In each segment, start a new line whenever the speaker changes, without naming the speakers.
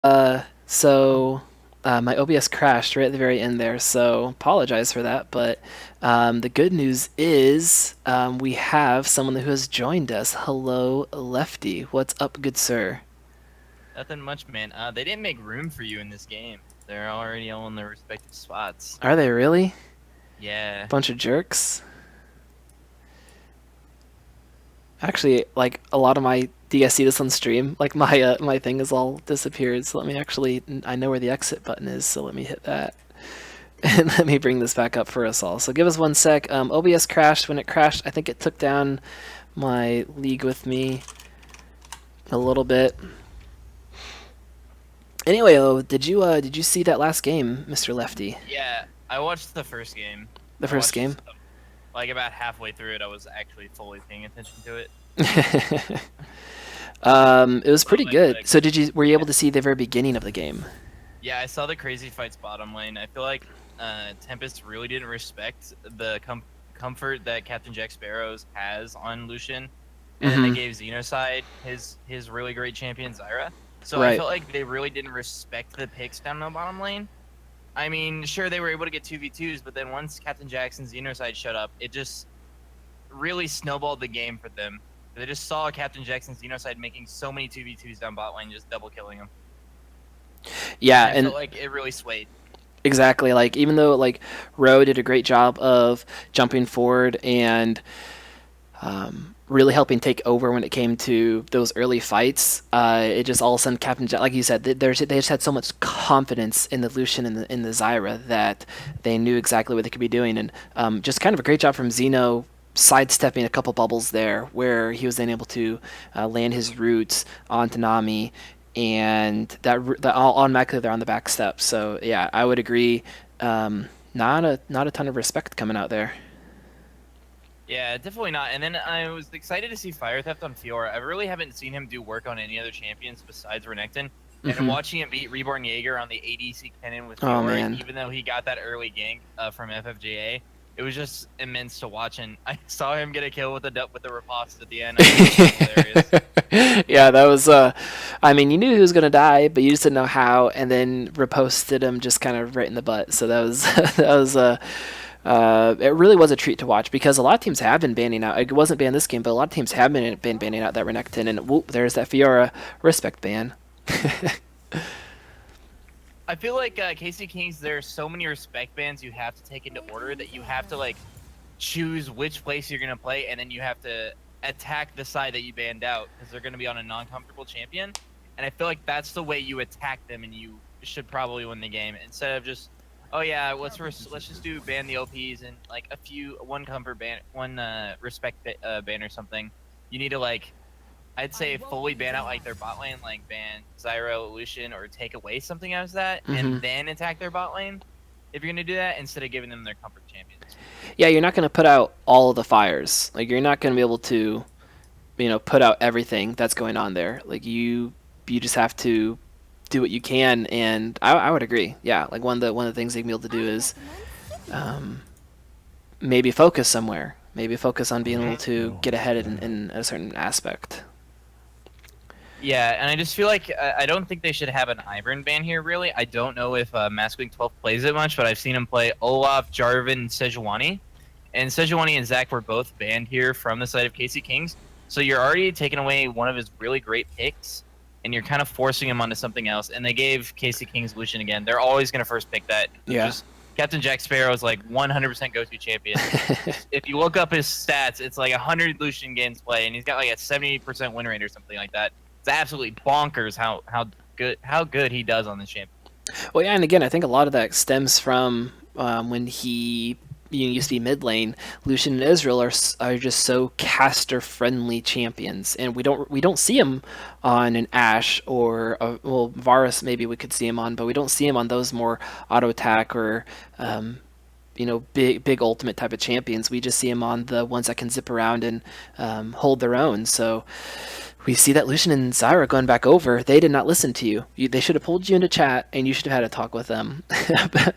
My OBS crashed right at the very end there, so apologize for that. But the good news is we have someone who has joined us. Hello, Lefty. What's up, good sir?
Nothing much, man. They didn't make room for you in this game. They're already all in their respective spots.
Are they really?
Yeah.
Bunch of jerks. Actually, like a lot of my, do you guys see this on stream? Like my thing is all disappeared. So let me actually, I know where the exit button is, so let me hit that. And let me bring this back up for us all. So give us one sec. OBS crashed. When it crashed, I think it took down my league with me a little bit. Anyway, did you see that last game, Mr. Lefty?
Yeah, I watched the first game.
The
I
first
watched
game?
like about halfway through it. I was actually fully paying attention to it.
It was
But
pretty
like
good.
the
So were you able
yeah,
to see the very beginning of the game?
yeah, I saw the crazy fights bottom lane. I feel like Tempest really didn't respect the comfort that Captain Jack Sparrows has on Lucian, and then they
Mm-hmm.
gave Xenocide his really great champion Zyra. So I
Right.
felt like they really didn't respect the picks down the bottom lane. I mean, sure they were able to get 2v2s, but then once Captain Jackson's Xenocide showed up, it just really snowballed the game for them. They just saw Captain Jackson's Xenocide making so many 2v2s down bot lane, just double killing him.
Yeah,
And I
and
felt like it really swayed.
exactly. Like even though like Roe did a great job of jumping forward and really helping take over when it came to those early fights. It just all of a sudden, Captain Jack, like you said, they just had so much confidence in the Lucian and the Zyra that they knew exactly what they could be doing, and just kind of a great job from Zeno sidestepping a couple bubbles there, where he was then able to land his roots onto Nami, and that all automatically they're on the back step. So yeah, I would agree. Not a ton of respect coming out there.
Yeah, definitely not. And then I was excited to see Fire Theft on Fiora. I really haven't seen him do work on any other champions besides Renekton. And
Hmm.
watching him beat Reborn Jaeger on the ADC Kennen with
Oh
Fiora,
man.
even though he got that early gank from FFJA, it was just immense to watch. And I saw him get a kill with the riposte at the end. I thought that was hilarious.
Yeah, that was I mean, you knew he was going to die, but you just didn't know how, and then reposted him just kind of right in the butt. So that was that was it really was a treat to watch because a lot of teams have been banning out. It wasn't banned this game, but a lot of teams have been banning out that Renekton, and whoop, there's that Fiora respect ban.
I feel like KC Kings, there's so many respect bans you have to take into order that you have to like choose which place you're gonna play, and then you have to attack the side that you banned out because they're gonna be on a non-comfortable champion. And I feel like that's the way you attack them, and you should probably win the game instead of just, oh yeah, let's just do ban the OPs and like a few one comfort ban, one respect ban or something. You need to like, I'd say fully ban out like their bot lane, like ban Zyro, Lucian, or take away something out of that,
Hmm.
and then attack their bot lane. If you're gonna do that, instead of giving them their comfort champions.
Yeah, you're not going to put out all of the fires. Like you're not going to be able to, put out everything that's going on there. Like you just have to do what you can, and I would agree. Yeah, like one of the things they can be able to do is um, maybe focus somewhere. Maybe focus on being able to get ahead in a certain aspect.
Yeah, and I just feel like I don't think they should have an Ivern ban here. Really, I don't know if Maskwing 12 plays it much, but I've seen him play Olaf, Jarvan, and Sejuani. And Sejuani and Zach were both banned here from the side of KC Kings. So you're already taking away one of his really great picks, and you're kind of forcing him onto something else. And they gave KC Kings Lucian again. They're always going to first pick that.
Yeah.
Just Captain Jack Sparrow is like 100% go-to champion. If you look up his stats, it's like 100 Lucian games play, and he's got like a 70% win rate or something like that. It's absolutely bonkers how good he does on this champion.
Well, yeah, and again, I think a lot of that stems from when he used to be mid lane. Lucian and Israel are just so caster friendly champions, and we don't see him on an Ashe or well Varus maybe we could see him on, but we don't see him on those more auto attack or big ultimate type of champions. We just see him on the ones that can zip around and hold their own. So we see that Lucian and Zyra going back over. They did not listen to you. They should have pulled you into chat, and you should have had a talk with them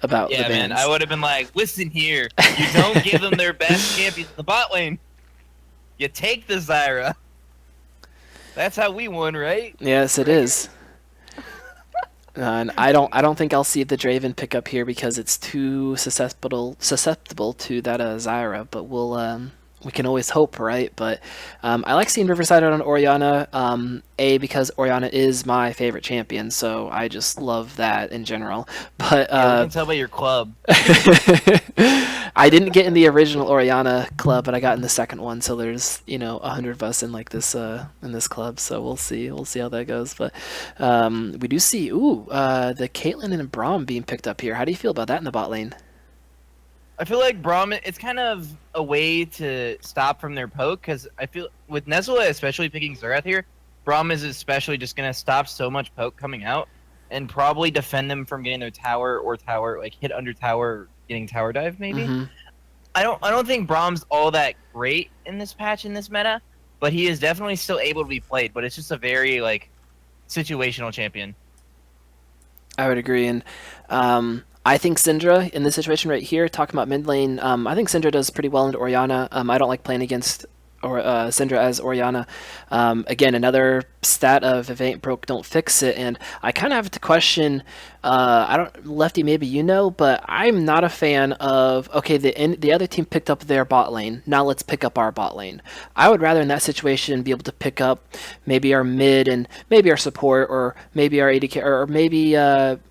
about the
Yeah, man, I
bans.
would have been like, listen here, you don't give them their best champion in the bot lane. You take the Zyra. That's how we won, right?
Yes, it is. And I don't think I'll see the Draven pick up here because it's too susceptible to that Zyra. But we can always hope, right? But I like seeing Riverside on Orianna. Because Orianna is my favorite champion, so I just love that in general. But
Yeah, we can tell by your club.
I didn't get in the original Oriana club, but I got in the second one. So there's 100 of us in like this in this club. So we'll see how that goes. But we do see the Caitlyn and Braum being picked up here. How do you feel about that in the bot lane?
I feel like Braum, it's kind of a way to stop from their poke, because I feel with Nezula especially picking Xerath here, Braum is especially just going to stop so much poke coming out and probably defend them from getting their tower or like hit under tower, getting tower dive maybe.
Mm-hmm.
I don't think Braum's all that great in this patch in this meta, but he is definitely still able to be played, but it's just a very like situational champion.
I would agree, and I think Syndra in this situation right here, talking about mid lane, I think Syndra does pretty well into Orianna. I don't like playing against Syndra as Orianna. Again, another stat of if it ain't broke, don't fix it. And I kind of have to question. I don't, Lefty, maybe but I'm not a fan of. Okay, the other team picked up their bot lane. Now let's pick up our bot lane. I would rather in that situation be able to pick up maybe our mid and maybe our support or maybe our AD or maybe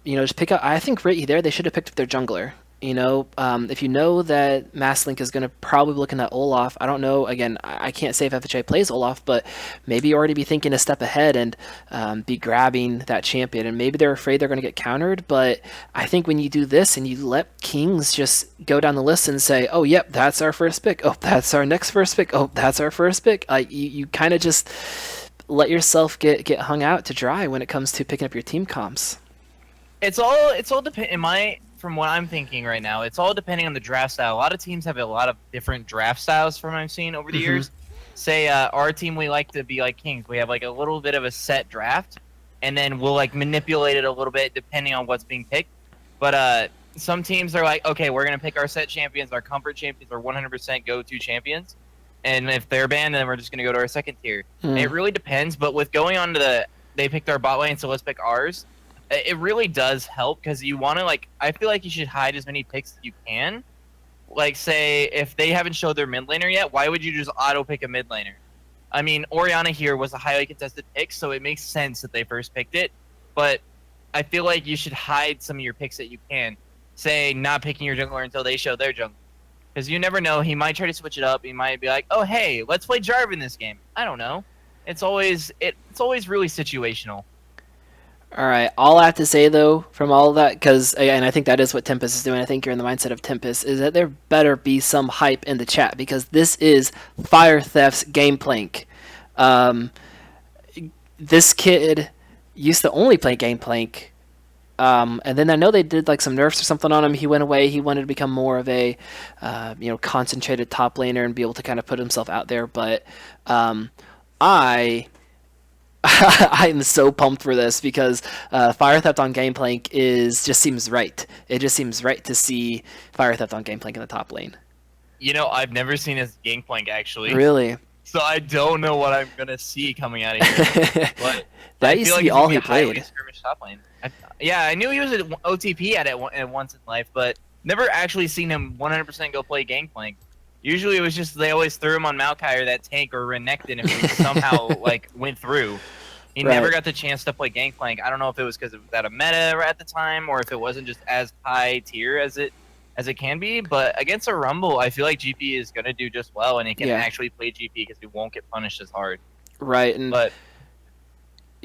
just pick up. I think right there they should have picked up their jungler. If you know that Masslink is going to probably be looking at Olaf, I don't know. Again, I can't say if FHA plays Olaf, but maybe already be thinking a step ahead and be grabbing that champion. And maybe they're afraid they're going to get countered, but I think when you do this and you let Kings just go down the list and say, oh, yep, that's our first pick. Oh, that's our next first pick. Oh, that's our first pick. You kind of just let yourself get hung out to dry when it comes to picking up your team comps.
It's all depend. From what I'm thinking right now, it's all depending on the draft style. A lot of teams have a lot of different draft styles from what I've seen over the years. Say our team, we like to be like Kings. We have like a little bit of a set draft, and then we'll like manipulate it a little bit depending on what's being picked. But some teams are like, okay, we're gonna pick our set champions, our comfort champions, our 100% go-to champions, and if they're banned, then we're just gonna go to our second tier. It really depends. But with going on to they picked our bot lane, so let's pick ours. It really does help because you want to I feel like you should hide as many picks as you can. Like say if they haven't showed their mid laner yet, why would you just auto pick a mid laner? I mean, Orianna here was a highly contested pick, so it makes sense that they first picked it. But I feel like you should hide some of your picks that you can. Say not picking your jungler until they show their jungler, because you never know. He might try to switch it up. He might be like, oh hey, let's play Jarvan this game. I don't know. It's always really situational.
All right. All I have to say though, from all of that, because and I think that is what Tempest is doing. I think you're in the mindset of Tempest, is that there better be some hype in the chat because this is Fire Theft's game plank. This kid used to only play game plank, and then I know they did like some nerfs or something on him. He went away. He wanted to become more of a concentrated top laner and be able to kind of put himself out there. But I I'm so pumped for this because Fire Theft on Gameplank just seems right. It just seems right to see Fire Theft on Gameplank in the top lane.
I've never seen his Gangplank actually.
Really?
So I don't know what I'm gonna see coming out of here. But
that used to be all he played.
Skirmish top lane. I knew he was an OTP at once in life, but never actually seen him 100% go play Gangplank. Usually it was just they always threw him on Maokai or that tank or Renekton if he somehow went through. He never got the chance to play Gangplank. I don't know if it was because it was out of meta at the time or if it wasn't just as high tier as it can be. But against a Rumble, I feel like GP is going to do just well, and he can actually play GP because he won't get punished as hard.
Right, and
but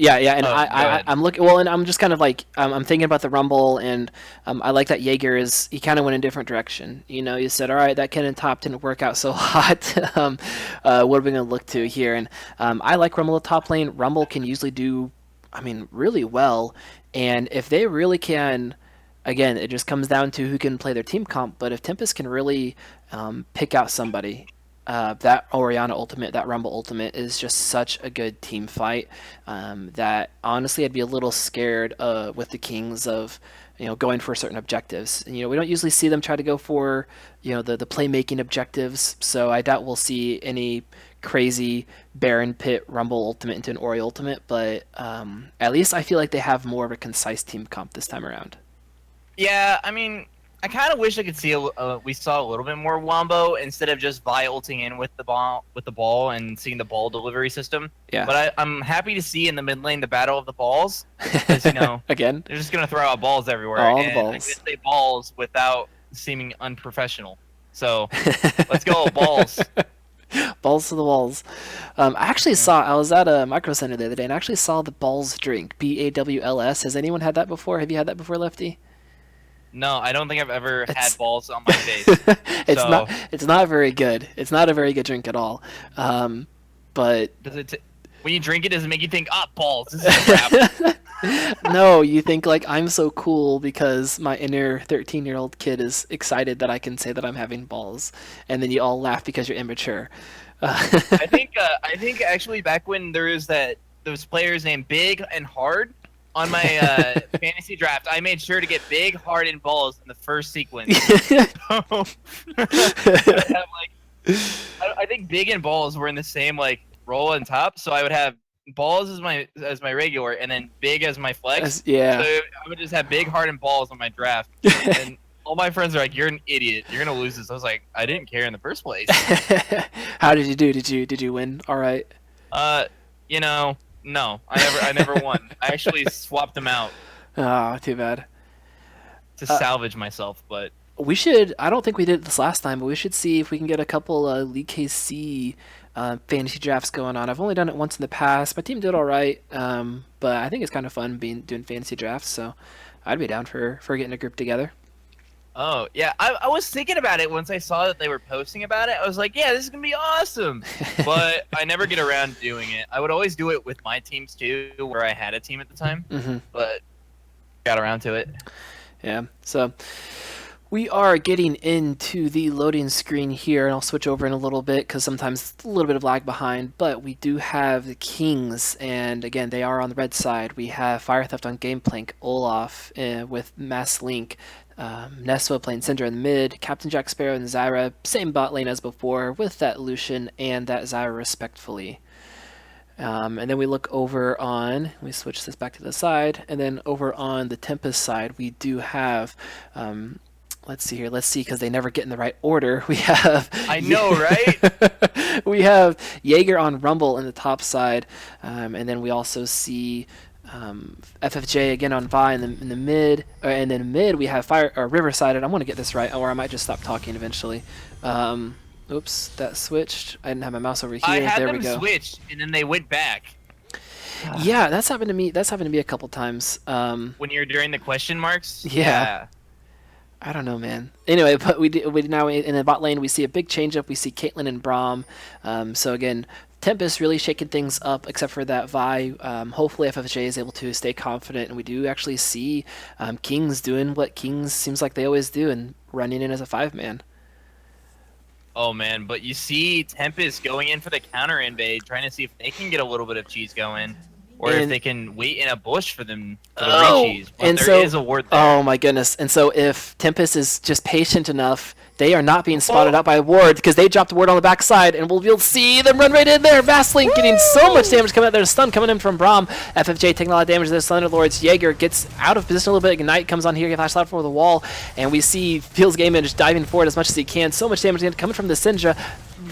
and I'm looking well, and I'm just kind of I'm thinking about the Rumble, and I like that Jaeger he kind of went in a different direction. You said, all right, that Kennen top didn't work out so hot. What are we going to look to here? And I like Rumble at top lane. Rumble can usually do, really well, and if they really can. Again, it just comes down to who can play their team comp, but if Tempest can really pick out somebody, that Oriana ultimate, that Rumble ultimate, is just such a good team fight that honestly I'd be a little scared with the Kings of going for certain objectives. And, we don't usually see them try to go for the playmaking objectives, so I doubt we'll see any crazy Baron Pit Rumble ultimate into an Ori ultimate. But at least I feel like they have more of a concise team comp this time around.
Yeah, I mean, I kind of wish I could see we saw a little bit more Wombo instead of just Vi ulting in with the ball and seeing the ball delivery system.
Yeah.
But I'm happy to see in the mid lane the battle of the balls. Because,
again,
they're just gonna throw out balls everywhere.
All
and
the balls.
I can say balls without seeming unprofessional. So let's go balls.
Balls to the walls. I actually saw. I was at a Micro Center the other day and I actually saw the Balls drink. BAWLS. Has anyone had that before? Have you had that before, Lefty?
No, I don't think I've ever had balls on my face.
It's not very good. It's not a very good drink at all. But
does it? When you drink it, does it make you think, balls? This is crap.
No, you think like I'm so cool because my inner 13-year-old kid is excited that I can say that I'm having balls, and then you all laugh because you're immature.
I think actually back when there was those players named Big and Hard. On my fantasy draft, I made sure to get Big, Hard, and Balls in the first sequence. I think Big and Balls were in the same role on top, so I would have Balls as my regular, and then Big as my flex.
Yeah.
So I would just have Big, Hard, and Balls on my draft, and all my friends are like, "You're an idiot. You're gonna lose this." I was like, "I didn't care in the first place."
How did you do? Did you win? All right.
No, I never won. I actually swapped them out.
Oh, too bad.
To salvage myself, but
we should. I don't think we did this last time, but we should see if we can get a couple League KC fantasy drafts going on. I've only done it once in the past. My team did all right, but I think it's kind of fun doing fantasy drafts. So I'd be down for getting a group together.
Oh, yeah. I was thinking about it once I saw that they were posting about it. I was like, yeah, this is going to be awesome. But I never get around to doing it. I would always do it with my teams, too, where I had a team at the time.
Mm-hmm.
But got around to it.
Yeah. So we are getting into the loading screen here, and I'll switch over in a little bit because sometimes it's a little bit of lag behind. But we do have the Kings, and again, they are on the red side. We have Fire Theft on Gameplank, Olaf with Mass Link, Neswa playing Syndra in the mid, Captain Jack Sparrow and Zyra, same bot lane as before, with that Lucian and that Zyra respectfully. And then we look over on, we switch this back to the side, and then over on the Tempest side, we do have, let's see, because they never get in the right order. We have...
I know, right?
We have Jaeger on Rumble in the top side, and then we also see... FFJ again on Vi in the mid, and then mid we have Riverside, and I want to get this right, or I might just stop talking eventually. Oops, that switched. I didn't have my mouse over here.
I had
there
them
we go.
switched, and then they went back.
Yeah, that's happened to me. That's happened to me a couple times.
When you're during the question marks.
Yeah. I don't know, man. Anyway, but we now in the bot lane we see a big change up. We see Caitlyn and Braum. So again, Tempest really shaking things up, except for that Vi. Hopefully FFJ is able to stay confident, and we do actually see Kings doing what Kings seems like they always do, and running in as a 5-man.
Oh man, but you see Tempest going in for the counter invade, trying to see if they can get a little bit of cheese going, or if they can wait in a bush for them for the re-cheese. But there is a ward there.
Oh my goodness! And so if Tempest is just patient enough, they are not being spotted out by a ward because they dropped a ward on the backside, and we'll be able to see them run right in there. Vastlink getting so much damage coming out there. Stun coming in from Braum. FFJ taking a lot of damage to the Thunder Lords. Jaeger gets out of position a little bit. Ignite comes on here, he flashed out for the wall, and we see Feels Game Image diving forward as much as he can. So much damage coming from the Syndra.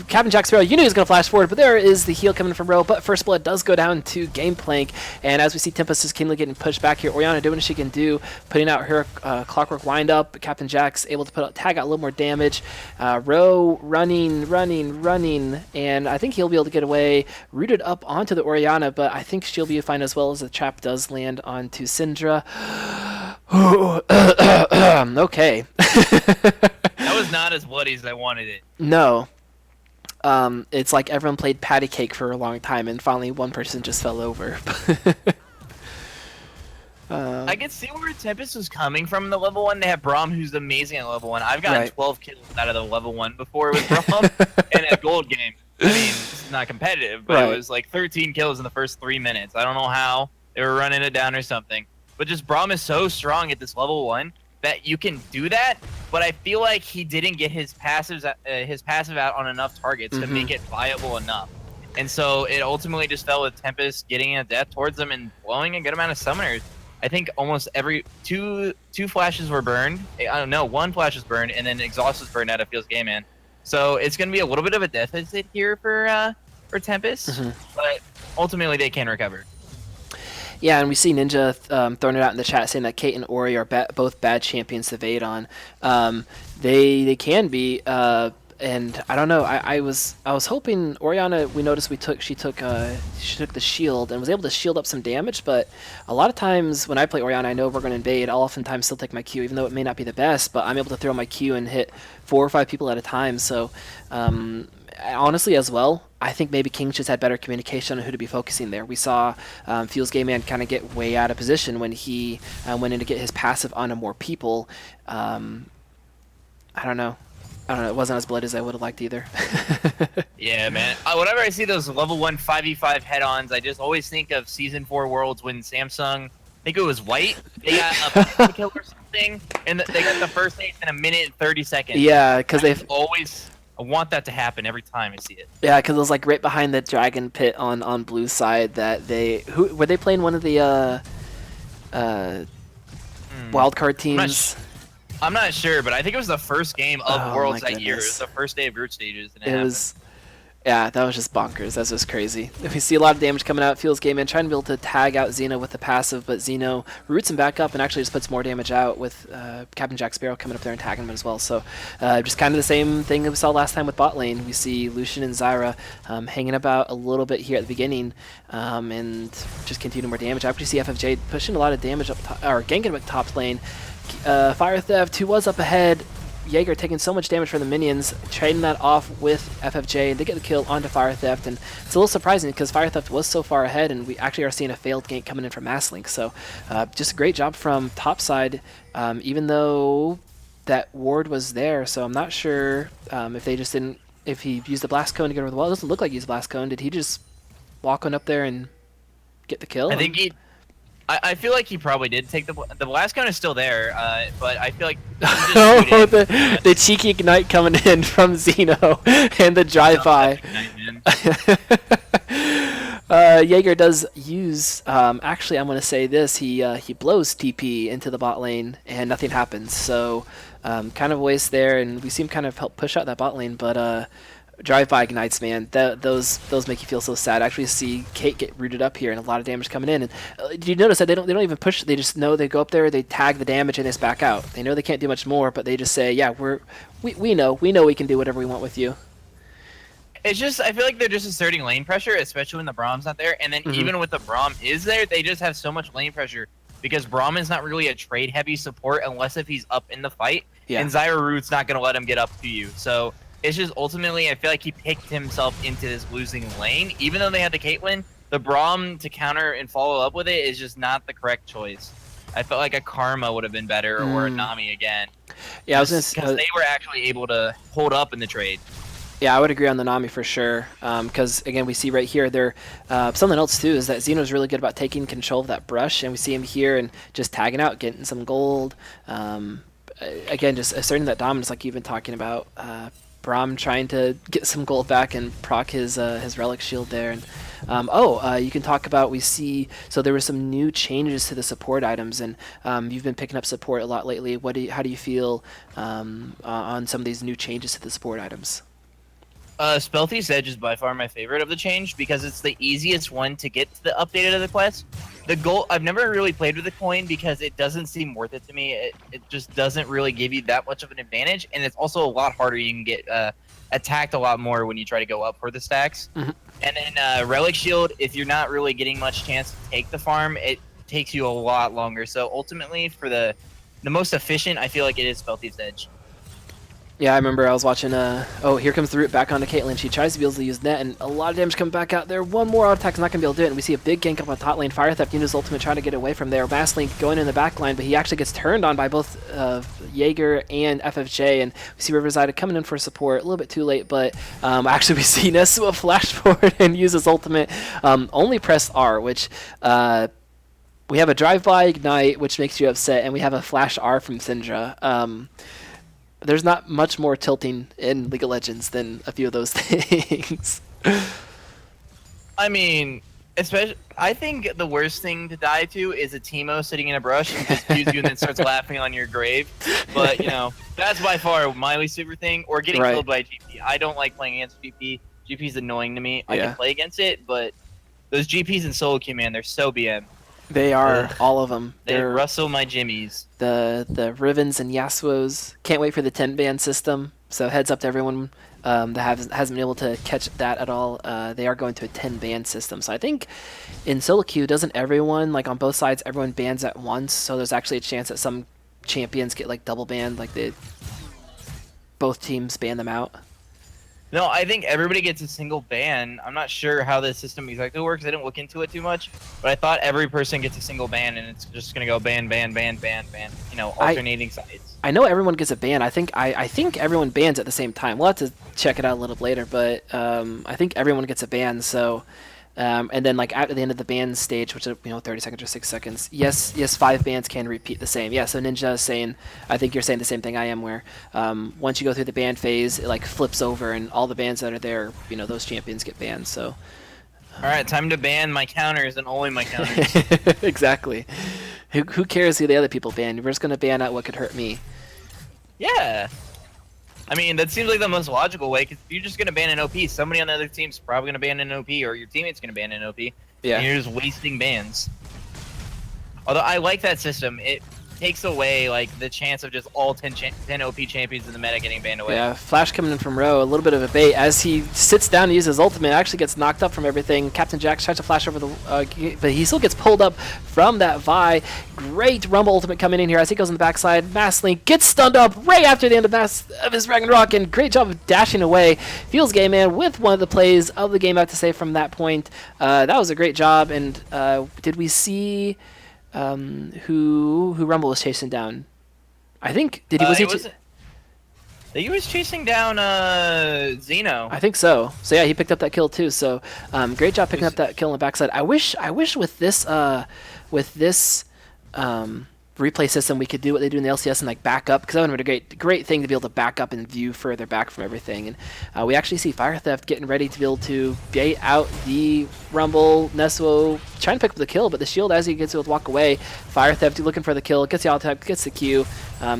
Captain Jack Sparrow, you knew he was going to flash forward, but there is the heal coming from Ro, but First Blood does go down to Gameplank, and as we see Tempest is keenly getting pushed back here, Oriana doing what she can do, putting out her Clockwork wind up. Captain Jack's able to tag out a little more damage. Ro running, and I think he'll be able to get away, rooted up onto the Oriana, but I think she'll be fine as well as the trap does land onto Syndra. Okay.
That was not as bloody as I wanted it.
No. It's like everyone played patty cake for a long time, and finally one person just fell over.
I can see where Tempest was coming from in the level 1. They have Braum, who's amazing at level 1. I've gotten
Right.
12 kills out of the level 1 before with Braum in a gold game. I mean, it's not competitive, but
Right.
it was like 13 kills in the first 3 minutes. I don't know how. They were running it down or something. But just Braum is so strong at this level 1 that you can do that, but I feel like he didn't get his passive out on enough targets to make it viable enough. And so it ultimately just fell with Tempest getting a death towards them and blowing a good amount of summoners. I think almost every two flashes were burned. I don't know, 1 flash was burned, and then exhaust was burned out of Feels Game Man. So it's going to be a little bit of a deficit here for Tempest, but ultimately they can recover.
Yeah, and we see Ninja throwing it out in the chat saying that Kate and Ori are both bad champions to Vade on. They can be, and I don't know. I was hoping Orianna. We noticed she took the shield and was able to shield up some damage. But a lot of times when I play Orianna, I know we're going to invade. I'll oftentimes still take my Q, even though it may not be the best. But I'm able to throw my Q and hit 4 or 5 people at a time. So honestly, as well, I think maybe King just had better communication on who to be focusing there. We saw Feels Game Man kind of get way out of position when he went in to get his passive onto more people. I don't know. It wasn't as bloody as I would have liked either.
Yeah, man. Whenever I see those level 1 5v5 head-ons, I just always think of Season 4 Worlds when Samsung, I think it was White, they got a kill or something, and they got the first ace in 1:30.
Yeah, because
I want that to happen every time I see it.
Yeah, because it was like right behind the dragon pit on blue side that were they playing one of the wildcard teams?
I'm not sure, but I think it was the first game of Worlds
my
that year. It
goodness.
was the first day of group stages. And
It was, yeah, that was just bonkers. That was just crazy. We see a lot of damage coming out. Feels Game Man trying to be able to tag out Xeno with the passive, but Xeno roots him back up and actually just puts more damage out with Captain Jack Sparrow coming up there and tagging him as well. So just kind of the same thing that we saw last time with bot lane. We see Lucian and Zyra hanging about a little bit here at the beginning and just continuing more damage. After you see FFJ pushing a lot of damage up top, or ganking up top lane. Fire Theft, who was up ahead. Jaeger taking so much damage from the minions, trading that off with FFJ. They get the kill onto Fire Theft, and it's a little surprising because Fire Theft was so far ahead, and we actually are seeing a failed gank coming in from Masslink. So just a great job from topside, even though that ward was there. So I'm not sure if they just didn't, if he used the blast cone to get over the wall. It doesn't look like he used blast cone. Did he just walk on up there and get the kill?
I think I feel like he probably did take the blast cone is still there, but I feel like
oh, the cheeky ignite coming in from Xeno and the drive-by. Jaeger does use. Actually, I'm going to say this: he blows TP into the bot lane and nothing happens. So kind of a waste there, and we see him kind of help push out that bot lane, but. Drive-by ignites, man. Those make you feel so sad. I actually see Kate get rooted up here and a lot of damage coming in. And did you notice that they don't even push? They just know they go up there, they tag the damage, and they just back out. They know they can't do much more, but they just say, "Yeah, we know we can do whatever we want with you."
It's just I feel like they're just asserting lane pressure, especially when the Brahm's not there. And then even with the Braum is there, they just have so much lane pressure because Braum is not really a trade-heavy support unless if he's up in the fight. Yeah. And Zyra Root's not going to let him get up to you. So. It's just ultimately, I feel like he picked himself into this losing lane. Even though they had the Caitlyn, the Braum to counter and follow up with it is just not the correct choice. I felt like a Karma would have been better or a Nami again. Yeah, because they were actually able to hold up in the trade.
Yeah, I would agree on the Nami for sure. Because again, we see right here, they're something else too is that Xeno's really good about taking control of that brush, and we see him here and just tagging out, getting some gold. Again, just asserting that dominance, like you've been talking about. Braum trying to get some gold back and proc his relic shield there. And you can talk about, we see, so there were some new changes to the support items, and you've been picking up support a lot lately. How do you feel on some of these new changes to the support items?
Spelthy's Edge is by far my favorite of the change because it's the easiest one to get to the updated of the quest. The gold, I've never really played with the coin because it doesn't seem worth it to me. It just doesn't really give you that much of an advantage, and it's also a lot harder. You can get attacked a lot more when you try to go up for the stacks. And then Relic Shield, if you're not really getting much chance to take the farm, it takes you a lot longer. So ultimately, for the most efficient, I feel like it is Spelthy's Edge.
Yeah, I remember I was watching, oh, here comes the root back onto Caitlyn. She tries to be able to use net, and a lot of damage coming back out there. One more auto attack's not going to be able to do it, and we see a big gank up on top lane. Fire Theft uses ultimate trying to get away from there. Mastlink going in the back line, but he actually gets turned on by both Jaeger and FFJ, and we see Riverside coming in for support. A little bit too late, but actually we see Nesua flash forward and use his ultimate. Only press R, which... we have a drive-by ignite, which makes you upset, and we have a flash R from Syndra. There's not much more tilting in League of Legends than a few of those things.
I mean, especially, I think the worst thing to die to is a Teemo sitting in a brush and just cues you and then starts laughing on your grave. But, you know, that's by far my least favorite thing. Or getting killed by GP. I don't like playing against GP. GP's annoying to me. I can play against it, but those GPs in solo queue, man, they're so BM.
They are, all of them.
They rustle my jimmies.
The Rivens and Yasuos. Can't wait for the 10-ban system. So heads up to everyone that hasn't been able to catch that at all. They are going to a 10-ban system. So I think in solo queue, doesn't everyone, like on both sides, everyone bans at once? So there's actually a chance that some champions get like double banned, like both teams ban them out.
No, I think everybody gets a single ban. I'm not sure how the system exactly works. I didn't look into it too much, but I thought every person gets a single ban, and it's just gonna go ban, ban, ban, ban, ban. You know, alternating sides.
I know everyone gets a ban. I think everyone bans at the same time. We'll have to check it out a little later, but I think everyone gets a ban. So. And then, like at the end of the ban stage, which is 30 seconds or 6 seconds, yes, 5 bans can repeat the same. Yeah, so Ninja is saying, I think you're saying the same thing I am, where once you go through the ban phase, it like flips over, and all the bans that are there, those champions get banned. So,
all right, time to ban my counters and only my counters.
Exactly. Who cares who the other people ban? We're just gonna ban out what could hurt me.
Yeah. I mean, that seems like the most logical way, because if you're just going to ban an OP, somebody on the other team's probably going to ban an OP, or your teammate's going to ban an OP. Yeah. And you're just wasting bans. Although I like that system. It takes away like the chance of just all 10 OP champions in the meta getting banned away.
Yeah, flash coming in from Ro, a little bit of a bait. As he sits down to use his ultimate, actually gets knocked up from everything. Captain Jax tries to flash over the... but he still gets pulled up from that Vi. Great Rumble ultimate coming in here as he goes on the backside. Mastlink gets stunned up right after the end of his Ragnarok, and great job of dashing away. Feels Game Man with one of the plays of the game, I have to say, from that point. That was a great job, and did we see... who Rumble was chasing down? I think he
was chasing down Zeno.
I think so. So yeah, he picked up that kill too. So great job picking up that kill on the backside. I wish with this replay system we could do what they do in the LCS and like back up, because that would have been a great thing to be able to back up and view further back from everything. And we actually see Fire Theft getting ready to be able to bait out the Rumble. Nesua trying to pick up the kill, but the shield, as he gets able to walk away, Fire Theft looking for the kill, gets the auto attack, gets the Q.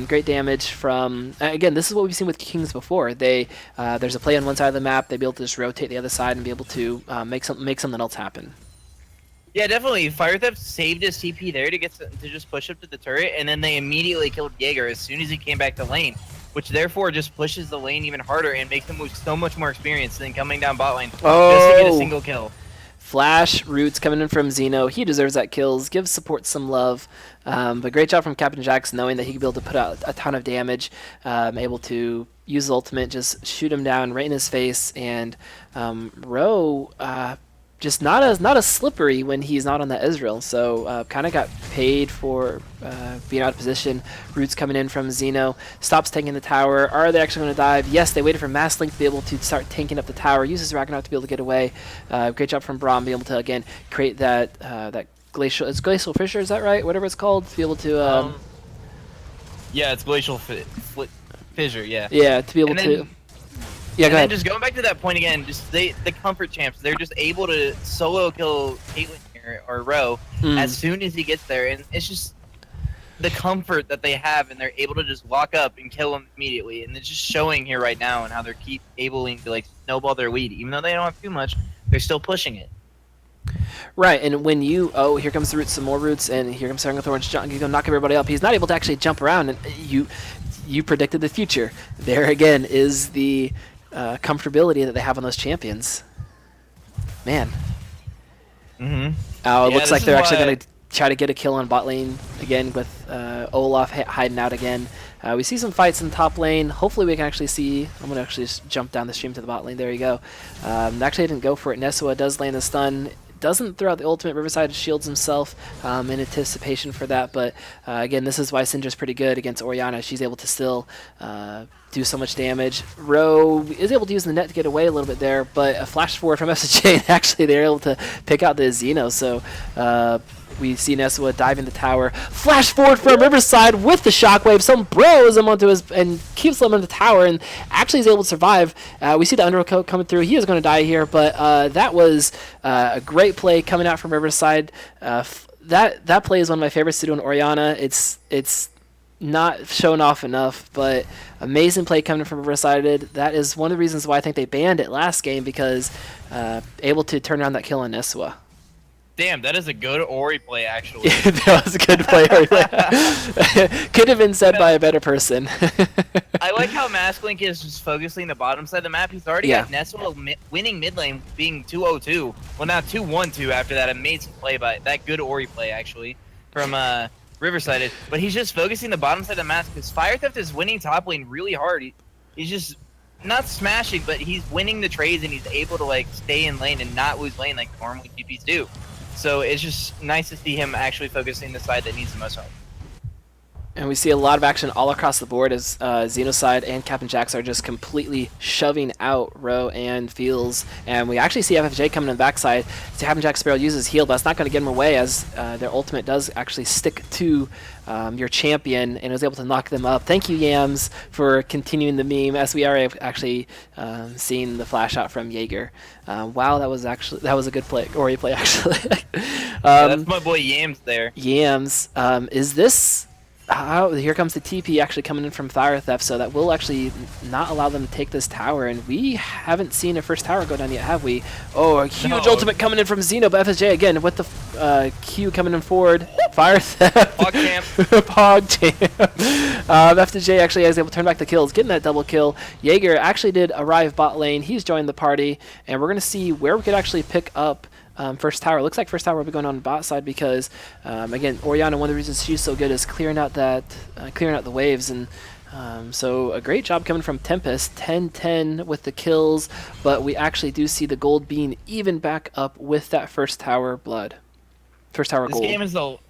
Great damage from, again, this is what we've seen with Kings before. There's a play on one side of the map, they'd be able to just rotate the other side and be able to make something else happen.
Yeah, definitely. Fire Theft saved his TP there to just push up to the turret, and then they immediately killed Jaeger as soon as he came back to lane, which therefore just pushes the lane even harder and makes him lose so much more experience than coming down bot lane just to get a single kill.
Flash roots coming in from Zeno. He deserves that kills. Gives support some love. But great job from Captain Jax, knowing that he could be able to put out a ton of damage. Able to use his ultimate, just shoot him down right in his face. And Ro just not as slippery when he's not on that Ezreal. So kind of got paid for being out of position. Roots coming in from Zeno. Stops tanking the tower. Are they actually going to dive? Yes, they waited for Mastlink to be able to start tanking up the tower. Uses Ragnarok to be able to get away. Great job from Braum, be able to, again, create that glacial... It's Glacial Fissure, is that right? Whatever it's called. To be able to...
yeah, it's Glacial Fissure, yeah.
Yeah, to be able to... Yeah, go ahead.
Just going back to that point again, just the comfort champs, they're just able to solo kill Caitlyn here, or Ro, as soon as he gets there, and it's just the comfort that they have, and they're able to just walk up and kill him immediately, and it's just showing here right now, and how they're able to like snowball their lead, even though they don't have too much, they're still pushing it.
Right, and when you... Oh, here comes the roots, some more roots, and here comes Thorn's jump. He's going to knock everybody up. He's not able to actually jump around, and you predicted the future. There again is the... comfortability that they have on those champions. Man.
Mm-hmm.
Oh, it looks like they're actually going to try to get a kill on bot lane again with Olaf hiding out again. We see some fights in top lane. Hopefully we can actually see... I'm going to actually just jump down the stream to the bot lane. There you go. Actually, I didn't go for it. Nesua does land the stun. Doesn't throw out the ultimate. Riverside shields himself in anticipation for that. But again, this is why Syndra's pretty good against Orianna. She's able to still do so much damage. Ro is able to use the net to get away a little bit there, but a flash forward from SJ, and actually they're able to pick out the Xeno. So we see Nesua dive in the tower. Flash forward from Riverside with the shockwave. Some bros him onto his and keeps him in the tower, and actually is able to survive. We see the undercoat coming through. He is going to die here, but that was a great play coming out from Riverside. That play is one of my favorites to do in Orianna. It's not shown off enough, but amazing play coming from Riverside. That is one of the reasons why I think they banned it last game, because able to turn around that kill on Nesua.
Damn, that is a good Ori play, actually.
That was a good play. Could have been said by a better person.
I like how Masklink is just focusing the bottom side of the map. He's already got Nesua winning mid lane, being 2-0-2. Well, now 2-1-2 after that amazing play by that good Ori play, actually, from Riverside. But he's just focusing the bottom side of the map because Fire Theft is winning top lane really hard. He's just not smashing, but he's winning the trades, and he's able to like stay in lane and not lose lane like normally TPs do. So it's just nice to see him actually focusing the side that needs the most help.
And we see a lot of action all across the board as Xenocide and Captain Jax are just completely shoving out Ro and Fields. And we actually see FFJ coming on the backside. So Captain Jack Sparrow uses heal, but that's not going to get him away, as their ultimate does actually stick to your champion and was able to knock them up. Thank you, Yams, for continuing the meme, as we are actually seeing the flash out from Jaeger. Wow, that was a good play, Ori play actually.
That's my boy Yams there.
Yams, is this? Here comes the TP actually coming in from Fire Theft, so that will actually not allow them to take this tower, and we haven't seen a first tower go down yet, have we? Oh, a huge ultimate coming in from Xeno, but FSJ again with the Q coming in forward. Fire Theft.
Pog champ.
Pog champ. FSJ actually is able to turn back the kills, getting that double kill. Jaeger actually did arrive bot lane. He's joined the party, and we're going to see where we could actually pick up first tower. Looks like first tower will be going on the bot side because, again, Orianna, one of the reasons she's so good is clearing out the waves, and so a great job coming from Tempest. 10-10 with the kills, but we actually do see the gold being even back up with that first tower blood. First tower gold.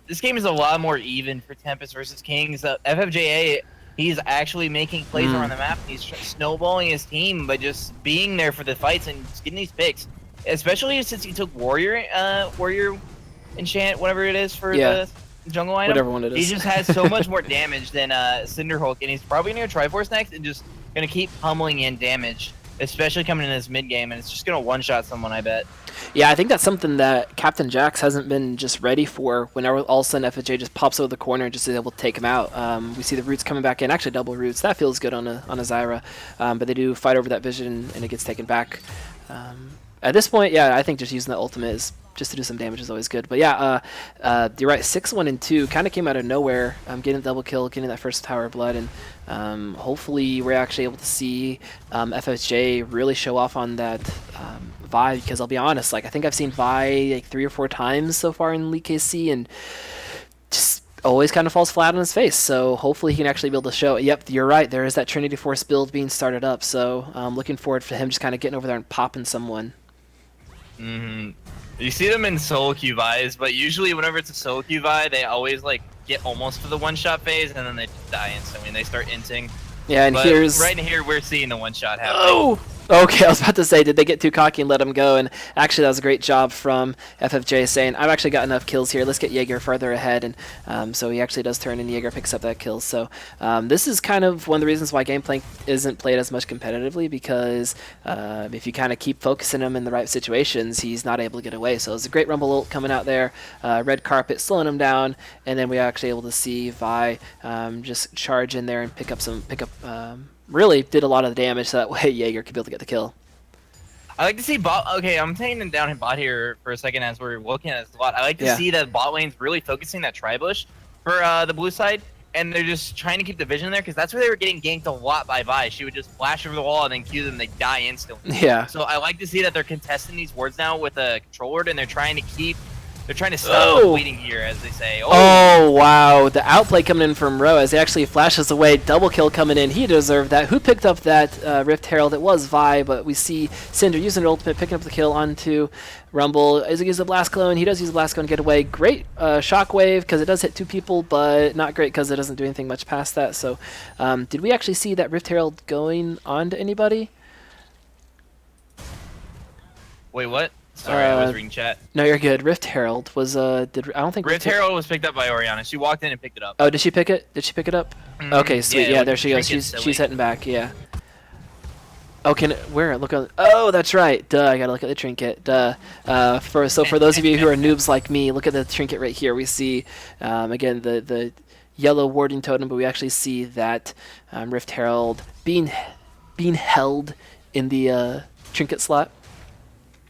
This game is a lot more even for Tempest versus Kings. FFJA, he's actually making plays around the map. He's snowballing his team by just being there for the fights and just getting these picks. Especially since he took Warrior enchant, whatever it is for the jungle item.
Whatever one it is.
He just has so much more damage than Cinderhulk, and he's probably near Triforce next and just going to keep pummeling in damage, especially coming in his mid game, and it's just going to one-shot someone, I bet.
Yeah, I think that's something that Captain Jax hasn't been just ready for. Whenever all of a sudden FJ just pops over the corner and just is able to take him out. We see the roots coming back in, actually double roots. That feels good on a Zyra, but they do fight over that vision, and it gets taken back. At this point, yeah, I think just using the ultimate is just to do some damage is always good. But yeah, you're right. 6-1 and 2 kind of came out of nowhere. Getting a double kill, getting that first tower of blood, and hopefully we're actually able to see FSJ really show off on that Vi. Because I'll be honest, like I think I've seen Vi like 3 or 4 times so far in League KC, and just always kind of falls flat on his face. So hopefully he can actually be able to show it. Yep, you're right. There is that Trinity Force build being started up. So looking forward for him just kind of getting over there and popping someone.
You see them in solo queue Vi's, but usually whenever it's a solo queue Vi, they always like get almost to the one-shot phase, and then they just die instantly, and they start inting.
Yeah, and
but
here's...
right here, we're seeing the one-shot happen.
Oh! Okay, I was about to say, did they get too cocky and let him go? And actually, that was a great job from FFJ saying, I've actually got enough kills here. Let's get Jaeger further ahead. And so he actually does turn, and Jaeger picks up that kill. So this is kind of one of the reasons why Gameplay isn't played as much competitively, because if you kind of keep focusing him in the right situations, he's not able to get away. So it's a great Rumble ult coming out there. Red carpet slowing him down. And then we're actually able to see Vi just charge in there and pick up really did a lot of the damage, so that way Jaeger could be able to get the kill.
I like to see bot. Okay, I'm taking down in bot here for a second as we're looking at this a lot. I like to see that bot lane's really focusing that tri-bush for the blue side, and they're just trying to keep the vision there, because that's where they were getting ganked a lot by Vi. She would just flash over the wall and then Q them, they die instantly.
Yeah.
So I like to see that they're contesting these wards now with a control ward, and they're trying to keep They're trying to stop the bleeding here, as they say.
Oh, wow. The outplay coming in from Ro as he actually flashes away. Double kill coming in. He deserved that. Who picked up that Rift Herald? It was Vi, but we see Cinder using an ultimate, picking up the kill onto Rumble. As he uses the Blast Clone, he does use the Blast Clone to get away. Great Shockwave, because it does hit 2 people, but not great because it doesn't do anything much past that. So did we actually see that Rift Herald going on to anybody?
Wait, what? Sorry, I was reading chat.
No, you're good. Rift Herald was I don't think
Rift Herald was picked up by Oriana. She walked in and picked it up.
Oh, did she pick it? Did she pick it up? Okay, sweet. Yeah, there she goes. She's heading back. Yeah. Oh, where? Look at. Oh, that's right. Duh, I gotta look at the trinket. Duh. For those of you who are noobs like me, look at the trinket right here. We see again the yellow warding totem, but we actually see that Rift Herald being held in the trinket slot.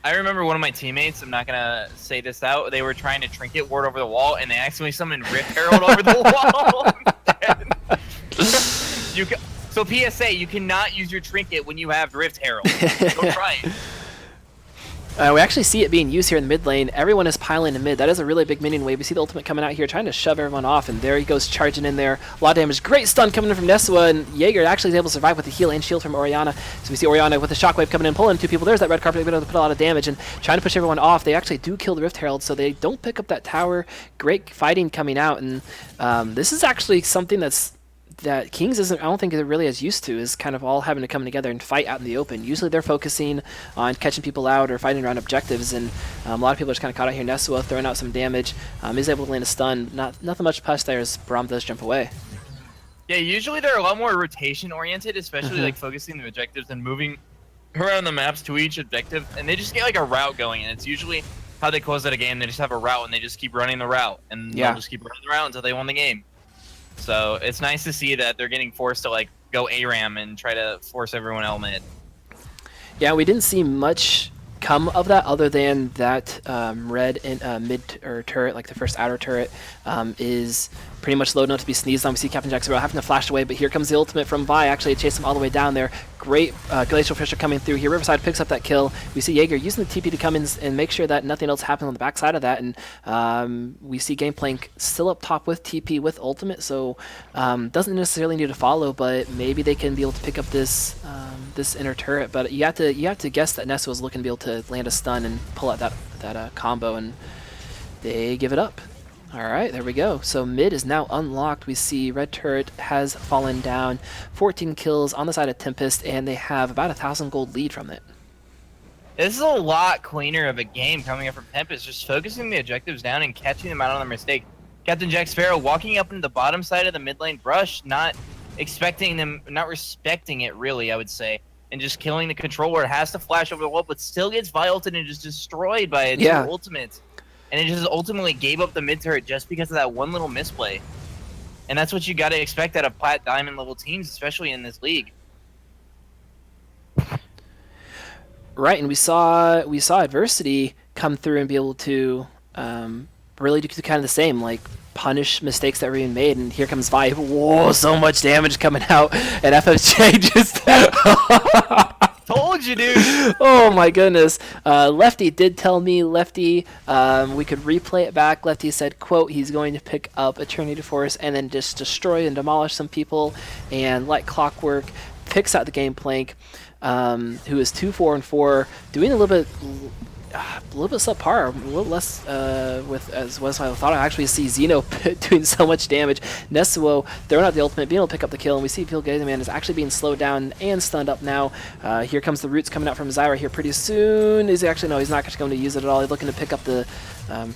I remember one of my teammates, I'm not going to say this out, they were trying to trinket ward over the wall, and they accidentally summoned Rift Herald over the wall. So PSA, you cannot use your trinket when you have Rift Herald. Don't try it.
We actually see it being used here in the mid lane. Everyone is piling in mid. That is a really big minion wave. We see the ultimate coming out here, trying to shove everyone off, and there he goes charging in there. A lot of damage. Great stun coming in from Nesua, and Jaeger actually is able to survive with the heal and shield from Oriana. So we see Oriana with the shockwave coming in, pulling 2 people. There's that red carpet, able to put a lot of damage, and trying to push everyone off. They actually do kill the Rift Herald, so they don't pick up that tower. Great fighting coming out, and this is actually something that Kings isn't, I don't think they're really as used to, is kind of all having to come together and fight out in the open. Usually they're focusing on catching people out or fighting around objectives, and a lot of people are just kind of caught out here. Nesua throwing out some damage. He's able to land a stun. Nothing much past there as Braum does jump away.
Yeah, usually they're a lot more rotation oriented, especially like focusing the objectives and moving around the maps to each objective, and they just get like a route going, and it's usually how they close out a game. They just have a route and they just keep running the route, and they'll just keep running the route until they won the game. So it's nice to see that they're getting forced to like go ARAM and try to force everyone else mid.
Yeah, we didn't see much come of that other than that red mid or turret, like the first outer turret, is pretty much low enough to be sneezed on. We see Captain Jack Sparrow having to flash away, but here comes the ultimate from Vi, actually to chase him all the way down there. Great Glacial Fisher coming through here. Riverside picks up that kill. We see Jaeger using the TP to come in and make sure that nothing else happens on the backside of that, and we see Gangplank still up top with TP with ultimate, so doesn't necessarily need to follow, but maybe they can be able to pick up this this inner turret. But you have to guess that Nessa was looking to be able to land a stun and pull out that combo, and they give it up. Alright, there we go. So mid is now unlocked. We see red turret has fallen down. 14 kills on the side of Tempest, and they have about 1,000 gold lead from it.
This is a lot cleaner of a game coming up from Tempest, just focusing the objectives down and catching them out on their mistake. Captain Jack Sparrow walking up into the bottom side of the mid lane brush, not expecting them, not respecting it really, I would say, and just killing the controller. It has to flash over the wall, but still gets Vi-ulted and just destroyed by its ultimate. And it just ultimately gave up the mid turret just because of that one little misplay. And that's what you got to expect out of plat diamond level teams, especially in this league.
Right, and we saw adversity come through and be able to really do kind of the same, like punish mistakes that were being made. And here comes Vi. Whoa, so much damage coming out, and FFJ just
told you, dude.
Oh my goodness. Lefty did tell me, we could replay it back. Lefty said, quote, he's going to pick up Eternity Force and then just destroy and demolish some people, and like clockwork picks out the Gangplank, who is 2-4-4, doing a little bit subpar, a little less as was I thought. I actually see Xeno doing so much damage. Nesuo throwing out the ultimate, being able to pick up the kill, and we see Man is actually being slowed down and stunned up now. Here comes the roots coming out from Zyra here pretty soon. Is he actually? No, he's not actually going to use it at all. He's looking to pick up the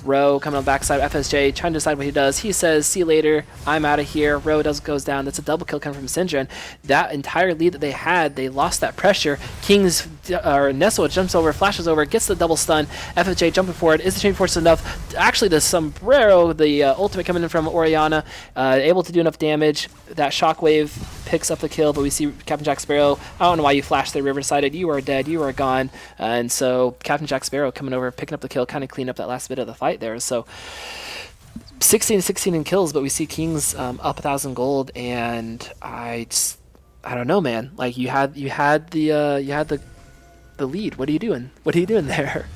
Ro coming on the backside. FSJ trying to decide what he does. He says, see you later, I'm out of here. Ro goes down. That's a double kill coming from Syndra, and that entire lead that they had, they lost that pressure. King's Nesuo jumps over, flashes over, gets the double stun. FFJ jumping forward. Is the chain force enough? Actually, the sombrero, the ultimate coming in from Oriana, able to do enough damage. That shockwave picks up the kill, but we see Captain Jack Sparrow. I don't know why you flashed there, Riverside. You are dead. You are gone. And so Captain Jack Sparrow coming over, picking up the kill, kind of clean up that last bit of the fight there. So 16 in kills, but we see Kings up 1,000 gold, and I don't know, man. Like you had the lead. What are you doing? What are you doing there?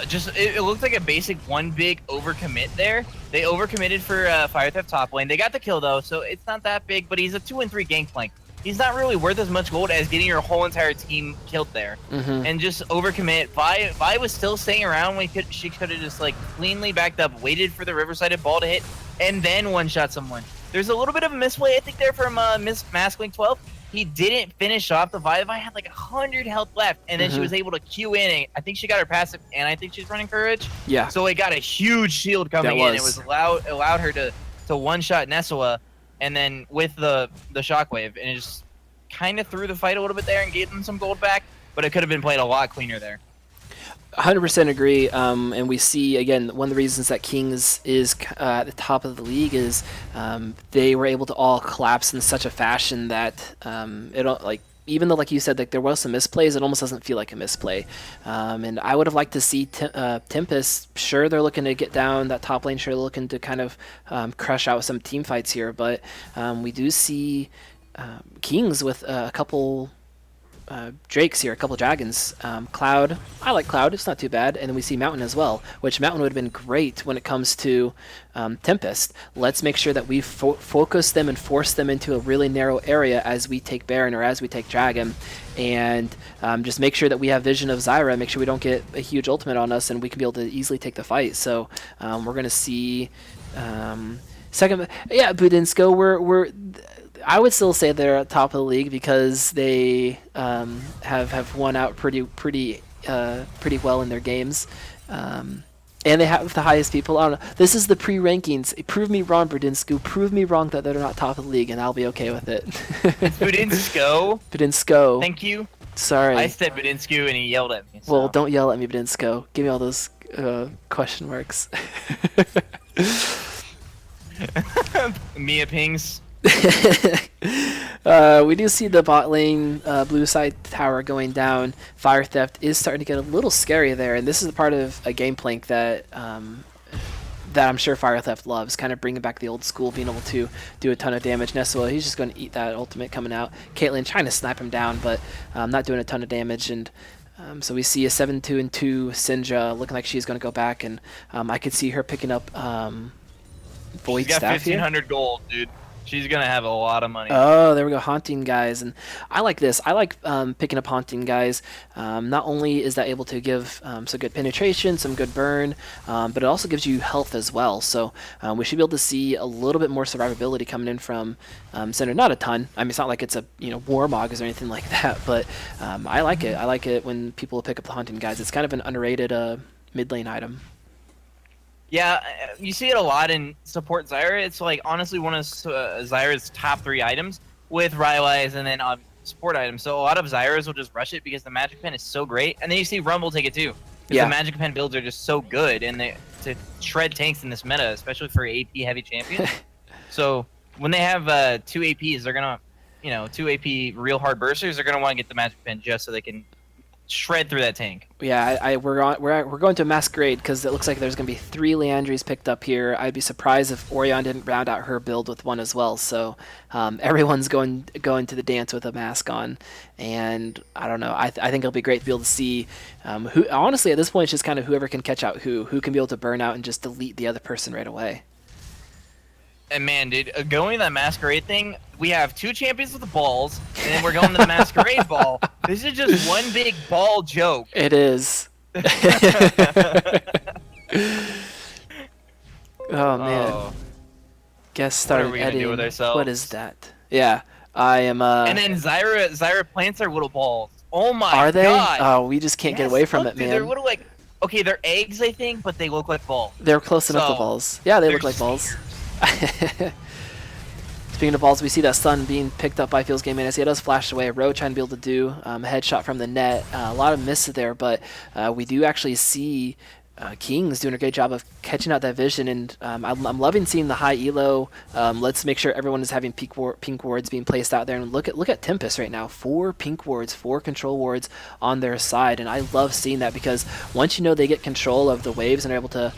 Just it looked like a basic one big overcommit there. They overcommitted for Fire Theft top lane. They got the kill though, so it's not that big. But he's a 2-3 gangplank. He's not really worth as much gold as getting your whole entire team killed there. And just overcommit. Vi was still staying around when she could have just like cleanly backed up, waited for the Riverside ball to hit, and then one-shot someone. There's a little bit of a misplay I think there from Miss Maskling 12. He didn't finish off the Vi. Vi had like 100 health left, and then she was able to queue in. And I think she got her passive, and I think she's running courage.
Yeah.
So it got a huge shield coming in. It was allowed her to one-shot Nesua, and then with the shockwave, and it just kind of threw the fight a little bit there and gave them some gold back. But it could have been played a lot cleaner there.
100% agree, and we see again one of the reasons that Kings is at the top of the league is they were able to all collapse in such a fashion that it like even though like you said like there was some misplays, it almost doesn't feel like a misplay. And I would have liked to see Tempest. Sure, they're looking to get down that top lane. Sure, they're looking to kind of crush out some team fights here, but we do see Kings with a couple. Drakes here, a couple dragons. Cloud, I like Cloud, it's not too bad. And then we see Mountain as well, which Mountain would have been great when it comes to Tempest. Let's make sure that we focus them and force them into a really narrow area as we take Baron or as we take Dragon. And just make sure that we have vision of Zyra, make sure we don't get a huge ultimate on us and we can be able to easily take the fight. So we're going to see second, yeah, Budinsko, I would still say they're at top of the league because they have won out pretty well in their games, and they have the highest people. I don't know. This is the pre-rankings. Prove me wrong, Budinsku. Prove me wrong that they're not top of the league, and I'll be okay with it.
Budinsko.
Budinsko.
Thank you.
Sorry.
I said Budinsku, and he yelled at me. So.
Well, don't yell at me, Budinsko. Give me all those question marks.
Mia pings.
We do see the bot lane blue side tower going down. Fire Theft is starting to get a little scary there, and this is the part of a game plank that that I'm sure Fire Theft loves, kind of bringing back the old school, being able to do a ton of damage. Nesua, he's just going to eat that ultimate coming out. Caitlyn trying to snipe him down, but not doing a ton of damage, and so we see a 7-2-2 Syndra looking like she's going to go back, and I could see her picking up Void
Staff. She's got 1,500 gold, dude. She's going to have a lot of money.
Oh, there we go. Haunting guys. And I like this. I like picking up Haunting guys. Not only is that able to give some good penetration, some good burn, but it also gives you health as well. So we should be able to see a little bit more survivability coming in from Center. Not a ton. I mean, it's not like it's a Warmogs or anything like that, but I like it. I like it when people pick up the Haunting guys. It's kind of an underrated mid lane item.
Yeah, you see it a lot in support Zyra. It's like honestly one of Zyra's top 3 items with Rylai's and then support items. So a lot of Zyras will just rush it because the Magic Pen is so great. And then you see Rumble take it too. Because the Magic Pen builds are just so good and to shred tanks in this meta, especially for AP heavy champions. So when they have 2 APs, they're going to, 2 AP real hard bursters, they're going to want to get the Magic Pen just so they can shred through that tank.
Yeah, we're going to Masquerade because it looks like there's going to be 3 Leandries picked up here. I'd be surprised if Orion didn't round out her build with one as well. So everyone's going to the dance with a mask on, and I don't know. I think it'll be great to be able to see who. Honestly, at this point, it's just kind of whoever can catch out who can be able to burn out and just delete the other person right away.
And man, dude, going to that Masquerade thing, we have 2 champions with the balls, and then we're going to the Masquerade ball. This is just one big ball joke.
It is. Oh, man. Guest started editing. What is that? Yeah, I am.
And then Zyra plants their little balls. Oh my god.
Are they? Oh, we just can't get away from it, man.
They're little okay, they're eggs, I think, but they look like balls.
They're close enough to balls. Yeah, they look like balls. Speaking of balls, we see that stun being picked up by Feels Gaming as he does flash away. Rowe trying to be able to do a headshot from the net. A lot of misses there, but we do actually see Kings doing a great job of catching out that vision, and I'm loving seeing the high elo. Let's make sure everyone is having pink wards being placed out there, and look at Tempest right now. 4 pink wards, 4 control wards on their side, and I love seeing that because once they get control of the waves and are able to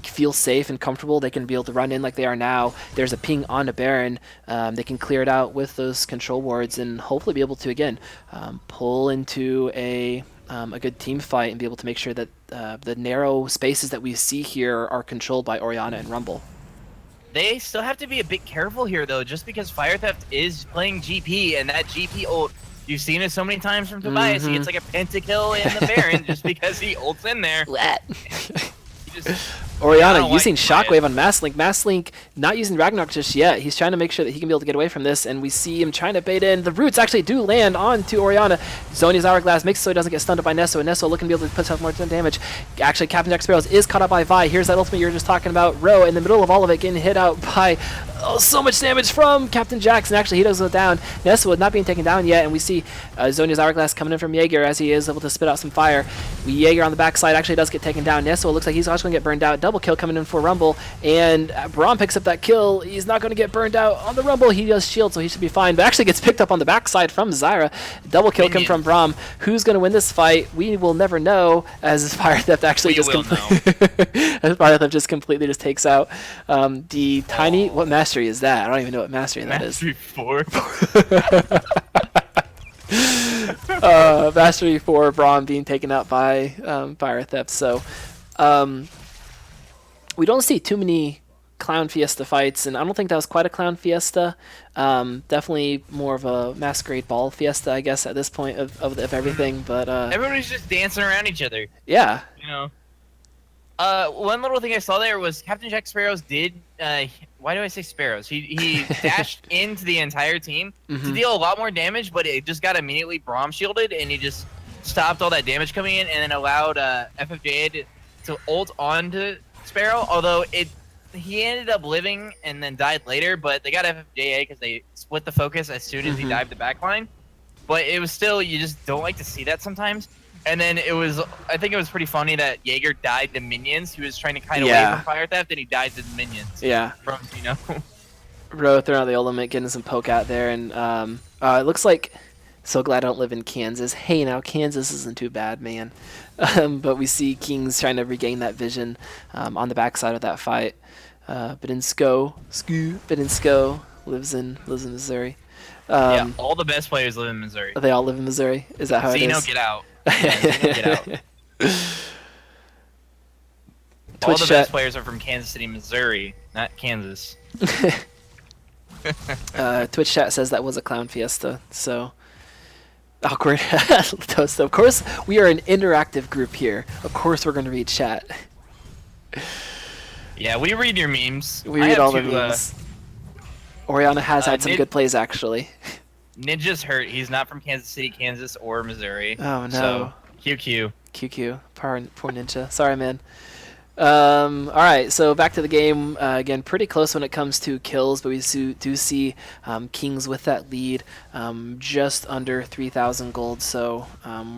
feel safe and comfortable, they can be able to run in like they are now. There's a ping on a Baron. They can clear it out with those control wards and hopefully be able to again pull into a a good team fight and be able to make sure that the narrow spaces that we see here are controlled by Orianna and Rumble.
They still have to be a bit careful here, though, just because Fire Theft is playing GP, and that GP ult, you've seen it so many times from Tobias. He gets like a pentakill in the Baron just because he ults in there.
Orianna using Shockwave on Mastlink. Mastlink not using Ragnarok just yet. He's trying to make sure that he can be able to get away from this, and we see him trying to bait in. The roots actually do land onto Orianna. Zhonya's Hourglass makes it so he doesn't get stunned by Nesso, and Nesso looking to be able to put more damage. Actually, Captain Jack Sparrows is caught up by Vi. Here's that ultimate you were just talking about. Ro in the middle of all of it getting hit out by so much damage from Captain Jackson. Actually, he does go down. Nesso not being taken down yet, and we see Zhonya's Hourglass coming in from Jaeger as he is able to spit out some fire. Jaeger on the backside actually does get taken down. Nesso looks like he's also going to get burned out. Double kill coming in for Rumble, and Braum picks up that kill. He's not going to get burned out on the Rumble. He does shield, so he should be fine, but actually gets picked up on the backside from Zyra. Double kill come from Braum. Who's going to win this fight? We will never know, as Fire Theft actually as Fire Theft just completely just takes out the tiny... What mastery is that? I don't even know what mastery that is.
Mastery 4.
Mastery 4, Braum being taken out by Fire Theft. So we don't see too many Clown Fiesta fights, and I don't think that was quite a Clown Fiesta. Definitely more of a Masquerade Ball Fiesta, I guess, at this point of everything. But
everybody's just dancing around each other.
Yeah.
You know. One little thing I saw there was Captain Jack Sparrows did. Why do I say Sparrows? He dashed into the entire team to deal a lot more damage, but it just got immediately Braum shielded, and he just stopped all that damage coming in, and then allowed FFJA to ult onto Sparrow. Although he ended up living and then died later, but they got FFJA because they split the focus as soon as he dived the backline. But it was still, you just don't like to see that sometimes. And then I think it was pretty funny that Jaeger died to minions. He was trying to kite away from Fire Theft, and he died to the minions.
Yeah.
From,
Ro throwing out the ultimate, getting some poke out there, and it looks like... So glad I don't live in Kansas. Hey, now Kansas isn't too bad, man. But we see Kings trying to regain that vision on the backside of that fight. Bedinsko lives in Missouri.
Yeah, all the best players live in Missouri.
They all live in Missouri? Is that how it is?
Zeno, get out. Zeno, get out. All the best players are from Kansas City, Missouri, not Kansas.
Twitch chat says that was a Clown Fiesta, so... Awkward. Toast. Of course, we are an interactive group here. Of course we're going to read chat.
Yeah, we read your memes.
We read all the memes. Orianna has had some good plays, actually.
Ninja's hurt. He's not from Kansas City, Kansas, or Missouri.
Oh, no.
So, QQ.
QQ. Poor Ninja. Sorry, man. Alright, so back to the game. Again, pretty close when it comes to kills, but we do see Kings with that lead, just under 3,000 gold. So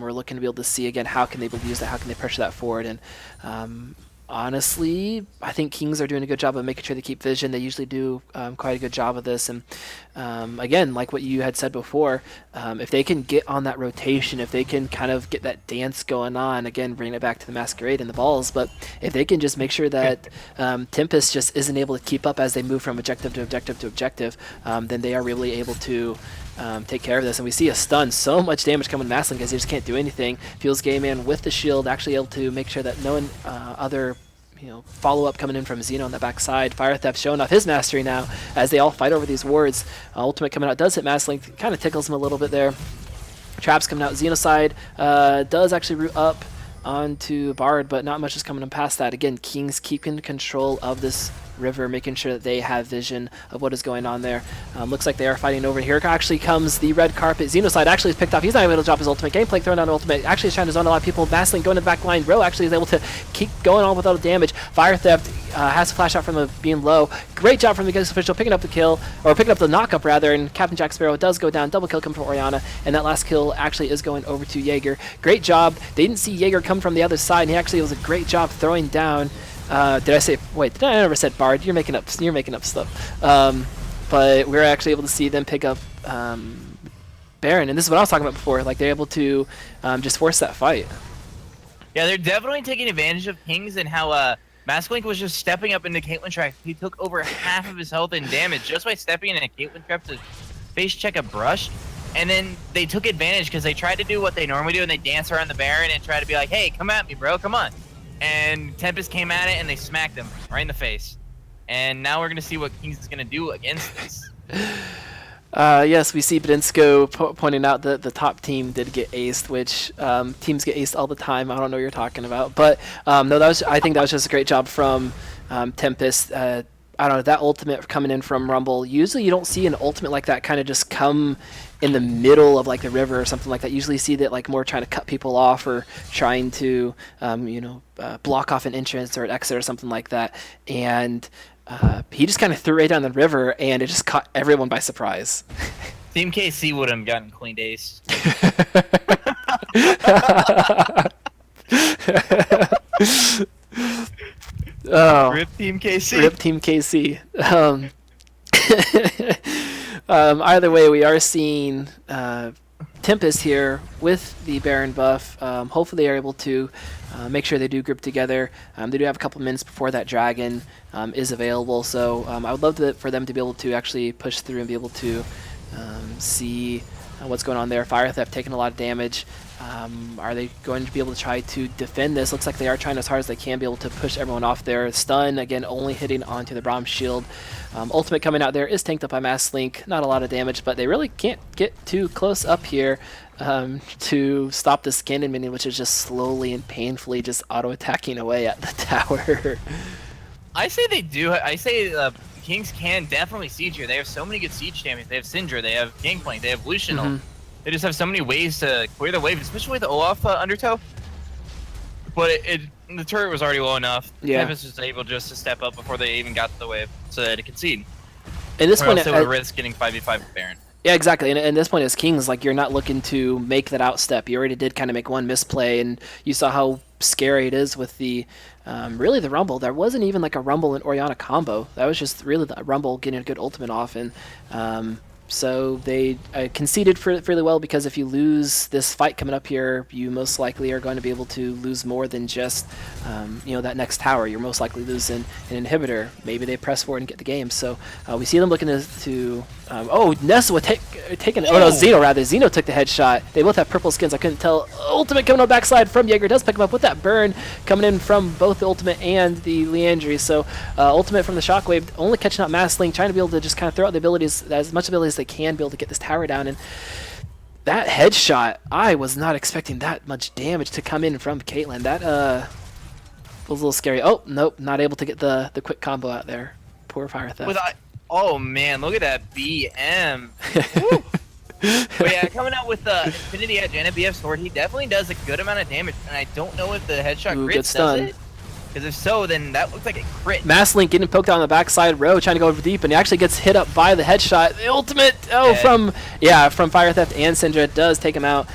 we're looking to be able to see, again, how can they use that, how can they pressure that forward. And honestly, I think Kings are doing a good job of making sure they keep vision. They usually do quite a good job of this. And again, like what you had said before, if they can get on that rotation, if they can kind of get that dance going on, again, bringing it back to the Masquerade and the balls, but if they can just make sure that Tempest just isn't able to keep up as they move from objective to objective to objective, then they are really able to take care of this. And we see a stun, so much damage coming to Mastlink because they just can't do anything. Feels Gay Man with the shield, actually able to make sure that no one other follow-up coming in from Xeno on the backside. Fire Theft showing off his mastery now as they all fight over these wards. Ultimate coming out does hit Mastlink, kind of tickles him a little bit there. Traps coming out, Xeno side does actually root up onto Bard, but not much is coming in past that. Again, Kings keeping control of this river, making sure that they have vision of what is going on there. Looks like they are fighting over. Here actually comes the red carpet. Xenocide actually is picked off. He's not able to drop his ultimate. Gameplay throwing down ultimate. Actually is trying to zone a lot of people. Mastlink going to the back line. Ro actually is able to keep going on without damage. Fire Theft has to flash out from the being low. Great job from the guest official picking up the kill, or picking up the knockup rather, and Captain Jack Sparrow does go down. Double kill coming from Orianna, and that last kill actually is going over to Jaeger. Great job. They didn't see Jaeger come from the other side, and he actually was a great job throwing down. Did I say? Wait, did I never said Bard? You're making up stuff. But we were actually able to see them pick up Baron, and this is what I was talking about before. Like they're able to just force that fight.
Yeah, they're definitely taking advantage of Kings and how Masklink was just stepping up into Caitlyn trap. He took over half of his health and damage just by stepping in a Caitlyn trap to face check a brush. And then they took advantage because they tried to do what they normally do, and they dance around the Baron and try to be like, hey, come at me, bro, come on. And Tempest came at it, and they smacked him right in the face. And now we're going to see what Kings is going to do against this.
Yes, we see Bdinsko pointing out that the top team did get aced, which teams get aced all the time. I don't know what you're talking about. But no, I think that was just a great job from Tempest. I don't know, that ultimate coming in from Rumble. Usually you don't see an ultimate like that kind of just come in the middle of like the river or something like that. Usually you see that like more trying to cut people off or trying to, block off an entrance or an exit or something like that. And he just kind of threw right down the river, and it just caught everyone by surprise.
Team KC would have gotten cleaned ace.
Oh,
Rip Team KC.
Rip Team KC. Either way, we are seeing Tempest here with the Baron buff. Hopefully they are able to make sure they do group together. They do have a couple minutes before that dragon is available, so I would love for them to be able to actually push through and be able to see what's going on there. Fire Theft taking a lot of damage. Are they going to be able to try to defend this? Looks like they are trying as hard as they can be able to push everyone off there. Stun, again, only hitting onto the Braum shield. Ultimate coming out there is tanked up by Mass Link. Not a lot of damage, but they really can't get too close up here to stop this Ganon minion, which is just slowly and painfully just auto-attacking away at the tower.
I say they do. I say Kings can definitely siege here. They have so many good siege champions. They have Syndra, they have Gangplank, they have Lucianal.
Mm-hmm.
They just have so many ways to clear the wave, especially with the Olaf Undertow. But the turret was already low enough.
Yeah.
Tempest was able just to step up before they even got to the wave so that it could concede.
And this
or
point,
else they would risk getting 5v5 with Baron.
Yeah, exactly. And at this point as Kings, like, you're not looking to make that outstep. You already did kind of make one misplay, and you saw how scary it is with the really the Rumble. There wasn't even like a Rumble and Orianna combo. That was just really the Rumble getting a good ultimate off, and so they conceded fairly well, because if you lose this fight coming up here, you most likely are going to be able to lose more than just that next tower. You're most likely losing an inhibitor. Maybe they press forward and get the game. So we see them looking to Nessa taking oh no, Xeno rather. Xeno took the headshot. They both have purple skins. I couldn't tell. Ultimate coming on backside from Jaeger does pick him up with that burn coming in from both the ultimate and the Leandry. So ultimate from the Shockwave, only catching up Mass Link, trying to be able to just kind of throw out the abilities, as much abilities as they can, be able to get this tower down. And that headshot, I was not expecting that much damage to come in from Caitlyn. That was a little scary. Oh nope, not able to get the quick combo out there. Poor Fire Theft.
Oh man, look at that BM. But yeah, coming out with the Infinity Edge and a BF sword, he definitely does a good amount of damage, and I don't know if the headshot crits does it. Because if so, then that looks like a crit. Mass
Link getting poked on the backside row, trying to go over deep, and he actually gets hit up by the headshot. The ultimate, from Fire Theft and Syndra does take him out.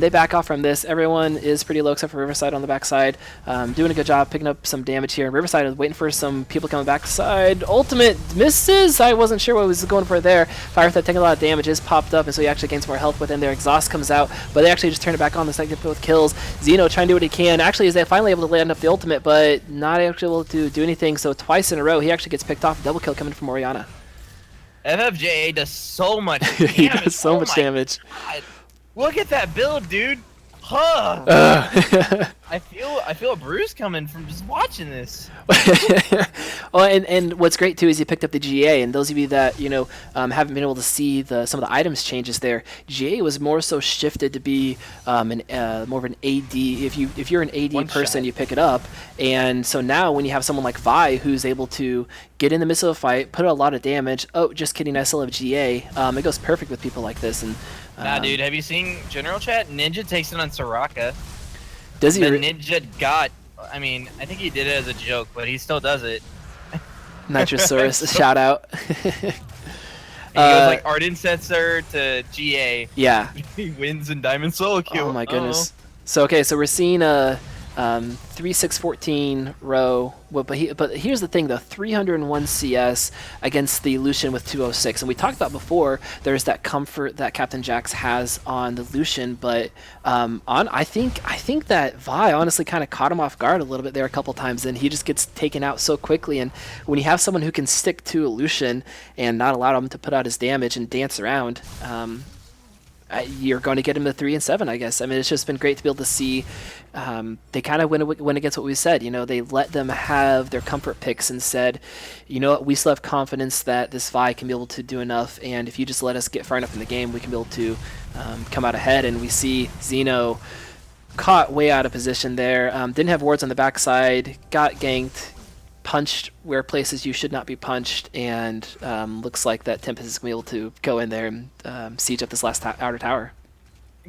They back off from this. Everyone is pretty low except for Riverside on the backside. Doing a good job picking up some damage here. Riverside is waiting for some people coming backside. Ultimate misses. I wasn't sure what was going for there. Fire Theft taking a lot of damage, is popped up, and so he actually gains more health within there. Exhaust comes out, but they actually just turn it back on the second with kills. Xeno trying to do what he can. Actually, is they finally able to land up the ultimate, but not actually able to do anything. So twice in a row, he actually gets picked off. Double kill coming from Orianna.
FFJA does so much damage.
He does so much damage.
God. Look at that build, dude. I feel a bruise coming from just watching this.
Well, and what's great too is he picked up the GA, and those of you that haven't been able to see some of the items changes there, GA was more so shifted to be more of an AD. If you're an AD
One
person,
shot.
you pick it up, and so now when you have someone like Vi who's able to get in the midst of a fight, put a lot of damage. Oh, just kidding, I still have GA. It goes perfect with people like this. And
nah, dude, have you seen General Chat? Ninja takes it on Soraka.
Does he?
The Ninja got. I mean, I think he did it as a joke, but he still does it.
Nitrosaurus, shout out.
He goes like Arden Setzer to GA.
Yeah.
He wins in Diamond Solo Queue.
Oh my goodness. So we're seeing a 3-6-14 row, but here's the thing though, 301 CS against the Lucian with 206, and we talked about before there's that comfort that Captain Jax has on the Lucian, but I think that Vi honestly kind of caught him off guard a little bit there a couple times, and he just gets taken out so quickly. And when you have someone who can stick to a Lucian and not allow him to put out his damage and dance around, you're going to get them to 3-7, I guess. I mean, it's just been great to be able to see. They kind of went against what we said. They let them have their comfort picks and said, you know what, we still have confidence that this Vi can be able to do enough, and if you just let us get far enough in the game, we can be able to come out ahead. And we see Xeno caught way out of position there. Didn't have wards on the backside, got ganked, punched where places you should not be punched, and looks like that Tempest is going to be able to go in there and siege up this last outer tower.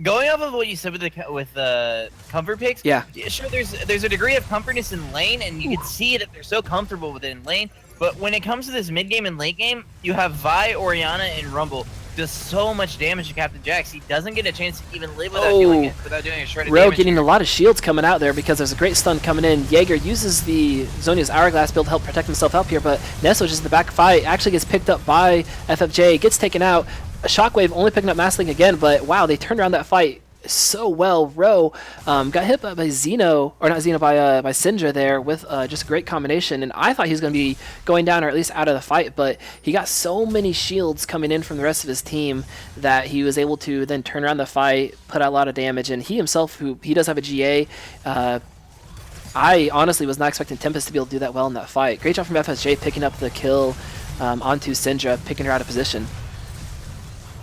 Going off of what you said with the comfort picks,
yeah,
sure, there's a degree of comfortness in lane, and you can see that they're so comfortable with it in lane. But when it comes to this mid game and late game, you have Vi, Orianna, and Rumble does so much damage to Captain Jax. He doesn't get a chance to even live without doing it, without doing a shred of damage.
Getting a lot of shields coming out there because there's a great stun coming in. Jaeger uses the Zhonya's Hourglass build to help protect himself up here, but Nesso just in the back fight actually gets picked up by FFJ, gets taken out. Shockwave only picking up Masling again, but wow, they turned around that fight so well. Ro got hit by Xeno, or not Xeno, by Syndra there with just a great combination, and I thought he was going to be going down or at least out of the fight, but he got so many shields coming in from the rest of his team that he was able to then turn around the fight, put out a lot of damage, and he himself, he does have a GA, I honestly was not expecting Tempest to be able to do that well in that fight. Great job from FSJ picking up the kill onto Syndra, picking her out of position.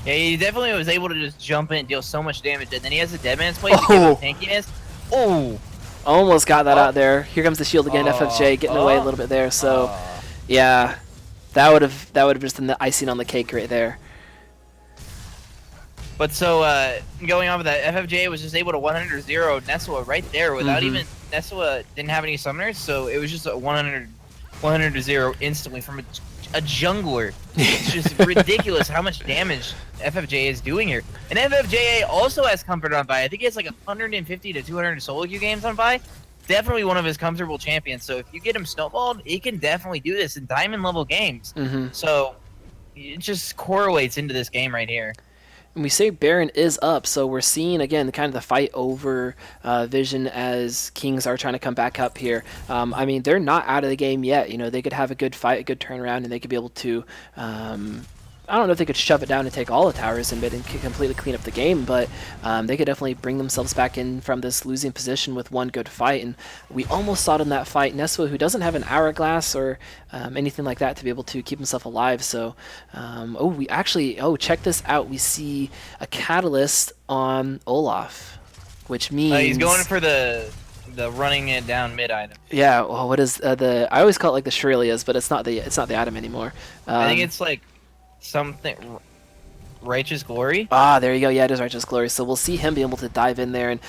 Yeah, he definitely was able to just jump in and deal so much damage, and then he has a Deadman's Plate to give him tankiness. Oh!
Almost got that out there. Here comes the shield again, FFJ getting away a little bit there, so yeah, that would have just been the icing on the cake right there.
But so, going off of that, FFJ was just able to 100-0 Nesua right there without even... Nesua didn't have any summoners, so it was just a 100-0 instantly from a jungler. It's just ridiculous how much damage FFJ is doing here. And FFJ also has comfort on Vi. I think he has like 150 to 200 solo queue games on Vi. Definitely one of his comfortable champions. So if you get him snowballed, he can definitely do this in diamond level games. So it just correlates into this game right here.
And we say Baron is up, so we're seeing again kind of the fight over Vision as Kings are trying to come back up here. I mean, they're not out of the game yet. They could have a good fight, a good turnaround, and they could be able to. I don't know if they could shove it down and take all the towers in mid and completely clean up the game, but they could definitely bring themselves back in from this losing position with one good fight. And we almost saw it in that fight. Nesua, who doesn't have an hourglass or anything like that to be able to keep himself alive. So, check this out. We see a catalyst on Olaf, which means
he's going for the running it down mid item.
Yeah. Well, what is I always call it like the Shurelias, but it's not the item anymore.
I think it's like something Righteous Glory.
There you go. Yeah, it is Righteous Glory. So we'll see him be able to dive in there. And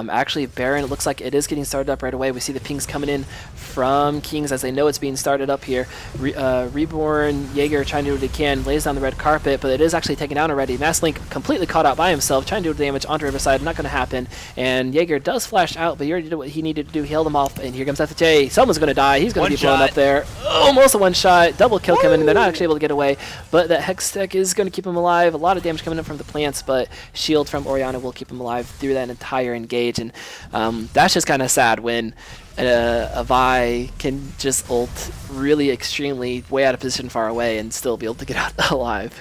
actually, Baron, it looks like it is getting started up right away. We see the pings coming in from Kings as they know it's being started up here. Reborn, Jaeger trying to do what he can, lays down the red carpet, but it is actually taken down already. Masslink completely caught out by himself, trying to do damage onto Riverside. Not going to happen. And Jaeger does flash out, but he already did what he needed to do. He held him off, and here comes FJ. Someone's going to die. He's going to be blown up there. Almost a one-shot. Double kill coming in. They're not actually able to get away, but that Hex Tech is going to keep him alive. A lot of damage coming in from the plants, but shield from Orianna will keep him alive through that entire engage. And that's just kind of sad when a Vi can just ult really extremely way out of position far away and still be able to get out alive.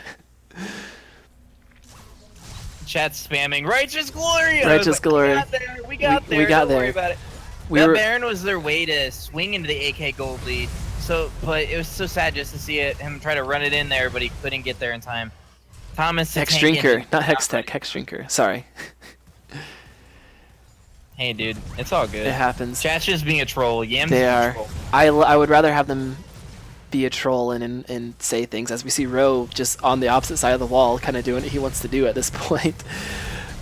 Chat's spamming Righteous Glory.
Righteous Glory.
We got there.
Don't
worry about it. That Baron was their way to swing into the AK gold lead. But it was so sad just to see him try to run it in there, but he couldn't get there in time. Thomas
Hex Drinker, not Hex Tech, Hex Drinker. Sorry.
Hey, dude, it's all good.
It happens.
Chat's just being a troll. Yam's
they are.
Troll.
I would rather have them be a troll and say things, as we see Ro just on the opposite side of the wall, kind of doing what he wants to do at this point.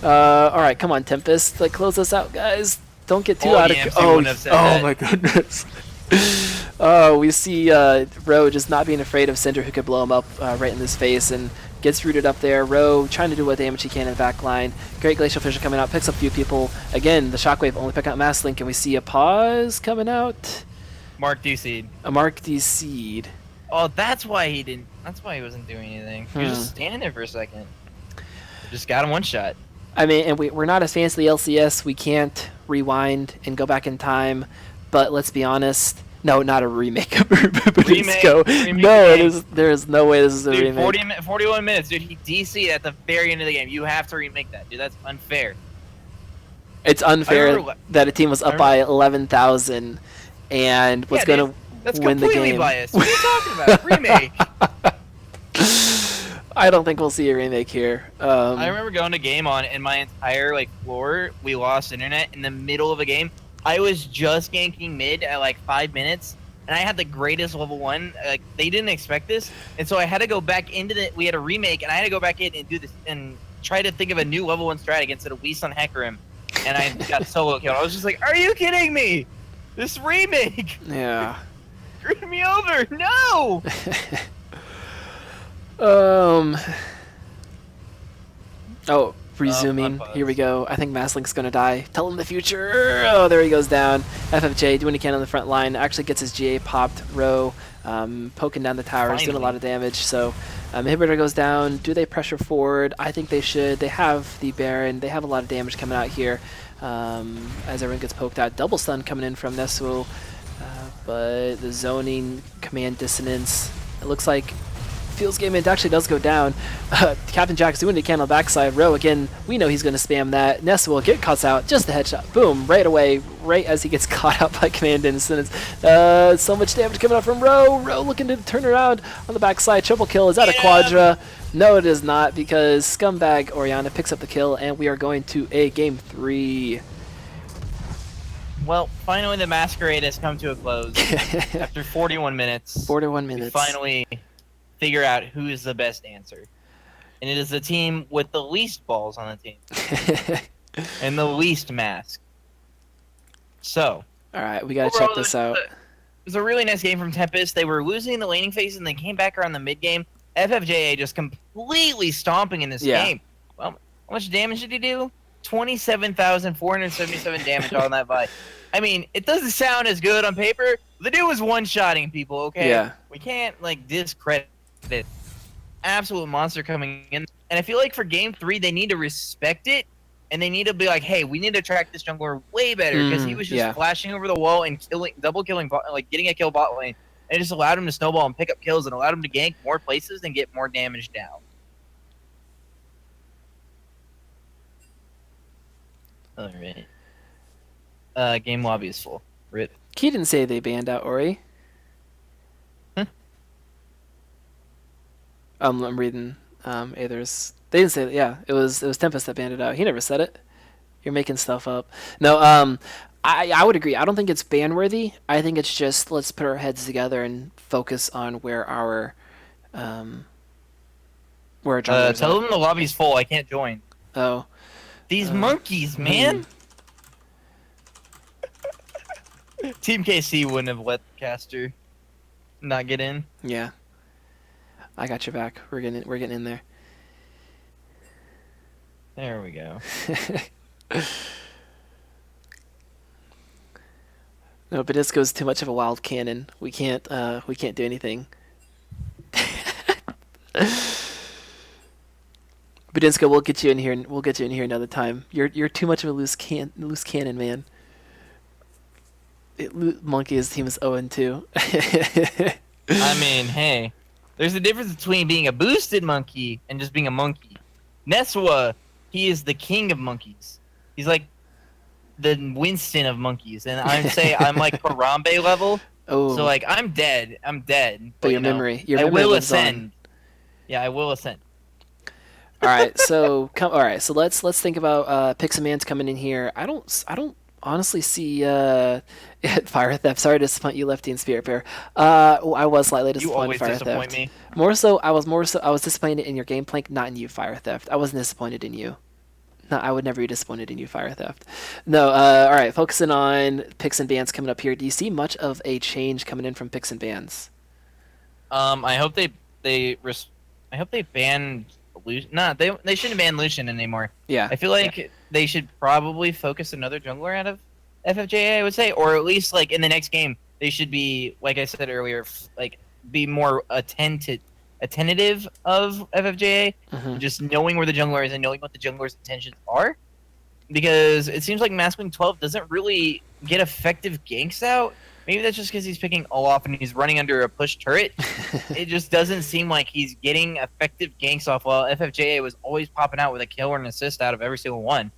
All right, come on, Tempest, close us out, guys. Don't get too out of. Oh my goodness. We see Ro just not being afraid of Cinder, who could blow him up right in his face, and gets rooted up there. Ro trying to do what damage he can in back line. Great Glacial Fissure coming out, picks up a few people. Again, the Shockwave only pick out Masslink, and we see a pause coming out.
Mark D Seed.
A Mark D Seed.
Oh, that's why he didn't. That's why he wasn't doing anything. He was just standing there for a second. Just got him one shot.
I mean, and we're not as fancy LCS. We can't rewind and go back in time. But let's be honest, No, not a remake of Disco.
Remake
No,
the
it
game.
is. There is no way this is a
Dude,
remake.
41 minutes, dude. He DC'd at the very end of the game. You have to remake that, dude. That's unfair.
It's unfair that a team was up by 11,000 and was going to
That's
win the
completely
game.
biased. What are you talking about? Remake.
I don't think we'll see a remake here.
I remember going to game on, and my entire floor, we lost internet in the middle of a game. I was just ganking mid at 5 minutes, and I had the greatest level 1. They didn't expect this, and so I had to go back into the. We had a remake, and I had to go back in and do this and try to think of a new level 1 strat against a Whis on Hecarim, and I got solo killed. I was just like, "Are you kidding me? This remake
Yeah.
screwed me over! No!"
Oh, resuming. Here we go. I think Maslink's gonna die. Tell him the future. Oh, there he goes down. FFJ doing what he can on the front line. Actually gets his GA popped. Row poking down the towers, doing a lot of damage. So inhibitor goes down. Do they pressure forward? I think they should. They have the Baron. They have a lot of damage coming out here. As everyone gets poked out. Double stun coming in from Nesuo. But the zoning, command dissonance. It looks like Feels game it actually does go down. Captain Jack's doing the can on the backside. Row again, we know he's going to spam that. Nessa will get caught out, just a headshot. Boom, right away, right as he gets caught out by Command Dissonance. So much damage coming up from Row. Row looking to turn around on the backside. Triple kill. Is that a Quadra? No, it is not, because Scumbag Oriana picks up the kill, and we are going to a game 3.
Well, finally the masquerade has come to a close. After 41 minutes.
41 minutes.
We finally figure out who is the best answer. And it is the team with the least balls on the team. And the least mask. So.
Alright, we gotta check this out.
It was a really nice game from Tempest. They were losing the laning phase and they came back around the mid game. FFJA just completely stomping in this game. Well, how much damage did he do? 27,477 damage on that Vi. I mean, it doesn't sound as good on paper. The dude was one-shotting people, okay?
Yeah.
We can't, discredit it. Absolute monster coming in. And I feel like for game 3, they need to respect it, and they need to be like, hey, we need to track this jungler way better, because he was just flashing over the wall and double killing, getting a kill bot lane. And it just allowed him to snowball and pick up kills and allowed him to gank more places and get more damage down. Alright. Game lobby is full. RIP.
He didn't say they banned out Ori. I'm reading Aether's. They didn't say that. Yeah, it was Tempest that banned it out. He never said it. You're making stuff up. No, I would agree. I don't think it's ban worthy. I think it's just let's put our heads together and focus on where our junglers
tell them the lobby's full. I can't join.
Oh.
These monkeys, man. Team KC wouldn't have let Caster not get in.
Yeah. I got your back. We're getting in there.
There we go.
No, Badisco's too much of a wild cannon. We can't do anything. Badisco, we'll get you in here. We'll get you in here another time. You're too much of a loose cannon, man. Monkey's team is 0-2.
I mean, hey, there's a difference between being a boosted monkey and just being a monkey. Neswa, he is the king of monkeys. He's like the Winston of monkeys, and I'm like Harambe level.
Oh.
So I'm dead.
But your memory
I will
lives
ascend.
on.
Yeah, I will ascend.
All right, so let's think about picks and mans coming in here. I don't honestly see Fire Theft. Sorry to disappoint you, Lefty and Spirit Bear. I was slightly disappointed in Fire Theft.
Me.
I was disappointed in your game plan, not in you, Fire Theft. I wasn't disappointed in you. No, I would never be disappointed in you, Fire Theft. No, all right, focusing on picks and bans coming up here. Do you see much of a change coming in from picks and bans?
I hope they ban Lucian. Nah, they shouldn't ban Lucian anymore.
Yeah.
I feel like they should probably focus another jungler out of FFJA, I would say, or at least in the next game they should be, like I said earlier, be more attentive of FFJA, just knowing where the jungler is and knowing what the jungler's intentions are, because it seems like Masqueling 12 doesn't really get effective ganks out. Maybe that's just because he's picking Olaf and he's running under a push turret. It just doesn't seem like he's getting effective ganks off. While FFJA was always popping out with a kill or an assist out of every single one.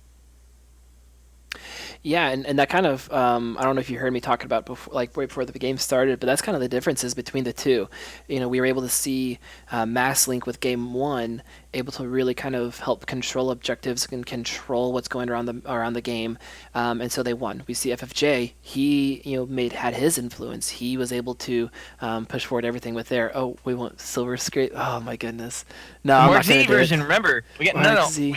Yeah, and that kind of I don't know if you heard me talking about before, like right before the game started, but that's kind of the differences between the two. We were able to see Mass Link with Game One able to really kind of help control objectives and control what's going around the game, and so they won. We see FFJ, he had his influence. He was able to push forward everything with their we want Silver Scrape. Oh my goodness, no,
The
I'm
Mark
not gonna
Z
do
version,
it.
remember?
Mark Z.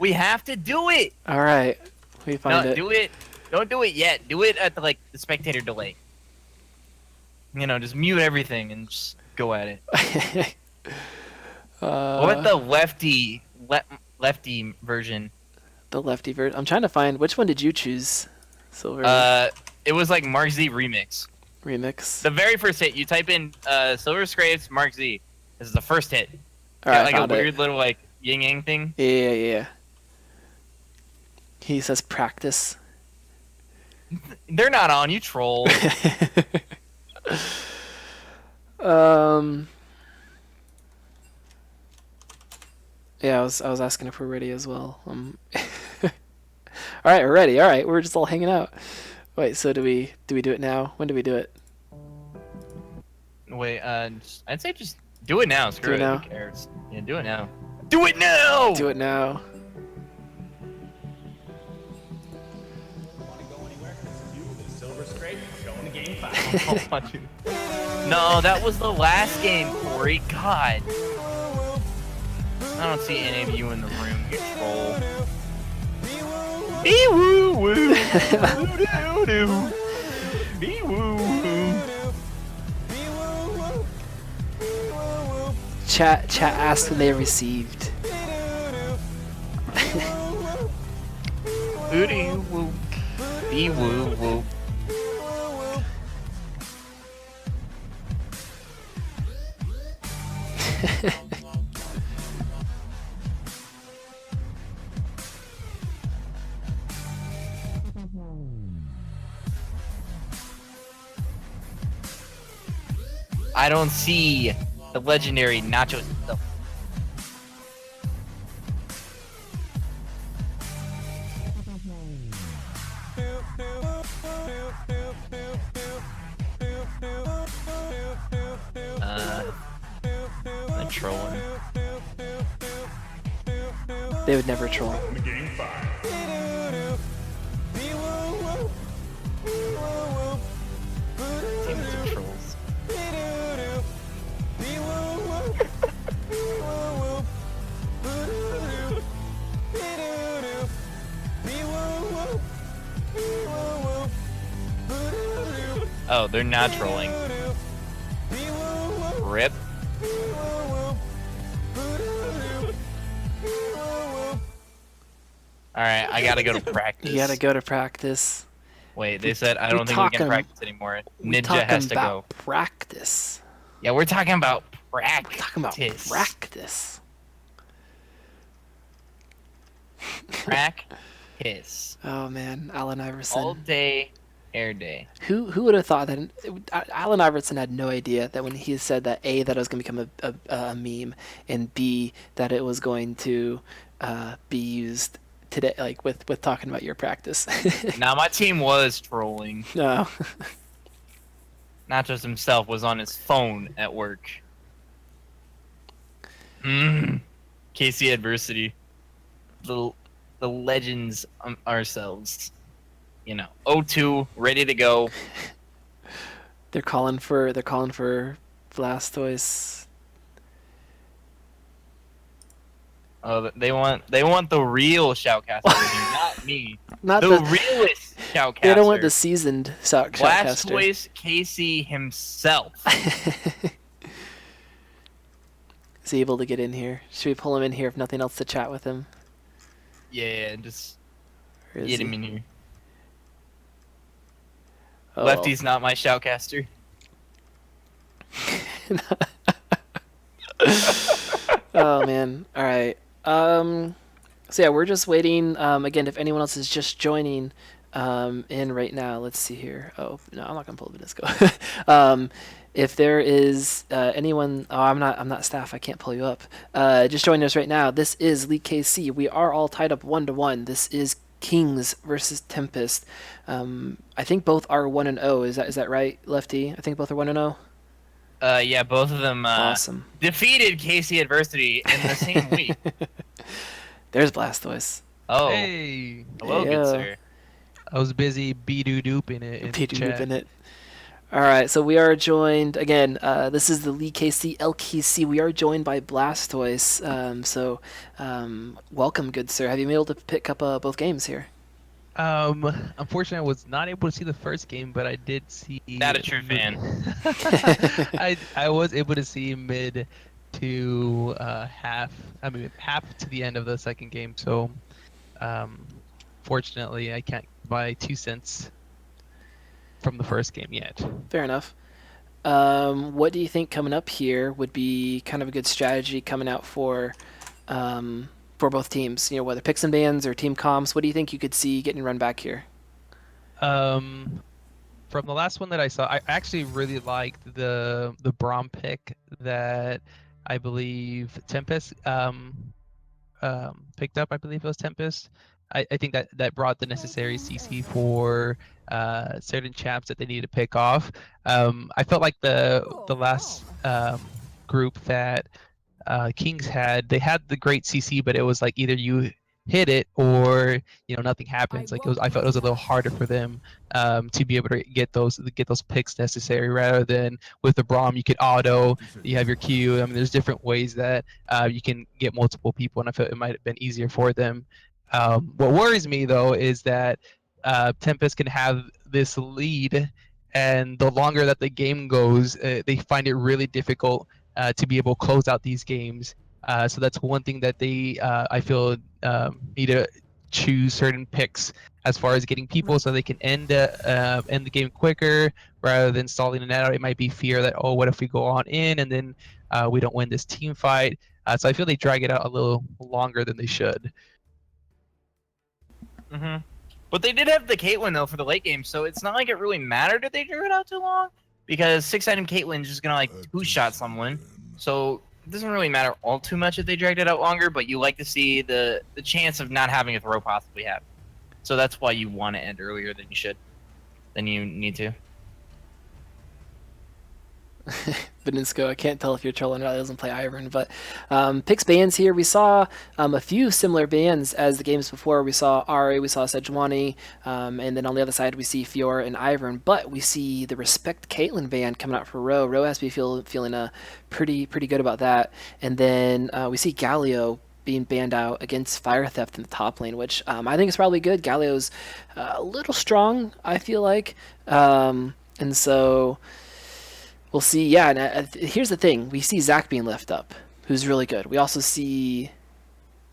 We have to do it.
All right, we find
No,
it.
do it. Don't do it yet. Do it at the spectator delay. Just mute everything and just go at it. What about the lefty version?
The lefty version. I'm trying to find which one did you choose? Silver
It was like Mark Z remix.
remix.
The very first hit, you type in Silver Scrapes Mark Z. This is the first hit.
All right,
Like a
found
weird
it.
little like yin yang thing.
Yeah. He says practice.
They're not on, you troll.
um. Yeah, I was asking if we're ready as well. All right, we're ready. All right, we're just all hanging out. Wait, so do we do it now? When do we do it?
Wait, I'd say just do it now. Screw
Do it
it.
now?
Who cares? Yeah, do it now. Do it now!
Do it now.
Want to go anywhere? You, the Silver Scrape, going to game 5.
No, that was the last game, Corey. God. I don't see any of you in the room, you troll. Be woo woo. Doo doo. Be woo woo.
Chat asked when they received.
Woo doo woo. Be woo woo. I don't see the legendary Nachos himself. I'm trolling.
They would never troll.
Game 5.
Team of trolls. Oh, they're not trolling. Rip. Alright, I gotta go to practice.
You gotta go to practice.
Wait, they said I
we
don't think we can
talking-
practice anymore.
We
Ninja
talking
has to
about
go.
practice.
Yeah, we're talking about practice.
Talking about practice.
Practice.
Oh man, Allen Iverson.
All day, air day.
Who would have thought that? Allen Iverson had no idea that when he said that A, that it was going to become a meme, and B, that it was going to be used today, like with talking about your practice.
Now, my team was trolling.
No.
Nachos himself was on his phone at work. KC Adversity. The legends ourselves. 0-2, ready to go.
They're calling for Blastoise.
Oh, they want the real shoutcaster, not me.
Not
the
the
realest shoutcaster.
They don't want the seasoned shoutcaster.
Blastoise KC himself.
Is he able to get in here? Should we pull him in here if nothing else to chat with him?
Yeah, just
Or is
get
he-
him in here.
Oh,
Lefty's not my shoutcaster.
Oh man. All right. So yeah, we're just waiting. Again, if anyone else is just joining, in right now. Let's see here. Oh no, I'm not gonna pull Vinisco. If there is anyone, oh, I'm not staff. I can't pull you up. Just joining us right now. This is League KC. We are all tied up 1-1. This is Kings versus Tempest. I think both are 1-0. Is that right, Lefty? I think both are 1-0.
Yeah, both of them
Awesome.
defeated KC Adversity in the same week.
There's Blastoise.
Oh,
Hey,
hello, good
Heyo.
sir.
I was busy be-doo-dooping it in the chat.
P2 it. All right, so we are joined again. This is the League KC LKC. We are joined by Blastoise. Welcome, good sir. Have you been able to pick up both games here?
Unfortunately, I was not able to see the first game, but I did see.
Not a true fan.
I was able to see mid to half. I mean, half to the end of the second game. So, fortunately, I can't buy 2 cents from the first game yet.
Fair enough. What do you think coming up here would be kind of a good strategy coming out for both teams? You know, whether picks and bans or team comps. What do you think you could see getting run back here?
From the last one that I saw, I actually really liked the Braum pick that I believe Tempest picked up. I believe it was Tempest. I think that brought the necessary CC for certain champs that they needed to pick off. I felt like the last group that Kings had, they had the great CC, but it was like either you hit it or nothing happens. Like I felt it was a little harder for them to be able to get those picks necessary, rather than with the Braum you could auto, you have your Q. I mean, there's different ways that you can get multiple people, and I felt it might have been easier for them. What worries me though is that Tempest can have this lead, and the longer that the game goes, they find it really difficult to be able to close out these games. So that's one thing that they, I feel, need to choose certain picks as far as getting people so they can end the game quicker rather than stalling it out. It might be fear that, oh, what if we go on in and then we don't win this team fight? So I feel they drag it out a little longer than they should.
Mm-hmm. But they did have the Caitlyn though for the late game, so it's not like it really mattered if they drew it out too long, because 6-item Caitlyn's just gonna like two-shot someone, so it doesn't really matter all too much if they dragged it out longer. But you like to see the chance of not having a throw possibly happen, so that's why you want to end earlier than you need to.
Vinisco, I can't tell if you're trolling or not. He doesn't play Ivern, but picks bans here. We saw a few similar bans as the games before. We saw Ari, we saw Sejuani, and then on the other side we see Fiora and Ivern. But we see the Respect Caitlyn ban coming out for Ro. Ro has to be feeling pretty good about that. And then we see Galio being banned out against Fire Theft in the top lane, which I think is probably good. Galio's a little strong, I feel like, and so. We'll see. Yeah, and here's the thing. We see Zach being left up, who's really good. We also see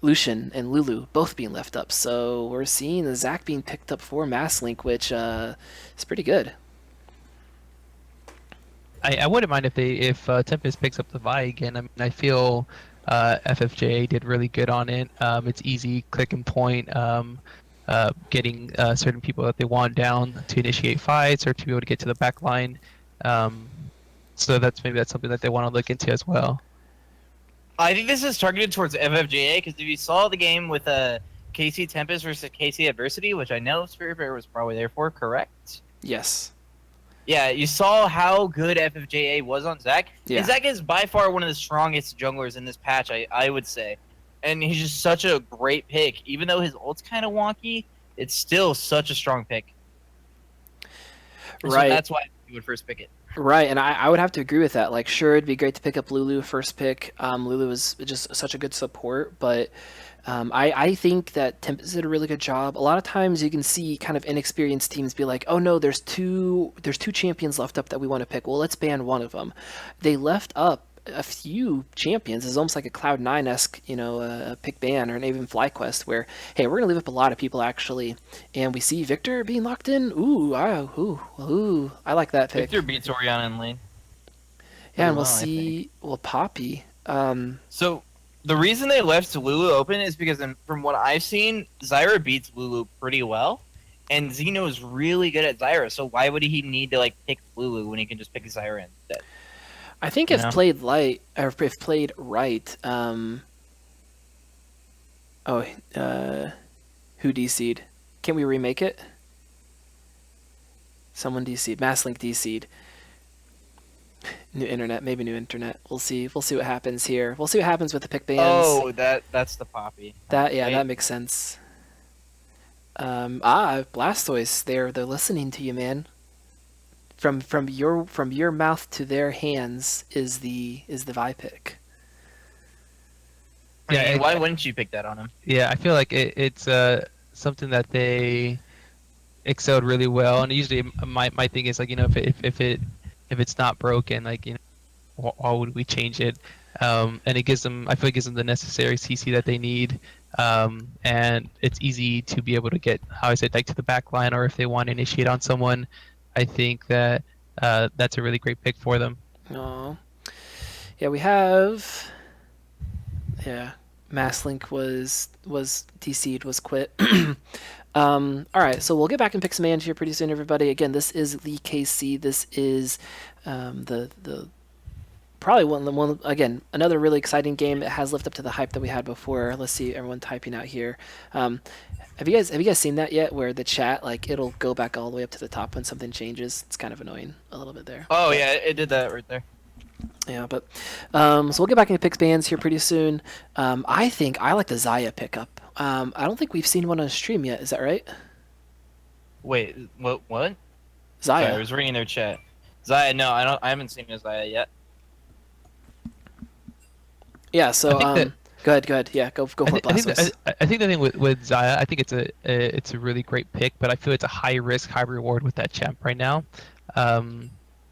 Lucian and Lulu both being left up. So we're seeing Zach being picked up for Masslink, which is pretty good.
I wouldn't mind if Tempest picks up the Vi again. I mean, I feel FFJ did really good on it. It's easy, click and point, getting certain people that they want down to initiate fights or to be able to get to the back line. So that's something that they want to look into as well.
I think this is targeted towards FFJA, because if you saw the game with KC Tempest versus KC Adversity, which I know Spirit Bear was probably there for, correct?
Yes.
Yeah, you saw how good FFJA was on Zach.
Yeah.
And Zach is by far one of the strongest junglers in this patch, I would say. And he's just such a great pick. Even though his ult's kind of wonky, it's still such a strong pick. And
right.
So that's why you would first pick it.
Right, and I would have to agree with that. Like, sure, it'd be great to pick up Lulu first pick. Lulu was just such a good support, but I think that Tempest did a really good job. A lot of times you can see kind of inexperienced teams be like, oh no, there's two champions left up that we want to pick. Well, let's ban one of them. They left up a few champions. It's almost like a Cloud9-esque, a pick ban, or an even FlyQuest, where, hey, we're going to leave up a lot of people, actually. And we see Victor being locked in. Ooh, I like that pick.
Victor beats Oriana in lane.
Yeah, and we'll see, Poppy.
So the reason they left Lulu open is because from what I've seen, Zyra beats Lulu pretty well. And Xeno is really good at Zyra, so why would he need to like pick Lulu when he can just pick Zyra instead?
I think
You
if
know?
played light or if played right, oh, who DC'd? Can we remake it? Someone DC'd. Masslink DC'd. New internet, maybe new internet. We'll see. We'll see what happens here. We'll see what happens with the pick bans.
Oh, that's the Poppy.
Yeah,
Right?
that makes sense. Blastoise, they're listening to you, man. From your mouth to their hands is the Vi pick.
I mean,
Yeah,
why wouldn't you pick that on him?
Yeah, I feel like it's something that they excelled really well. And usually my thing is like, if it's not broken, like, why would we change it? And it gives them, I feel, it gives them the necessary CC that they need. And it's easy to be able to get, how I said, like to the back line, or if they want to initiate on someone, I think that that's a really great pick for them.
Oh, yeah, we have. Yeah, Masslink was DC'd, was quit. All right, so we'll get back and pick some hands here pretty soon, everybody. Again, this is the KC. This is the probably one again, another really exciting game. It has lived up to the hype that we had before. Let's see everyone typing out here. Have you guys seen that yet? Where the chat, like, it'll go back all the way up to the top when something changes. It's kind of annoying a little bit there.
Oh yeah, it did that right there.
Yeah, but so we'll get back into picks bands here pretty soon. I think I like the Zaya pickup. I don't think we've seen one on stream yet. Is that right?
Wait, what? What? Sorry, I
Zaya.
was reading their chat. Zaya, no, I don't. I haven't seen a Zaya yet.
Yeah. So
I think
go ahead. Yeah, go for it, Blastoise.
I think the thing with Zaya, I think it's a really great pick, but I feel it's a high risk, high reward with that champ right now.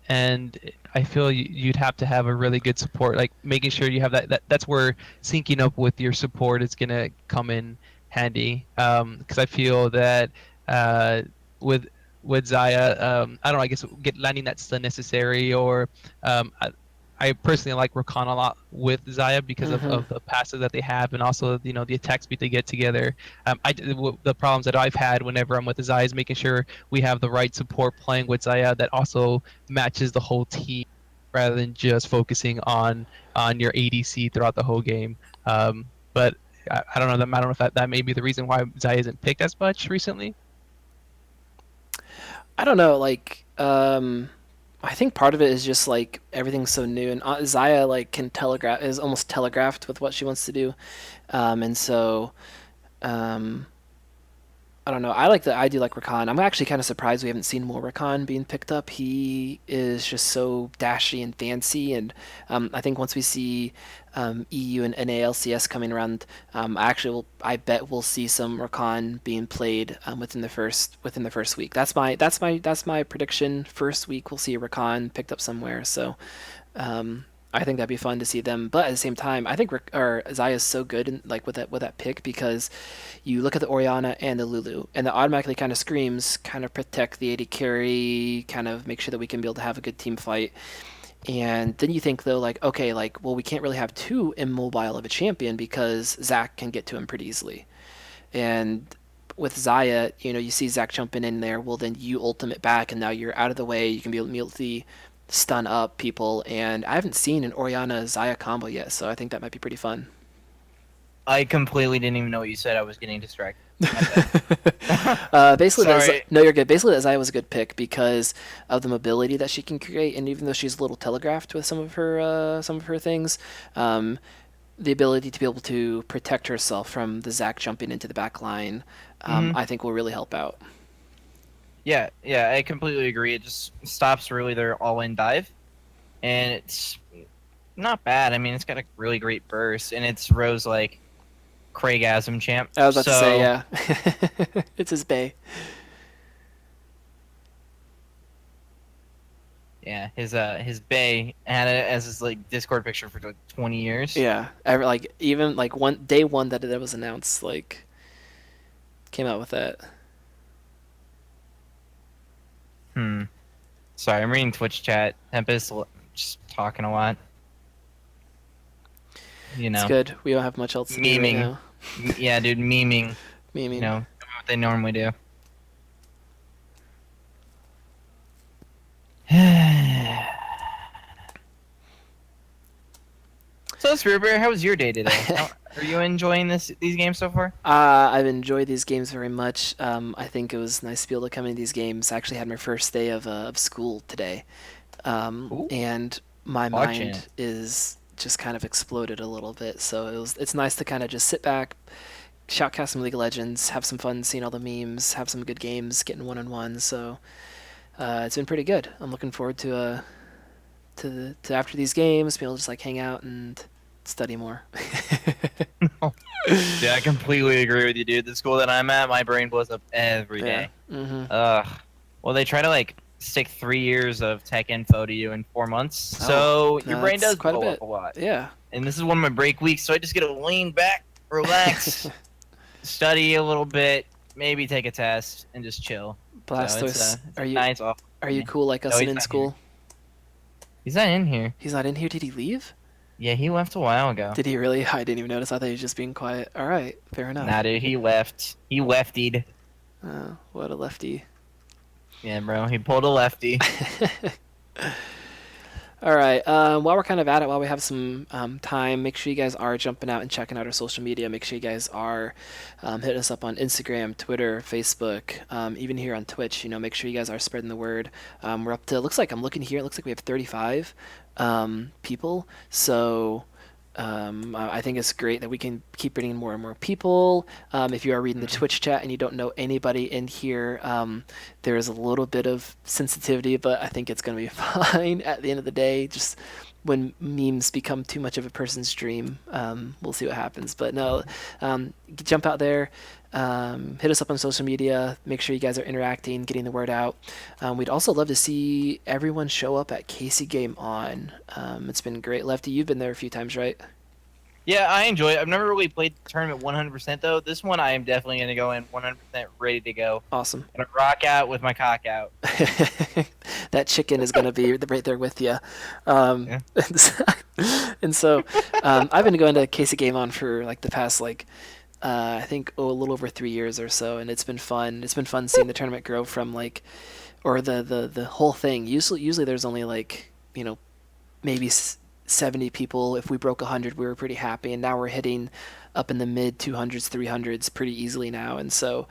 And I feel you'd have to have a really good support, like making sure you have that's where syncing up with your support is gonna come in handy. Because I feel that with Zaya, I don't know, I guess landing that stun necessary, or I personally like Rakan a lot with Zaya because of the passive that they have, and also the attack speed they get together. The problems that I've had whenever I'm with Zaya is making sure we have the right support playing with Zaya that also matches the whole team, rather than just focusing on your ADC throughout the whole game. But I don't know. I don't know if that may be the reason why Zaya isn't picked as much recently.
I don't know. Like, I think part of it is just like everything's so new, and Zaya like is almost telegraphed with what she wants to do, and so I don't know. I do like Rakan. I'm actually kind of surprised we haven't seen more Rakan being picked up. He is just so dashy and fancy, and I think once we see EU and NALCS coming around, I bet we'll see some Rakan being played within the first week. That's my prediction. First week we'll see Rakan picked up somewhere. So I think that'd be fun to see them. But at the same time, I think Zaya is so good with that pick, because you look at the Orianna and the Lulu, and that automatically kind of screams kind of protect the AD carry, kind of make sure that we can be able to have a good team fight. And then you think though, like, okay, like, well, we can't really have too immobile of a champion because Zac can get to him pretty easily. And with Zaya, you see Zac jumping in there, well, then you ultimate back, and now you're out of the way. You can be able to immediately stun up people, and I haven't seen an Orianna Zaya combo yet, so I think that might be pretty fun.
I completely didn't even know what you said. I was getting distracted.
Basically, no, you're good. Basically, that Zaya was a good pick because of the mobility that she can create, and even though she's a little telegraphed with some of her things, the ability to be able to protect herself from the Zac jumping into the back line, I think will really help out.
Yeah, I completely agree. It just stops really their all-in dive, and it's not bad. I mean, it's got a really great burst, and it's Rose like Craigasm champ.
I was about to say, yeah, it's his bay.
Yeah, his bay had it as his like Discord picture for like 20 years.
Yeah, even day one that it was announced, like, came out with that.
Sorry, I'm reading Twitch chat. Tempest just talking a lot.
It's good. We don't have much else to do right now.
Yeah, dude, memeing.
Memeing.
What they normally do. So, Spearbear, how was your day today? Are you enjoying these games so far?
I've enjoyed these games very much. I think it was nice to be able to come into these games. I actually had my first day of school today,
Ooh,
and my
watching.
mind is just kind of exploded a little bit. So it's nice to kind of just sit back, shoutcast some League of Legends, have some fun seeing all the memes, have some good games, getting one on one. So it's been pretty good. I'm looking forward to after these games, be able to just like hang out and study more.
Yeah, I completely agree with you, dude. The school that I'm at, my brain blows up every
Yeah.
day.
Mm-hmm.
Ugh. Well, they try to like stick 3 years of tech info to you in 4 months,
Oh,
so your
no,
brain
that's
does
quite a
blow up
bit.
a lot.
Yeah.
And this is one of my break weeks, so I just get to lean back, relax, study a little bit, maybe take a test, and just chill. So
Blastoise,
it's
are
a
you
nice off
are
for
you
me.
cool like
No,
us and
he's
in
not here.
school?
He's not in here.
He's not in here. Did he leave?
Yeah, he left a while ago.
Did he really? I didn't even notice. I thought he was just being quiet. All right, fair
Nah,
enough.
dude, he left. He leftied.
What a lefty.
Yeah, bro, he pulled a lefty.
All right. While we're kind of at it, while we have some time, make sure you guys are jumping out and checking out our social media. Make sure you guys are hitting us up on Instagram, Twitter, Facebook, even here on Twitch. Make sure you guys are spreading the word. We're up to. Looks like I'm looking here. It looks like we have 35 people. So. I think it's great that we can keep bringing more and more people. If you are reading the Twitch chat and you don't know anybody in here, there is a little bit of sensitivity, but I think it's going to be fine at the end of the day. Just when memes become too much of a person's dream, we'll see what happens. But no, jump out there. Hit us up on social media. Make sure you guys are interacting, getting the word out. We'd also love to see everyone show up at Casey Game On. It's been great. Lefty, you've been there a few times, right?
Yeah, I enjoy it. I've never really played the tournament 100% though. This one I am definitely going to go in 100% ready to go.
Awesome.
Gonna rock out with my cock out.
That chicken is going to be right there with you. Um,
Yeah.
and so I've been going to Casey Game On for like the past I think a little over 3 years or so, and it's been fun. It's been fun seeing the tournament grow from or the whole thing. Usually there's only maybe 70 people. If we broke 100, we were pretty happy, and now we're hitting up in the mid 200s, 300s pretty easily now. And so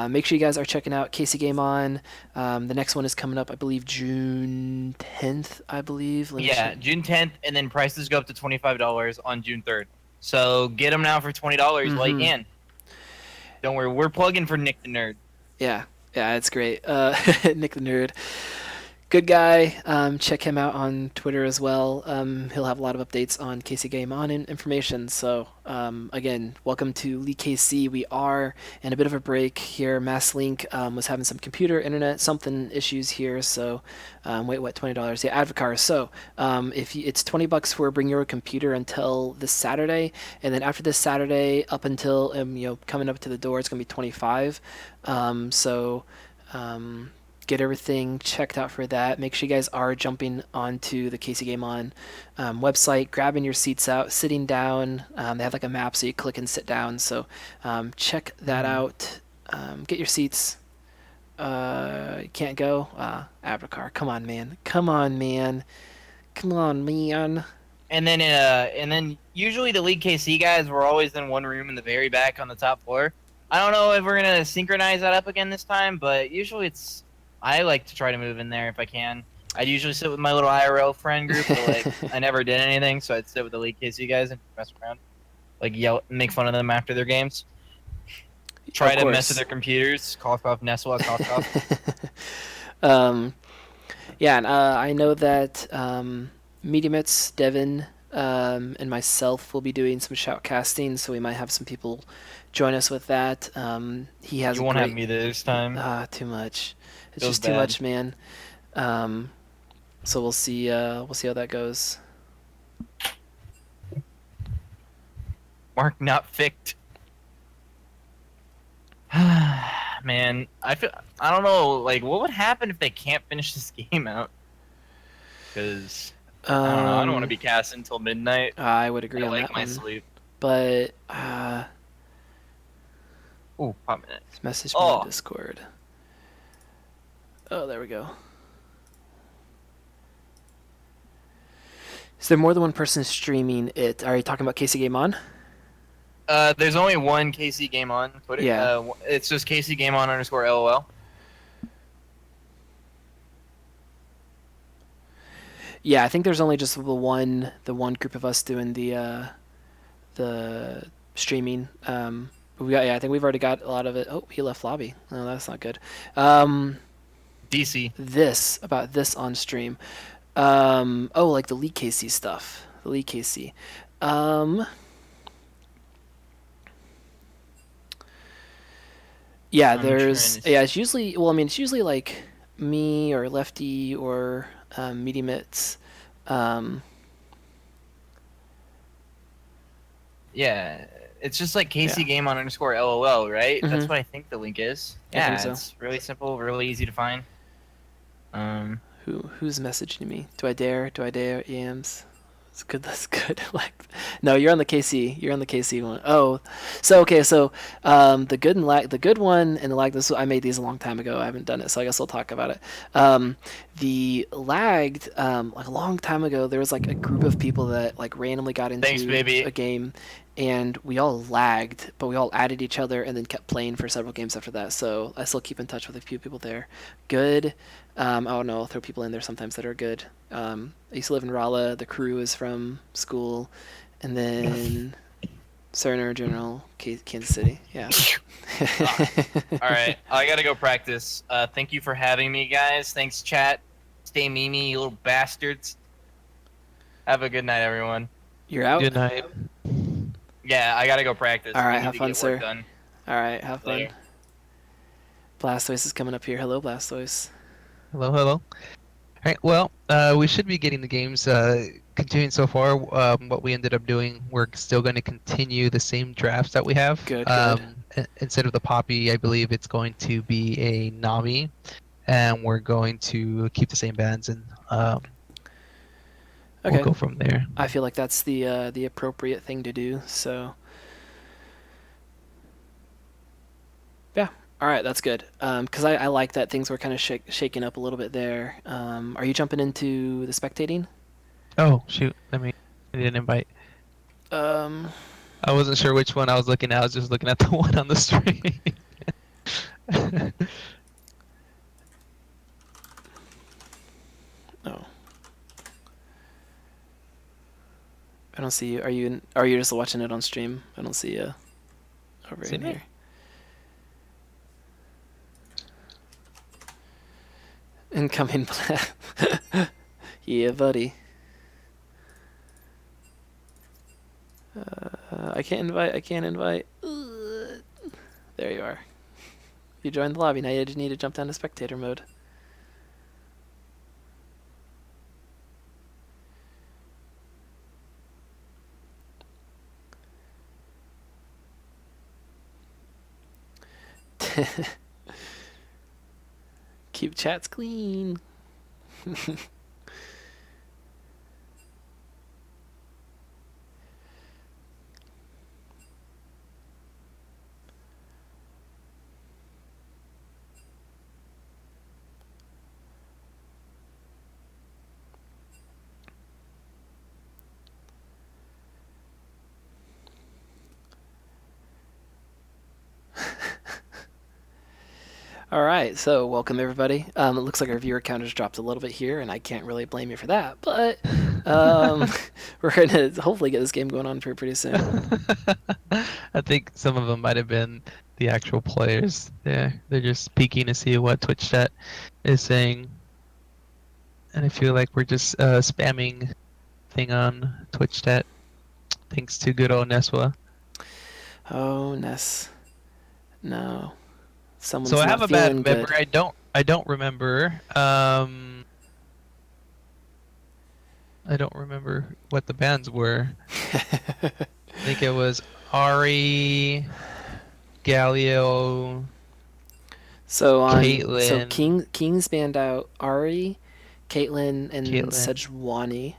make sure you guys are checking out Casey Game On. The next one is coming up, I believe, June 10th, I believe. Let me
Yeah,
check.
June 10th, and then prices go up to $25 on June 3rd. So get them now for $20 while you
Mhm.
can. Don't worry, we're plugging for Nick the Nerd.
Yeah, it's great. Nick the Nerd. Good guy. Check him out on Twitter as well. He'll have a lot of updates on KC Game On information. So again, welcome to Lee KC. We are in a bit of a break here. MassLink was having some computer, internet, something issues here. So wait, what? $20? Yeah, Advocar. So it's $20 for bring your computer until this Saturday, and then after this Saturday up until coming up to the door, it's gonna be 25. So. Get everything checked out for that. Make sure you guys are jumping onto the Casey Game On website, grabbing your seats out, sitting down. They have like a map, so you click and sit down. So check that out. Get your seats. You can't go. Abracar, come on, man. Come on, man. Come on, man.
And then usually the League KC guys were always in one room in the very back on the top floor. I don't know if we're gonna synchronize that up again this time, but usually I like to try to move in there if I can. I'd usually sit with my little IRL friend group, but I never did anything, so I'd sit with the League KC guys and mess around, yell, make fun of them after their games, try
Of
to mess
course.
with their computers, cough, Nestle, cough.
Yeah, and I know that Mediumits, Devin, and myself will be doing some shoutcasting, so we might have some people join us with that. He has
You
a
won't have
great.
me this time.
Too much. It's
Feels
just too
bad.
much, man. So we'll see. We'll see how that goes.
Mark not ficked. Man, I don't know. What would happen if they can't finish this game out? Because I don't know. I don't want to be casting until midnight.
I would agree
I
on
like
that
my
one,
sleep.
but
Ooh, 5 minutes.
message me on Discord. Oh, there we go. Is there more than one person streaming it? Are you talking about Casey Game On?
There's only one KC Game On.
Yeah.
It's just KC Game On underscore LOL.
Yeah, I think there's only just the one group of us doing the streaming. I think we've already got a lot of it. Oh, he left lobby. Oh, that's not good.
DC.
About this on stream. Like the League KC stuff. The League KC. Yeah, it's usually it's usually like me or Lefty or Meaty Mitts.
Yeah, it's just like KC Game On underscore LOL, right?
Mhm.
That's what I think the link is.
I think
Yeah,
so.
it's really simple, really easy to find.
Who's messaging me? Do I dare? EMs. That's good. That's good. Like, no, you're on the KC. You're on the KC one. Oh, so okay. So, the good one and the lag. I made these a long time ago. I haven't done it, so I guess we'll talk about it. The lagged, like a long time ago, there was like a group of people that like randomly got into a game, and we all lagged, but we all added each other and then kept playing for several games after that. So I still keep in touch with a few people there. Good. I don't know. I'll throw people in there sometimes that are good. I used to live in Rolla. The crew is from school, and then Cerner General, Kansas City. Yeah.
All right, I gotta go practice. Thank you for having me, guys. Thanks, chat. Stay memey, you little bastards. Have a good night, everyone.
You're out.
Good night.
Yeah, I gotta go practice.
All right,
I need
have
to
fun,
get
sir.
work done.
All right, have fun.
Later.
Blastoise is coming up here. Hello, Blastoise.
Hello, hello. All right, well, we should be getting the games continuing so far. What we ended up doing, we're still going to continue the same drafts that we have.
Good.
Instead of the Poppy, I believe it's going to be a Nami, and we're going to keep the same bands, and we'll go from there.
I feel like that's the appropriate thing to do. So, yeah. All right, that's good. Because I like that things were kind of shaking up a little bit there. Are you jumping into the spectating?
Oh shoot! I didn't invite. I wasn't sure which one I was looking at. I was just looking at the one on the stream.
Oh. I don't see you. Are you just watching it on stream? I don't see you over in here. Incoming plan. Yeah, buddy. I can't invite. There you are. You joined the lobby. Now you just need to jump down to spectator mode. Keep chats clean. All right, so welcome everybody. It looks like our viewer count has dropped a little bit here, and I can't really blame you for that. But we're gonna hopefully get this game going on pretty soon.
I think some of them might have been the actual players. They're just peeking to see what Twitch chat is saying, and I feel like we're just spamming thing on Twitch chat. Thanks to good old Neswa.
Oh, Ness. No. Someone's
so I have a bad memory.
Good.
I don't remember. I don't remember what the bands were. I think it was Ari, Galio.
So
Caitlyn.
So King's banned out Ari, Caitlyn, and Sejuani.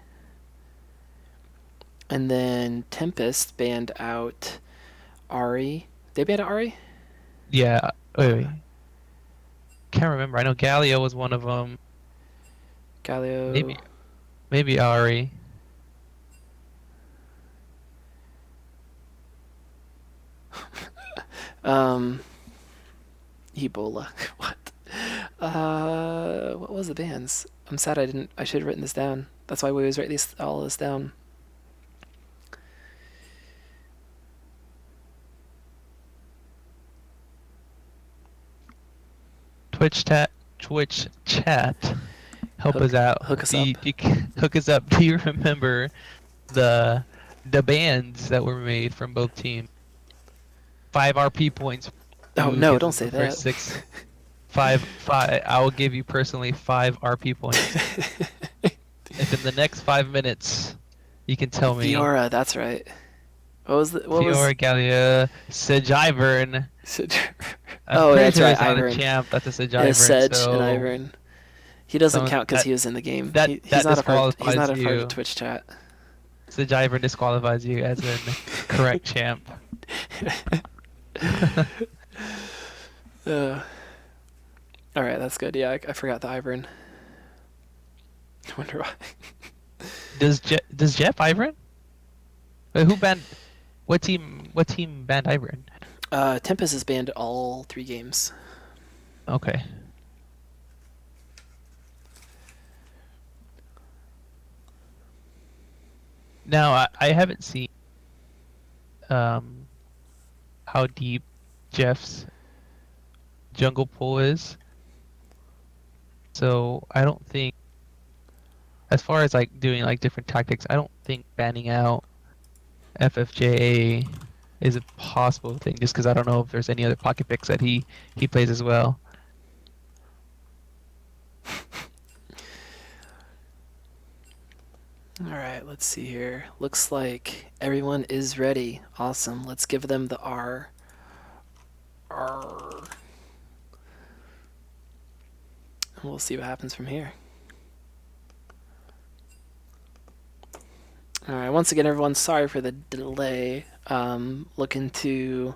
And then Tempest banned out Ari. They banned out Ari?
Yeah. Wait. Can't remember. I know Galio was one of them.
Galio.
Maybe Ari.
Um, Ebola. What? What was the bands? I'm sad I didn't. I should have written this down. That's why we always write all this down.
Twitch chat. Help us out.
Hook us
Do you,
up.
do you- hook us up. Do you remember the bands that were made from both teams? 5 RP points.
Oh
Who
no!
gets
Don't
us
say
the
that.
first 6. 5. I will give you personally 5 RP points if in the next 5 minutes you can tell me.
Fiora. That's right. What was the? What
Fiora, Gallia, Ivern.
was?
I'm
Oh,
pretty
that's
sure
right.
it's not a
Ivern.
champ. That's a Sedge
Yeah,
Ivern.
Sedge
So
and Ivern. He doesn't
so
count because
that
he was in the game.
that
He's
that
not a part. He's
disqualifies
not a part
you.
of Twitch chat.
Sedge Ivern disqualifies you as a correct champ.
All right, that's good. Yeah, I forgot the Ivern. I wonder why.
Does Jeff Ivern? Wait, who banned? What team banned Ivern?
Tempest has banned all 3 games.
Okay. Now I haven't seen how deep Jeff's jungle pool is. So I don't think, as far as like doing like different tactics, I don't think banning out FFJA is a possible thing. Just because I don't know if there's any other pocket picks that he plays as well.
All right, let's see here. Looks like everyone is ready. Awesome. Let's give them the R. R. And we'll see what happens from here. All right, once again, everyone, sorry for the delay. Looking to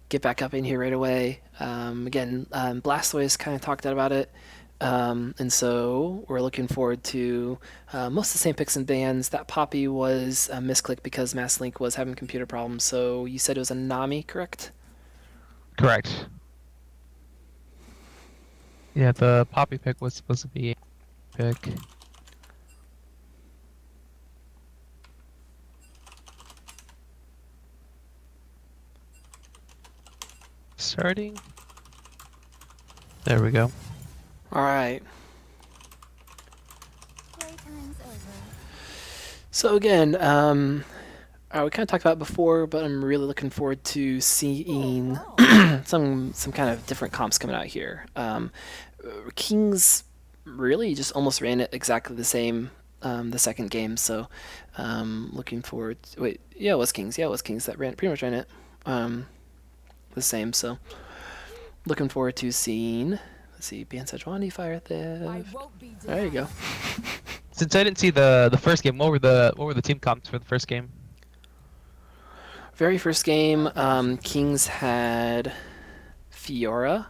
get back up in here right away. Again, Blastoise kind of talked about it. And so we're looking forward to most of the same picks and bans. That Poppy was a misclick because MassLink was having computer problems. So you said it was a Nami, correct?
Correct. Yeah, the Poppy pick was supposed to be a pick. Starting. There we go.
All right.
Playtime's over.
So again, we kind of talked about it before, but I'm really looking forward to seeing some kind of different comps coming out here. Kings really just almost ran it exactly the same the second game, so looking forward. Wait, yeah, it was Kings. Yeah, it was Kings that pretty much ran it the same. So looking forward to seeing. Let's see, Ban Sejuani, Fire Theft. There you go.
Since I didn't see the first game, what were the team comps for the first game?
Very first game, Kings had Fiora,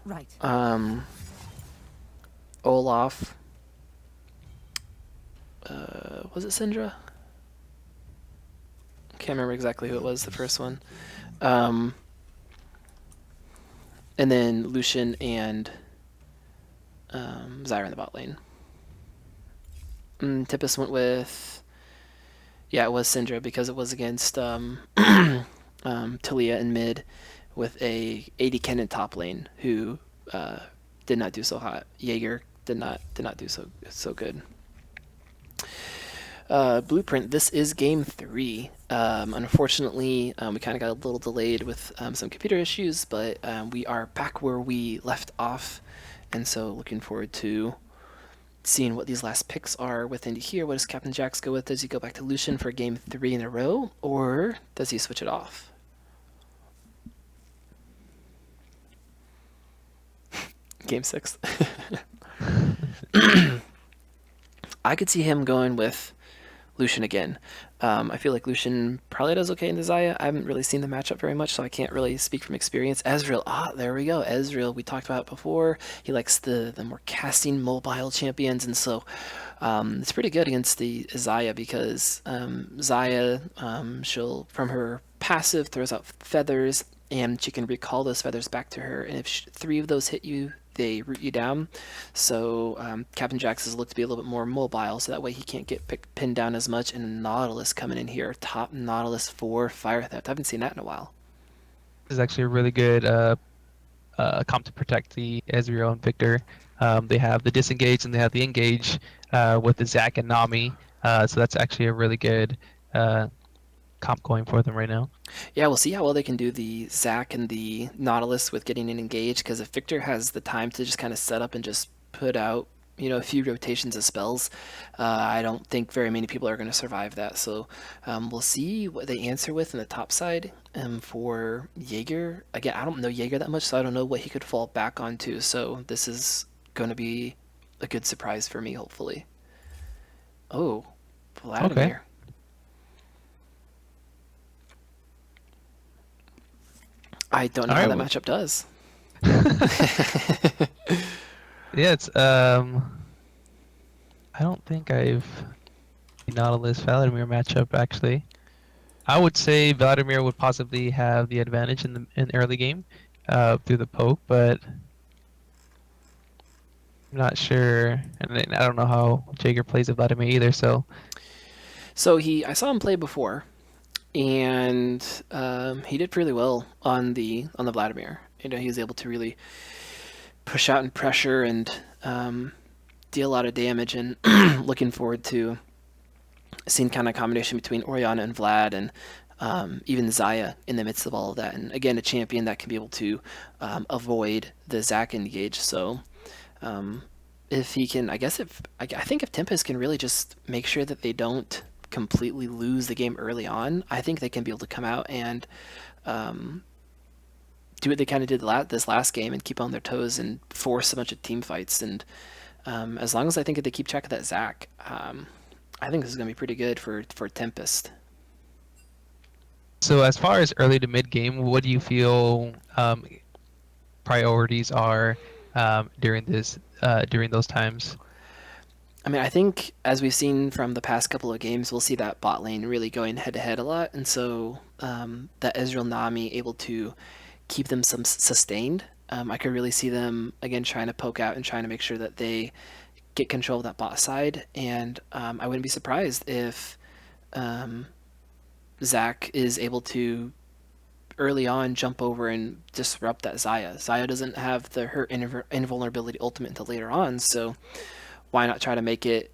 Right.
Olaf. Was it Syndra? Can't remember exactly who it was, the first one. And then Lucian and Zyra in the bot lane. Tempest went with... Yeah, it was Syndra because it was against Talia in mid with a AD Cannon top lane who did not do so hot. Jaeger did not do so good. Blueprint, this is game 3. Unfortunately, we kind of got a little delayed with some computer issues, but we are back where we left off, and so looking forward to seeing what these last picks are within here. What does Captain Jax go with? Does he go back to Lucian for game 3 in a row, or does he switch it off? Game 6. I could see him going with Lucian again. I feel like Lucian probably does okay in Desire. I haven't really seen the matchup very much, so I can't really speak from experience. Ezreal, there we go. Ezreal, we talked about it before. He likes the more casting mobile champions, and so it's pretty good against the Xayah because Xayah, she'll, from her passive throws out feathers, and she can recall those feathers back to her. And if 3 of those hit you, they root you down. So Captain Jax has looked to be a little bit more mobile, so that way he can't get pinned down as much. And Nautilus coming in here, top Nautilus for Fire Theft. I haven't seen that in a while.
This is actually a really good comp to protect the Ezreal and Victor. They have the disengage and they have the engage with the Zac and Nami. So that's actually a really good comp going for them right now.
Yeah, we'll see how well they can do the Zac and the Nautilus with getting an engage, because if Victor has the time to just kind of set up and just put out, a few rotations of spells, I don't think very many people are going to survive that. So we'll see what they answer with in the top side. For Jaeger, again, I don't know Jaeger that much, so I don't know what he could fall back onto. So this is going to be a good surprise for me, hopefully. Oh, Vladimir.
Okay.
I don't know how that matchup does.
Yeah, it's I don't think I've Nautilus Vladimir matchup actually. I would say Vladimir would possibly have the advantage in the early game through the poke, but I'm not sure, and I don't know how Jaeger plays with Vladimir either. So
I saw him play before, and he did really well on the Vladimir. He was able to really push out and pressure and deal a lot of damage. And looking forward to seeing kind of a combination between Orianna and Vlad, and even Xayah in the midst of all of that. And again, a champion that can be able to avoid the Zac engage. So if he can, I think if Tempest can really just make sure that they don't completely lose the game early on, I think they can be able to come out and do what they kind of did this last game and keep on their toes and force a bunch of team fights. And as long as I think that they keep track of that Zac, I think this is going to be pretty good for Tempest.
So as far as early to mid game, what do you feel priorities are during those times?
I mean, I think as we've seen from the past couple of games, we'll see that bot lane really going head to head a lot, and so that Ezreal Nami able to keep them some sustained. I could really see them again trying to poke out and trying to make sure that they get control of that bot side, and I wouldn't be surprised if Zac is able to early on jump over and disrupt that Xayah. Xayah doesn't have her invulnerability ultimate until later on, so why not try to make it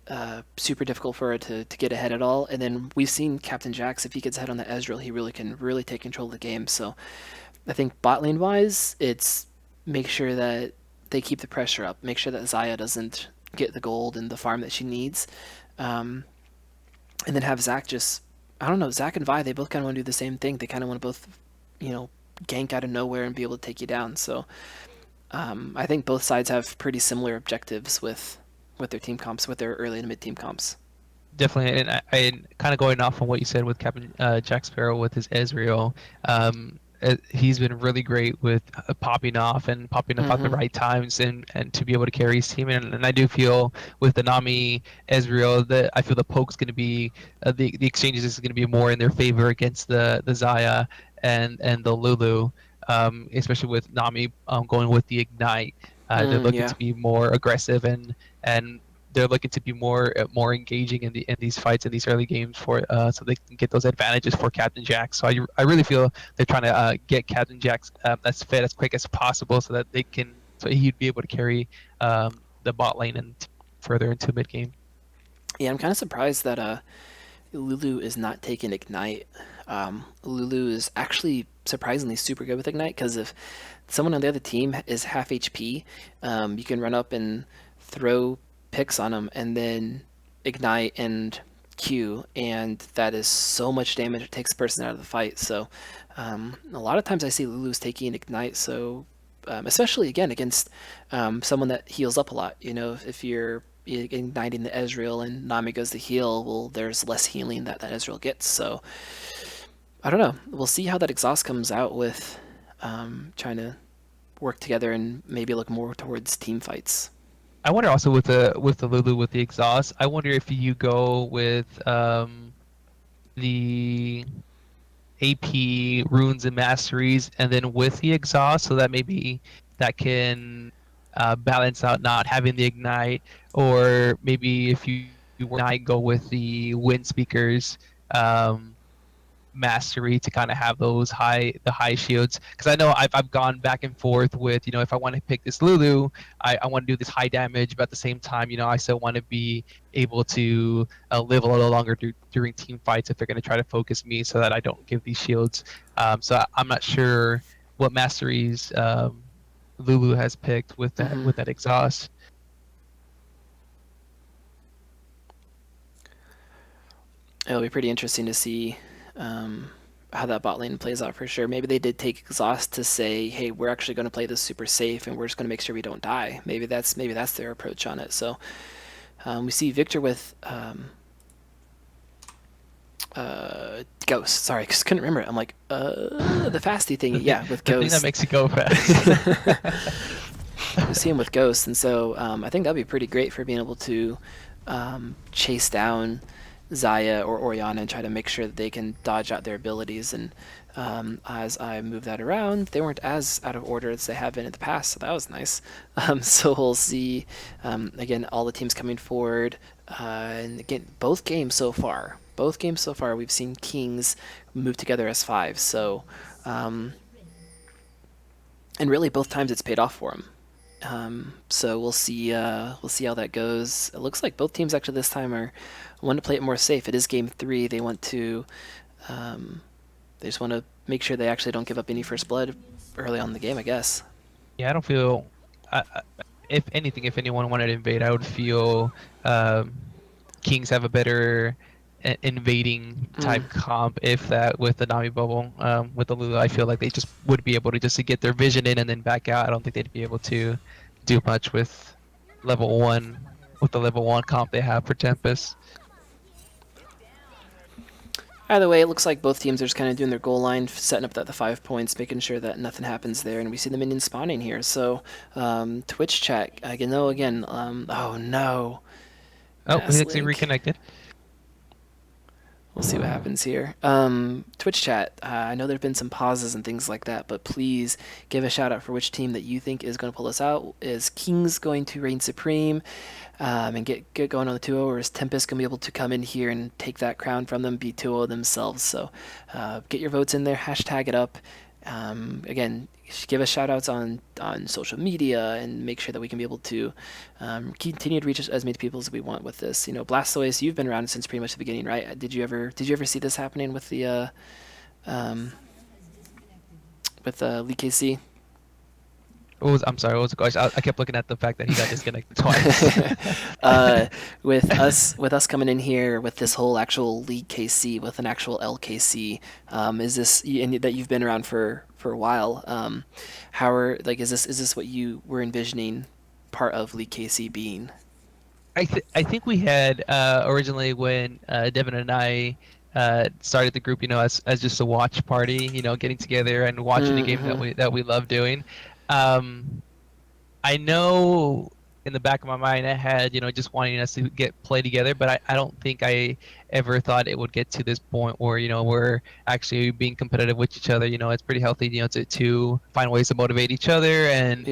super difficult for her to get ahead at all? And then we've seen Captain Jax, if he gets ahead on the Ezreal, he really can take control of the game. So I think bot lane wise, it's make sure that they keep the pressure up, make sure that Xayah doesn't get the gold and the farm that she needs, and then have Zac just, I don't know, Zac and Vi, they both kind of want to do the same thing. They kind of want to both, gank out of nowhere and be able to take you down. So I think both sides have pretty similar objectives with their team comps, with their early and mid team comps.
Definitely, and I kind of going off on what you said with Captain Jack Sparrow with his Ezreal. He's been really great with popping off at the right times and to be able to carry his team. And I do feel with the Nami Ezreal that I feel the poke's going to be the exchanges is going to be more in their favor against the Xayah and the Lulu, especially with Nami going with the ignite. They're looking to be more aggressive and they're looking to be more engaging in these fights in these early games so they can get those advantages for Captain Jack. So I really feel they're trying to get Captain Jack as fit as quick as possible so that he'd be able to carry the bot lane and further into mid game.
Yeah, I'm kind of surprised that Lulu is not taking ignite. Lulu is actually surprisingly super good with ignite, because if someone on the other team is half HP, you can run up and throw picks on them and then ignite and Q, and that is so much damage, it takes the person out of the fight. So a lot of times I see Lulu's taking ignite, so especially again against someone that heals up a lot. If you're igniting the Ezreal and Nami goes to heal, well, there's less healing that Ezreal gets. So I don't know, we'll see how that exhaust comes out with trying to work together and maybe look more towards team fights.
I wonder also with the Lulu with the exhaust, I wonder if you go with the AP runes and masteries, and then with the exhaust, so that maybe that can balance out not having the ignite, or maybe if you were ignite, go with the wind speakers. Mastery to kind of have the high shields, because I know I've gone back and forth with, if I want to pick this Lulu, I want to do this high damage, but at the same time, I still want to be able to live a little longer during team fights if they're going to try to focus me, so that I don't give these shields. I'm not sure what masteries Lulu has picked with
Hmm.
that exhaust.
It'll be pretty interesting to see how that bot lane plays out for sure. Maybe they did take exhaust to say, hey, we're actually going to play this super safe and we're just going to make sure we don't die. Maybe that's their approach on it. So we see Victor with Ghost. Sorry, I just couldn't remember it. I'm like, the fasty thing. Yeah, with
The thing that
Ghost.
makes you go fast.
We see him with Ghost, and so I think that'd be pretty great for being able to chase down Zaya or Oriana and try to make sure that they can dodge out their abilities. And as I move that around, they weren't as out of order as they have been in the past, so that was nice. So we'll see, again, all the teams coming forward. And again, both games so far, we've seen Kings move together as fives. So, and really both times it's paid off for them. So we'll see how that goes. It looks like both teams actually this time are want to play it more safe. It is game 3. They want to, they just want to make sure they actually don't give up any first blood early on in the game, I guess.
Yeah, I don't feel. If anything, if anyone wanted to invade, I would feel Kings have a better invading type comp. If that with the Nami bubble, with the Lulu, I feel like they just would be able to just to get their vision in and then back out. I don't think they'd be able to do much with level 1, with the level 1 comp they have for Tempest.
Either way, it looks like both teams are just kind of doing their goal line, setting up the 5 points, making sure that nothing happens there, and we see the minions spawning here. So, Twitch chat, I know again, oh no.
Oh,
Mass
it's
link.
reconnected.
We'll see what happens here. Twitch chat, I know there have been some pauses and things like that, but please give a shout out for which team that you think is going to pull us out. Is Kings going to reign supreme and get going on the 2-0, or is Tempest going to be able to come in here and take that crown from them, be 2-0 themselves? So get your votes in there, hashtag it up. Again, give us shout outs on social media and make sure that we can be able to continue to reach as many people as we want with this. Blastoise, you've been around since pretty much the beginning, right? Did you ever see this happening with the Lee KC?
I'm sorry. What was the question? I kept looking at the fact that he got disconnected twice.
With us coming in here with this whole actual League KC with an actual LKC, is this and that you've been around for a while? Is this what you were envisioning part of League KC being?
I think we had originally when Devin and I started the group, as just a watch party, getting together and watching a game that we love doing. I know in the back of my mind I had, just wanting us to play together, but I don't think I ever thought it would get to this point where, we're actually being competitive with each other. It's pretty healthy, to find ways to motivate each other and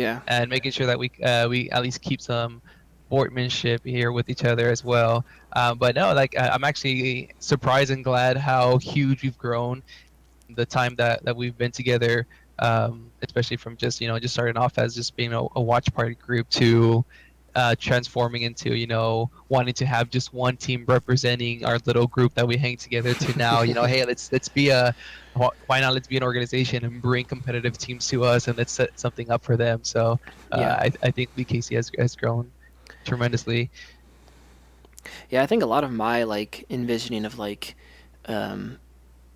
making sure that we at least keep some sportsmanship here with each other as well. But no, I'm actually surprised and glad how huge we've grown the time that we've been together. Especially from just starting off as just being a watch party group to transforming into wanting to have just one team representing our little group that we hang together to now hey, let's be why not, let's be an organization and bring competitive teams to us and let's set something up for them. So I think BKC has grown tremendously.
Yeah, I think a lot of my envisioning of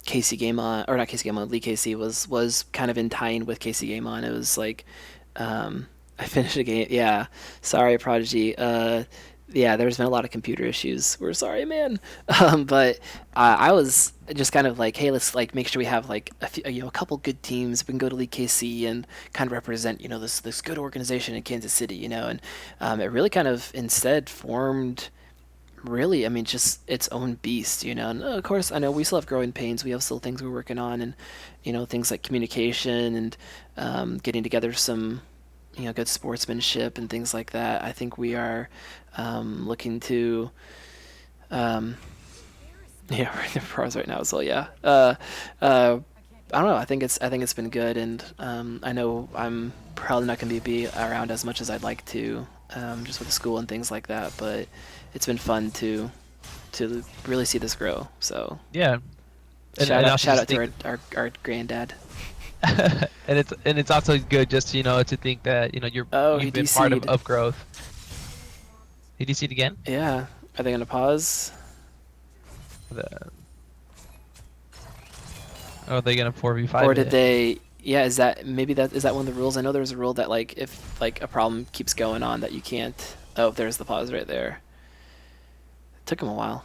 KC Game On, or not KC Game On, League KC was kind of in tying with KC Game On. It was I finished a game. Yeah, sorry, Prodigy. There's been a lot of computer issues. We're sorry, man. But I was just kind of hey, let's make sure we have a couple good teams. We can go to League KC and kind of represent this good organization in Kansas City, and it really kind of instead formed really, I mean, just its own beast, you know. And of course, I know we still have growing pains. We have still things we're working on, and things like communication and getting together some, good sportsmanship and things like that. I think we are looking to, um, yeah, we're in the pros right now as well. Yeah. I don't know. I think it's been good, and I know I'm probably not going to be around as much as I'd like to, just with school and things like that. But it's been fun to really see this grow. So
Yeah,
shout
and
out
also
shout
just
out to
think,
our granddad.
and it's also good just to think that
Oh, he
you've been part of
DC'd.
growth. Did you see it again?
Yeah. Are they gonna pause?
The, are they gonna 4v5
Or did
it?
they? Yeah. Is that one of the rules? I know there's a rule that like if like a problem keeps going on that you can't. Oh, there's the pause right there. It took him a while.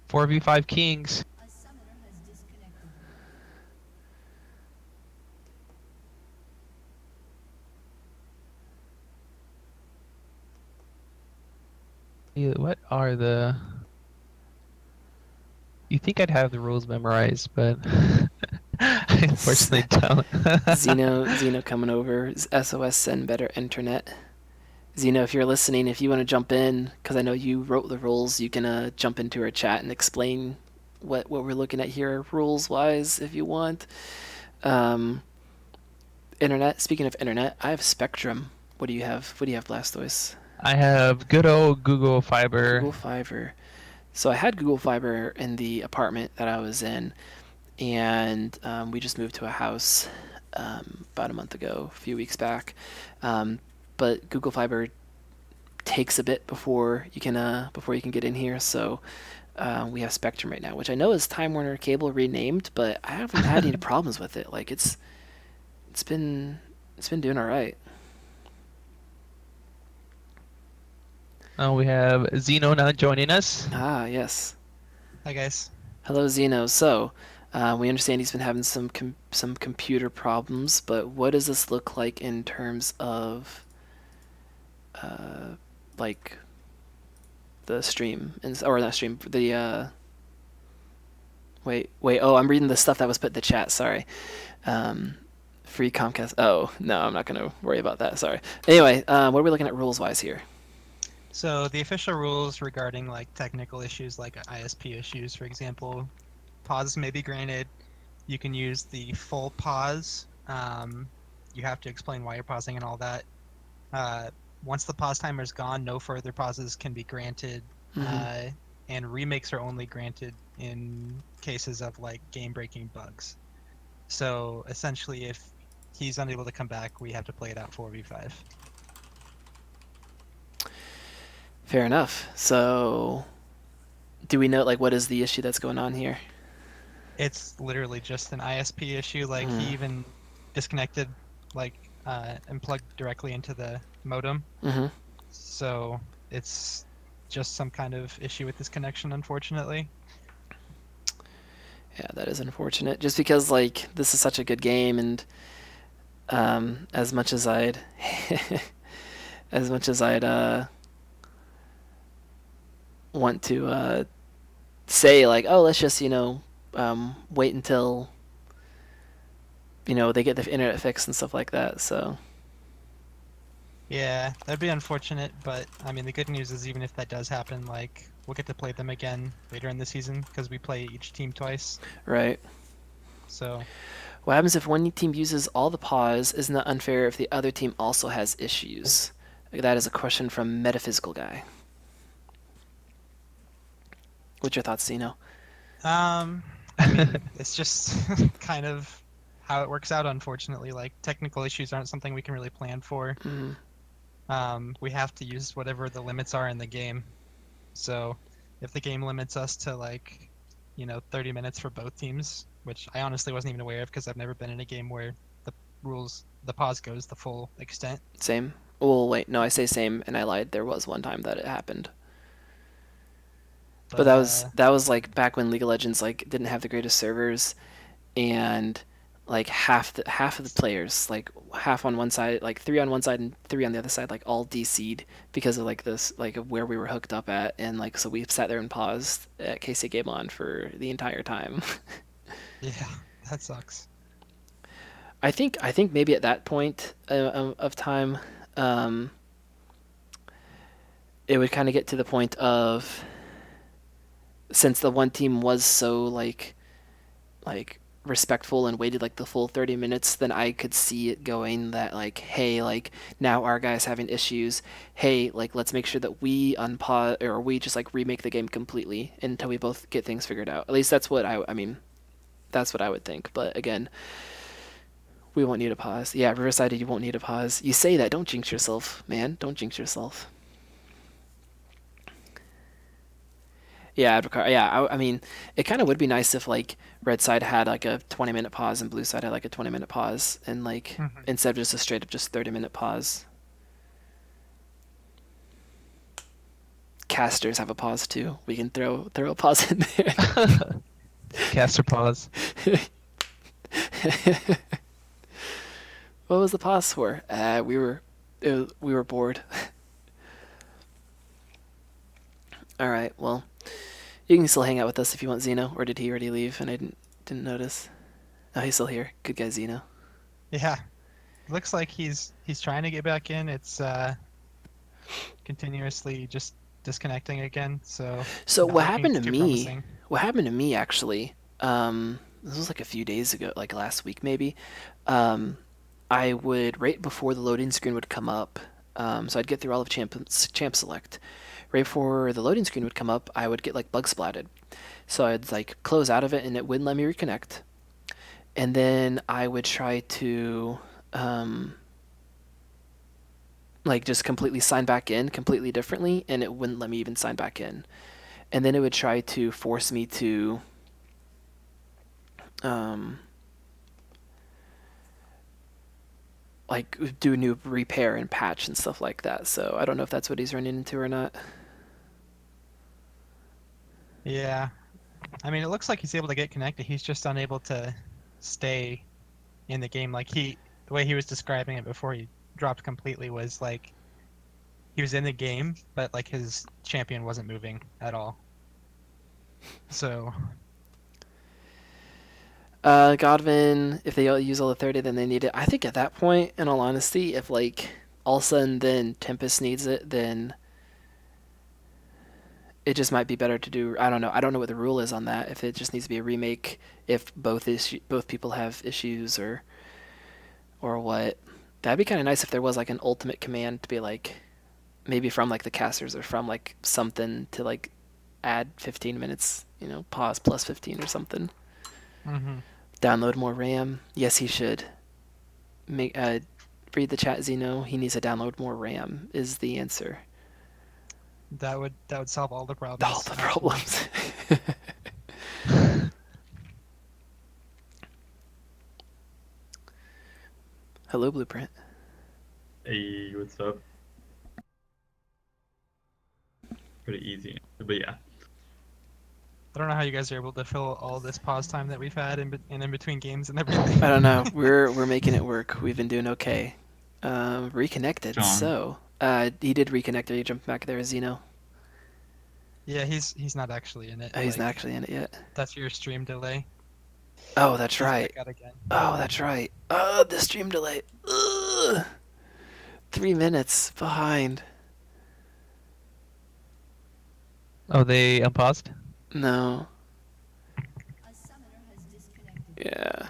4v5 kings. Yeah, what are the? You think I'd have the rules memorized, but I unfortunately don't.
Zeno coming over. SOS send better internet. Zeno, if you're listening, if you want to jump in, because I know you wrote the rules, you can jump into our chat and explain what we're looking at here rules wise if you want. Um, internet. Speaking of internet, I have Spectrum. What do you have? What do you have, Blastoise?
I have good old Google Fiber.
Google Fiber. So I had Google Fiber in the apartment that I was in, and we just moved to a house about a month ago, a few weeks back. But Google Fiber takes a bit before you can get in here. So we have Spectrum right now, which I know is Time Warner Cable renamed, but I haven't had any problems with it. Like it's been doing all right.
We have Zeno now joining us.
Ah, yes.
Hi guys.
Hello, Zeno. So we understand he's been having some computer problems, but what does this look like in terms of like the stream or not stream the wait oh, I'm reading the stuff that was put in the chat, sorry. Free Comcast. Oh no, I'm not gonna worry about that, sorry. Anyway, what are we looking at rules wise here?
So the official rules regarding like technical issues like ISP issues, for example, pause may be granted. You can use the full pause. You have to explain why you're pausing and all that. Once the pause timer is gone, no further pauses can be granted. And remakes are only granted in cases of like game-breaking bugs. So essentially, if he's unable to come back, we have to play it out 4v5.
Fair enough. So do we know like what is the issue that's going on here?
It's literally just an ISP issue. Like he even disconnected, like, and plugged directly into the modem. So it's just some kind of issue with this connection, unfortunately.
Yeah, that is unfortunate. Just because like this is such a good game, and as much as I'd as much as I'd want to say like, oh, let's just wait until they get the internet fixed and stuff like that. So
Yeah, that'd be unfortunate, but I mean the good news is even if that does happen, like we'll get to play them again later in the season because we play each team twice.
right.
So
What happens if one team uses all the pause? Isn't that unfair if the other team also has issues? That is a question from Metaphysical Guy. What's your thoughts, Zeno?
I mean it's just kind of how it works out, unfortunately. Like technical issues aren't something we can really plan for. We have to use whatever the limits are in the game. So if the game limits us to like 30 minutes for both teams, which I honestly wasn't even aware of because I've never been in a game where the pause goes the full extent.
Same. Well, wait, no, I say same, and I lied. There was one time that it happened. But that was like back when League of Legends like didn't have the greatest servers, and like half of the players, like half on one side, like three on one side and three on the other side, like all DC'd because of like this, like of where we were hooked up at, and like so we sat there and paused at KC Game On for the entire time.
Yeah, that sucks.
I think maybe at that point of time, it would kind of get to the point of, since the one team was so like respectful and waited like the full 30 minutes, then I could see it going that like, hey, like now our guy's having issues, hey, like let's make sure that we unpause or we just like remake the game completely until we both get things figured out. At least that's what I mean, that's what I would think. But again, we won't need a pause. Yeah, Riverside, you won't need a pause. You say that, don't jinx yourself, man. Don't jinx yourself. Yeah, Abdulkar. Yeah, I mean, it kind of would be nice if like red side had like a 20-minute pause and blue side had like a 20-minute pause, and like
Mhm.
instead of just a straight up just 30-minute pause. Casters have a pause too. We can throw a pause in there.
Caster pause.
What was the pause for? We were bored. All right, well, you can still hang out with us if you want, Zeno. Or did he already leave and I didn't notice? Oh, he's still here. Good guy, Zeno.
Yeah, looks like he's trying to get back in. It's continuously just disconnecting again. So
So
not
what
looking
happened to
too
me?
promising.
What happened to me actually? This was like a few days ago, like last week maybe. I would right before the loading screen would come up. So I'd get through all of champ select. Right before the loading screen would come up, I would get like bug splatted. So I'd like close out of it and it wouldn't let me reconnect. And then I would try to like just completely sign back in completely differently, and it wouldn't let me even sign back in. And then it would try to force me to um, like do a new repair and patch and stuff like that. So I don't know if that's what he's running into or not.
Yeah, I mean, it looks like he's able to get connected. He's just unable to stay in the game. Like the way he was describing it before he dropped completely was like he was in the game, but like his champion wasn't moving at all. So
Godwin, if they all use all the 30, then they need it. I think at that point, in all honesty, if like all of a sudden then Tempest needs it, then it just might be better to do. I don't know. I don't know what the rule is on that. If it just needs to be a remake, if both people have issues or what. That'd be kind of nice if there was like an ultimate command to be like, maybe from like the casters or from like something to like add 15 minutes, pause plus 15 or something.
mhm.
Download more RAM. Yes, he should. Read the chat, Zeno. He needs to download more RAM is the answer.
That would solve all the problems.
All the
actually.
problems. Hello, Blueprint.
Hey, what's up? Pretty easy, but yeah.
I don't know how you guys are able to fill all this pause time that we've had in between games and everything.
I don't know. We're making it work. We've been doing okay. Reconnected.
John.
So, he did reconnect. Are you jumping back there, Zeno?
Yeah, he's not actually in it.
Oh, he's
like,
not actually in it yet.
That's your stream delay.
Oh, that's
He's
right.
back out again.
Oh, that's right. The stream delay. Ugh. 3 minutes behind.
Oh, they unpaused?
No. Yeah.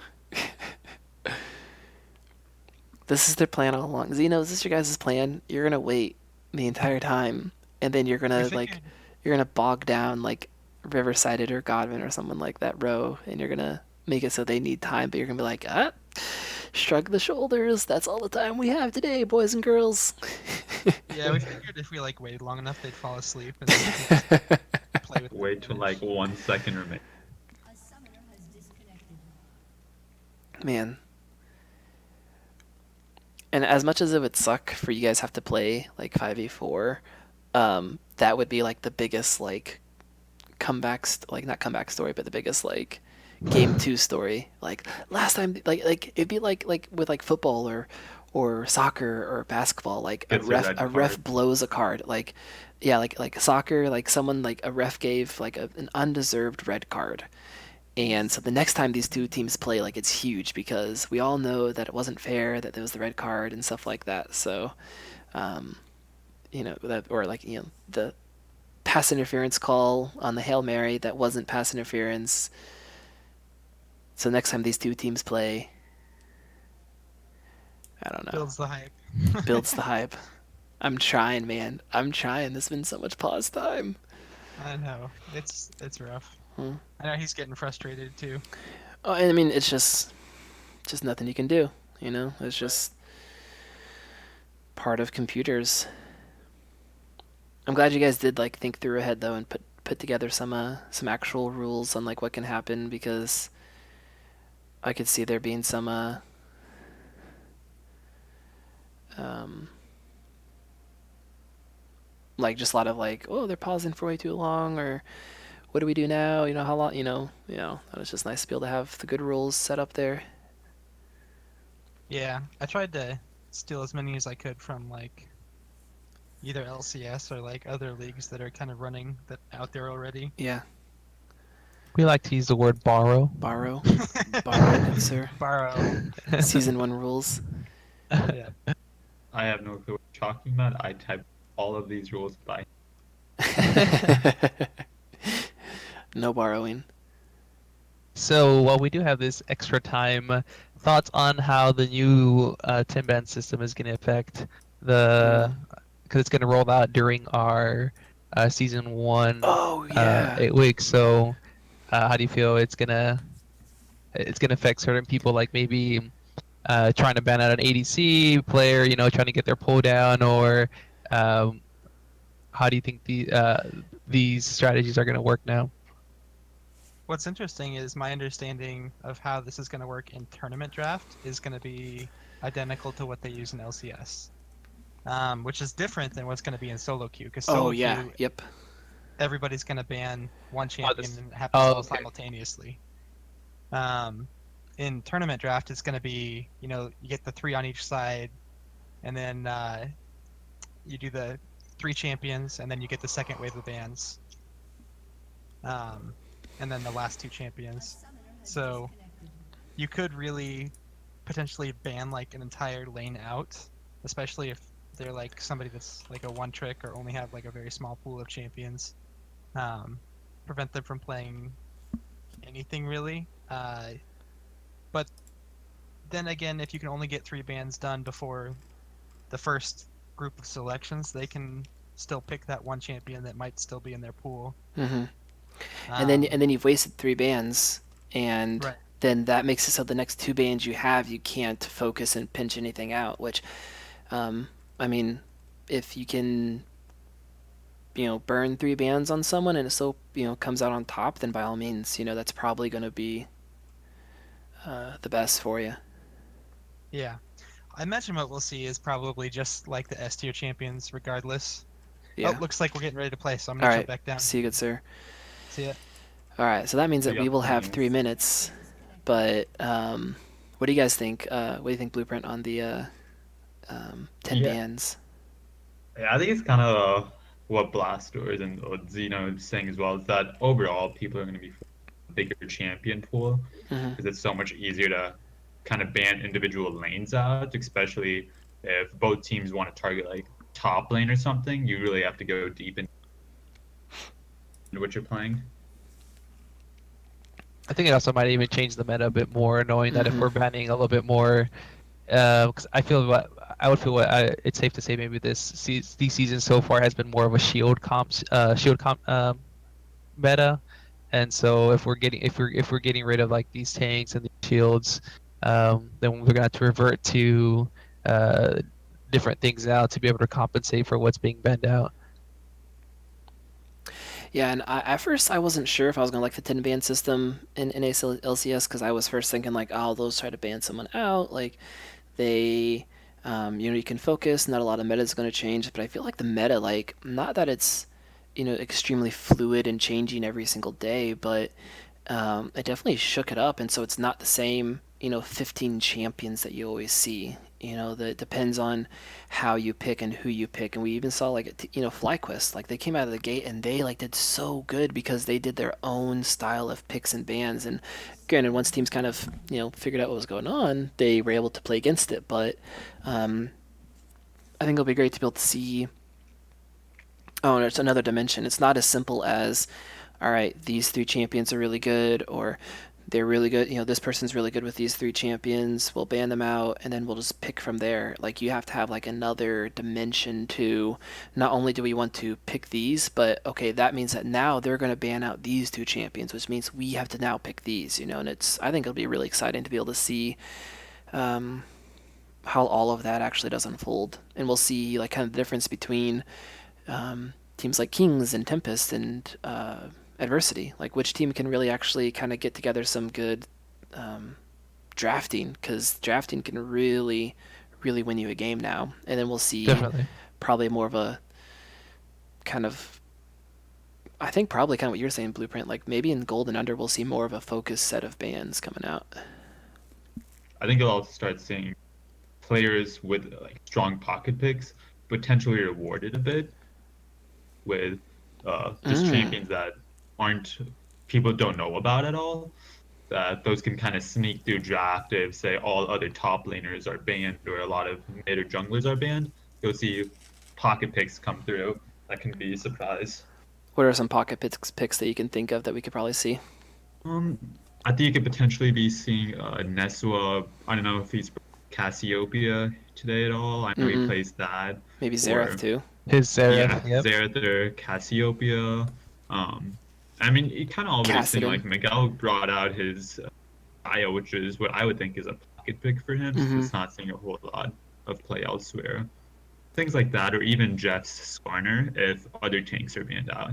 This is their plan all along. Zeno, is this your guys' plan? You're gonna wait the entire time, and then you're gonna
I figured-
you're gonna bog down like Riverside or Godwin or someone like that row, and you're gonna make it so they need time, but you're gonna be like, shrug the shoulders. That's all the time we have today, boys and girls.
Yeah, we figured if we like waited long enough, they'd fall asleep and then we could just play with.
Wait till like 1 second remain.
Man. And as much as it would suck for you guys have to play like 5v4, that would be like the biggest like comeback, like not comeback story, but the biggest like game two story. Like last time, like it'd be like with like football or soccer or basketball. Like
Gets a red
a ref
card.
blows a card. Like yeah, like soccer, like someone like a ref gave like an undeserved red card. And so the next time these two teams play, like it's huge because we all know that it wasn't fair, that there was the red card and stuff like that. So, um, that or like the pass interference call on the Hail Mary that wasn't pass interference. So next time these two teams play, I don't know,
Builds the hype.
builds the hype. I'm trying, man. I'm trying. There's been so much pause time.
I know. It's rough.
Hmm.
I know he's getting frustrated too.
Oh, and I mean, it's just nothing you can do. It's just part of computers. I'm glad you guys did like think through ahead though and put together some actual rules on like what can happen because I could see there being some um like just a lot of like, oh, they're pausing for way too long, or what do we do now? How long, that was just nice to be able to have the good rules set up there.
Yeah, I tried to steal as many as I could from like either LCS or like other leagues that are kind of running that out there already.
Yeah,
We like to use the word borrow.
borrow, good sir.
Borrow.
Season 1 rules.
Yeah.
I have no clue what you're talking about. I typed all of these rules by.
No borrowing.
So while we do have this extra time, thoughts on how the new 10-band system is going to affect the, because it's going to roll out during our season 1
Oh yeah.
8 weeks. So how do you feel it's gonna affect certain people, like maybe trying to ban out an ADC player, trying to get their pull down, or how do you think these strategies are going to work now?
What's interesting is my understanding of how this is going to work in tournament draft is going to be identical to what they use in LCS, which is different than what's going to be in solo queue. Because solo
Oh yeah.
queue,
Yep.
everybody's going to ban one champion
this-
and it happens all
okay.
simultaneously. In tournament draft, it's going to be, you get the 3 on each side, and then you do the 3 champions, and then you get the second wave of bans. And then the last 2 champions. So you could really potentially ban like an entire lane out, especially if they're like somebody that's like a one trick or only have like a very small pool of champions. Prevent them from playing anything really. But then again, if you can only get 3 bans done before the first group of selections, they can still pick that one champion that might still be in their pool.
Mm-hmm. And then you've wasted 3 bans, and
Right.
then that makes it so the next 2 bans you have, you can't focus and pinch anything out. Which, I mean, if you can, burn 3 bans on someone and it still, comes out on top, then by all means, that's probably going to be the best for you.
Yeah. I imagine what we'll see is probably just like the S tier champions regardless.
Yeah.
Oh, looks like we're getting ready to play, so I'm
All
gonna
right.
jump back down.
See you, good sir.
See ya.
All right. So that means that
We
we
got
will have
plans.
3 minutes. But what do you guys think? What do you think, Blueprint, on the 10
Yeah.
bans?
Yeah, I think it's kind of what Blasters and Zeno is saying as well, is that overall people are going to be a bigger champion pool
Mhm.
because it's so much easier to kind of ban individual lanes out, especially if both teams want to target like top lane or something. You really have to go deep into what you're playing.
I think it also might even change the meta a bit more, knowing that if
Mhm.
we're banning a little bit more, because it's safe to say maybe these season so far has been more of a shield comp meta, and so if we're getting rid of like these tanks and these shields, then we're gonna have to revert to different things now to be able to compensate for what's being banned out.
Yeah, and at first I wasn't sure if I was gonna like the 10 ban system in LCS because I was first thinking like, oh, those try to ban someone out, like they, you can focus, not a lot of meta is gonna change. But I feel like the meta, like, not that it's, extremely fluid and changing every single day, but it definitely shook it up, and so it's not the same, 15 champions that you always see. That depends on how you pick and who you pick. And we even saw like, FlyQuest, like they came out of the gate and they like did so good because they did their own style of picks and bans. And granted, once teams kind of, figured out what was going on, they were able to play against it. But I think it'll be great to be able to see. Oh, and it's another dimension. It's not as simple as, all right, these three champions are really good, or they're really good. This person's really good with these three champions. We'll ban them out, and then we'll just pick from there. Like you have to have like another dimension to. Not only do we want to pick these, but okay, that means that now they're going to ban out these two champions, which means we have to now pick these. And I think it'll be really exciting to be able to see. How all of that actually does unfold, and we'll see like kind of the difference between teams like Kings and Tempest and Adversity, like which team can really actually kind of get together some good drafting, because drafting can really win you a game now. And then we'll see
Definitely.
probably more of a kind of, I think probably kind of what you're saying, Blueprint, like maybe in Gold and Under we'll see more of a focused set of bans coming out.
I think you'll also start seeing players with like strong pocket picks potentially rewarded a bit with just champions that people don't know about at all. That those can kind of sneak through draft if say all other top laners are banned or a lot of mid or junglers are banned. You'll see pocket picks come through that can be a surprise.
What are some pocket picks that you can think of that we could probably see?
I think you could potentially be seeing Nesua. I don't know if he's Cassiopeia today at all. I know he plays that.
Maybe Xerath too.
His Xerath.
Yeah, Xerath or Cassiopeia. I mean, it kind of already seemed like Miguel brought out his Io, which is what I would think is a pocket pick for him. Since it's not seeing a whole lot of play elsewhere. Things like that, or even Jeff's Skarner if other tanks are banned out.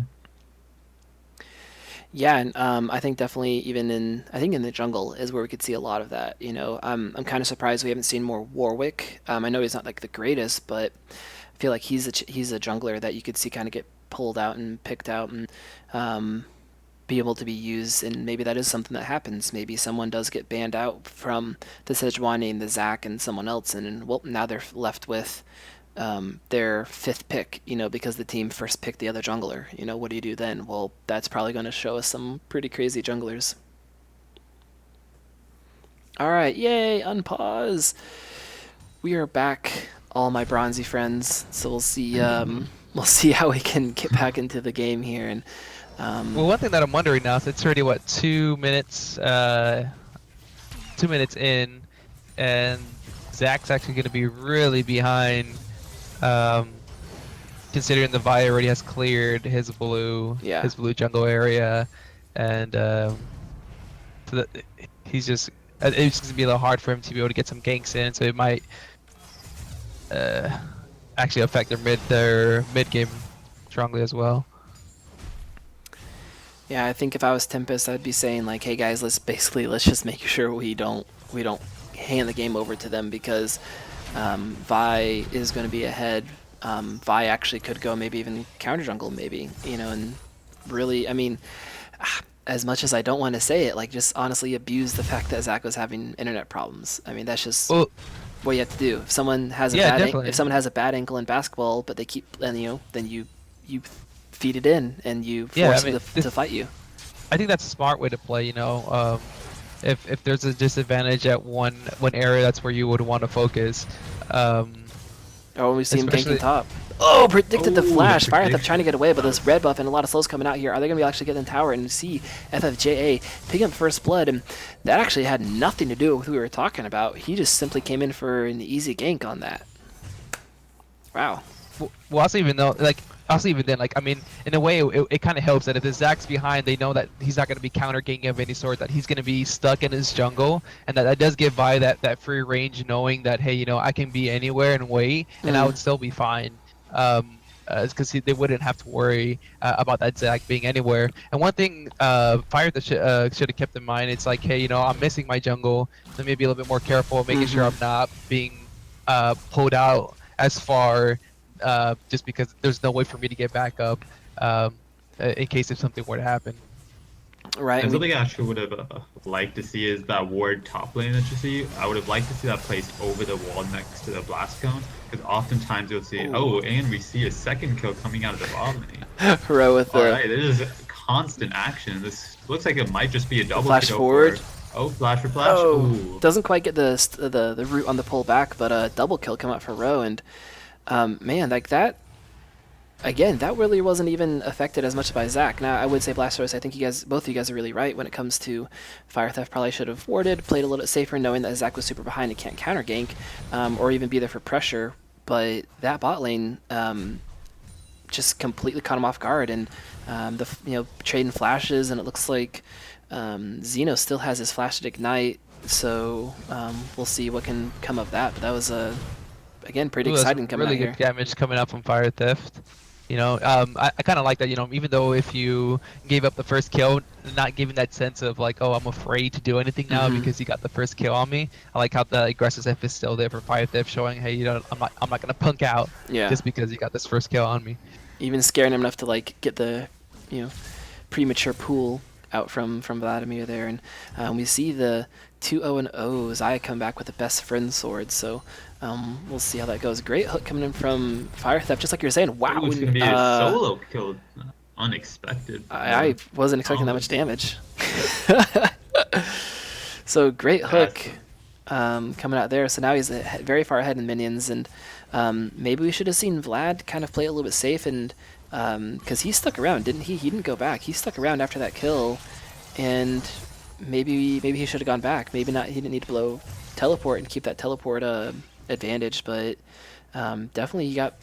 Yeah, and I think definitely even in the jungle is where we could see a lot of that. I'm kind of surprised we haven't seen more Warwick. I know he's not like the greatest, but I feel like he's a jungler that you could see kind of get pulled out and picked out and be able to be used. And maybe that is something that happens. Maybe someone does get banned out from the Sejuani and the Zac and someone else, and well, now they're left with their fifth pick, because the team first picked the other jungler. What do you do then? Well, that's probably going to show us some pretty crazy junglers. All right, yay, unpause. We are back, all my bronzy friends. So we'll see how we can get back into the game here. And
well, one thing that I'm wondering now is it's already 2 minutes, 2 minutes in, and Zac's actually going to be really behind. Considering the Vi already has cleared his blue jungle area, and so he's just it's gonna be a little hard for him to be able to get some ganks in, so it might actually affect their mid game strongly as well.
Yeah, I think if I was Tempest, I'd be saying like, hey guys, let's just make sure we don't hand the game over to them, because Vi is going to be ahead. Vi actually could go maybe even counter jungle, maybe, and really, I mean, as much as I don't want to say it, like just honestly abuse the fact that Zac was having internet problems. I mean, that's just what you have to do. If someone has a bad ankle in basketball, but they keep, then you feed it in and you force them to fight you.
I think that's a smart way to play. If there's a disadvantage at one area, that's where you would want to focus.
When we see him ganking top. Oh, predicted the flash. Fire trying to get away, but this red buff and a lot of slows coming out here. Are they going to be actually getting the tower? And see FFJA picking up first blood, and that actually had nothing to do with who we were talking about. He just simply came in for an easy gank on that. Wow.
Well, also even then, I mean, in a way, it kind of helps that if the Zac's behind, they know that he's not going to be counter ganking of any sort, that he's going to be stuck in his jungle, and that does give Vi that free range, knowing that, hey, I can be anywhere and wait, and I would still be fine. Because they wouldn't have to worry about that Zac being anywhere. And one thing Fire should have kept in mind, it's like, hey, I'm missing my jungle, so maybe a little bit more careful, making sure I'm not being pulled out as far. Just because there's no way for me to get back up in case if something were to happen.
Right.
And something I actually would have liked to see is that ward top lane that you see. I would have liked to see that placed over the wall next to the blast cone, because oftentimes you'll see, oh, and we see a second kill coming out of the bot lane.
Row with the
Alright, this is constant action. This looks like it might just be a double
flash
kill
forward.
Oh, flash for flash.
Oh,
Ooh.
doesn't quite get the root on the pull back, but a double kill come out for Row, and man, like that. Again, that really wasn't even affected as much by Zach. Now, I would say Blastoise, I think both of you guys are really right when it comes to Fire Theft. Probably should have warded, played a little bit safer, knowing that Zach was super behind and can't counter gank, or even be there for pressure. But that bot lane just completely caught him off guard, and trading flashes, and it looks like Xeno still has his flash to ignite. So we'll see what can come of that. But that was again pretty exciting coming
really
out here.
good damage coming out from Fire Theft. You know, I kind of like that. You know, even though if you gave up the first kill, not giving that sense of like, oh, I'm afraid to do anything now because you got the first kill on me. I like how the aggressive is still there for Fire Theft, showing, hey, I'm not gonna punk out just because you got this first kill on me.
Even scaring him enough to like get the premature pool out from Vladimir there, and we see the 2-0-0 Zaya come back with the best friend sword. So we'll see how that goes. Great hook coming in from Fire Theft, just like you're saying. Wow,
It's gonna be a solo kill. Unexpected.
I wasn't expecting that much damage. So great hook coming out there. So now he's very far ahead in minions, and maybe we should have seen Vlad kind of play a little bit safe, and because he stuck around, didn't he? He didn't go back. He stuck around after that kill, and maybe he should have gone back. Maybe not. He didn't need to blow teleport and keep that teleport advantage, but definitely he got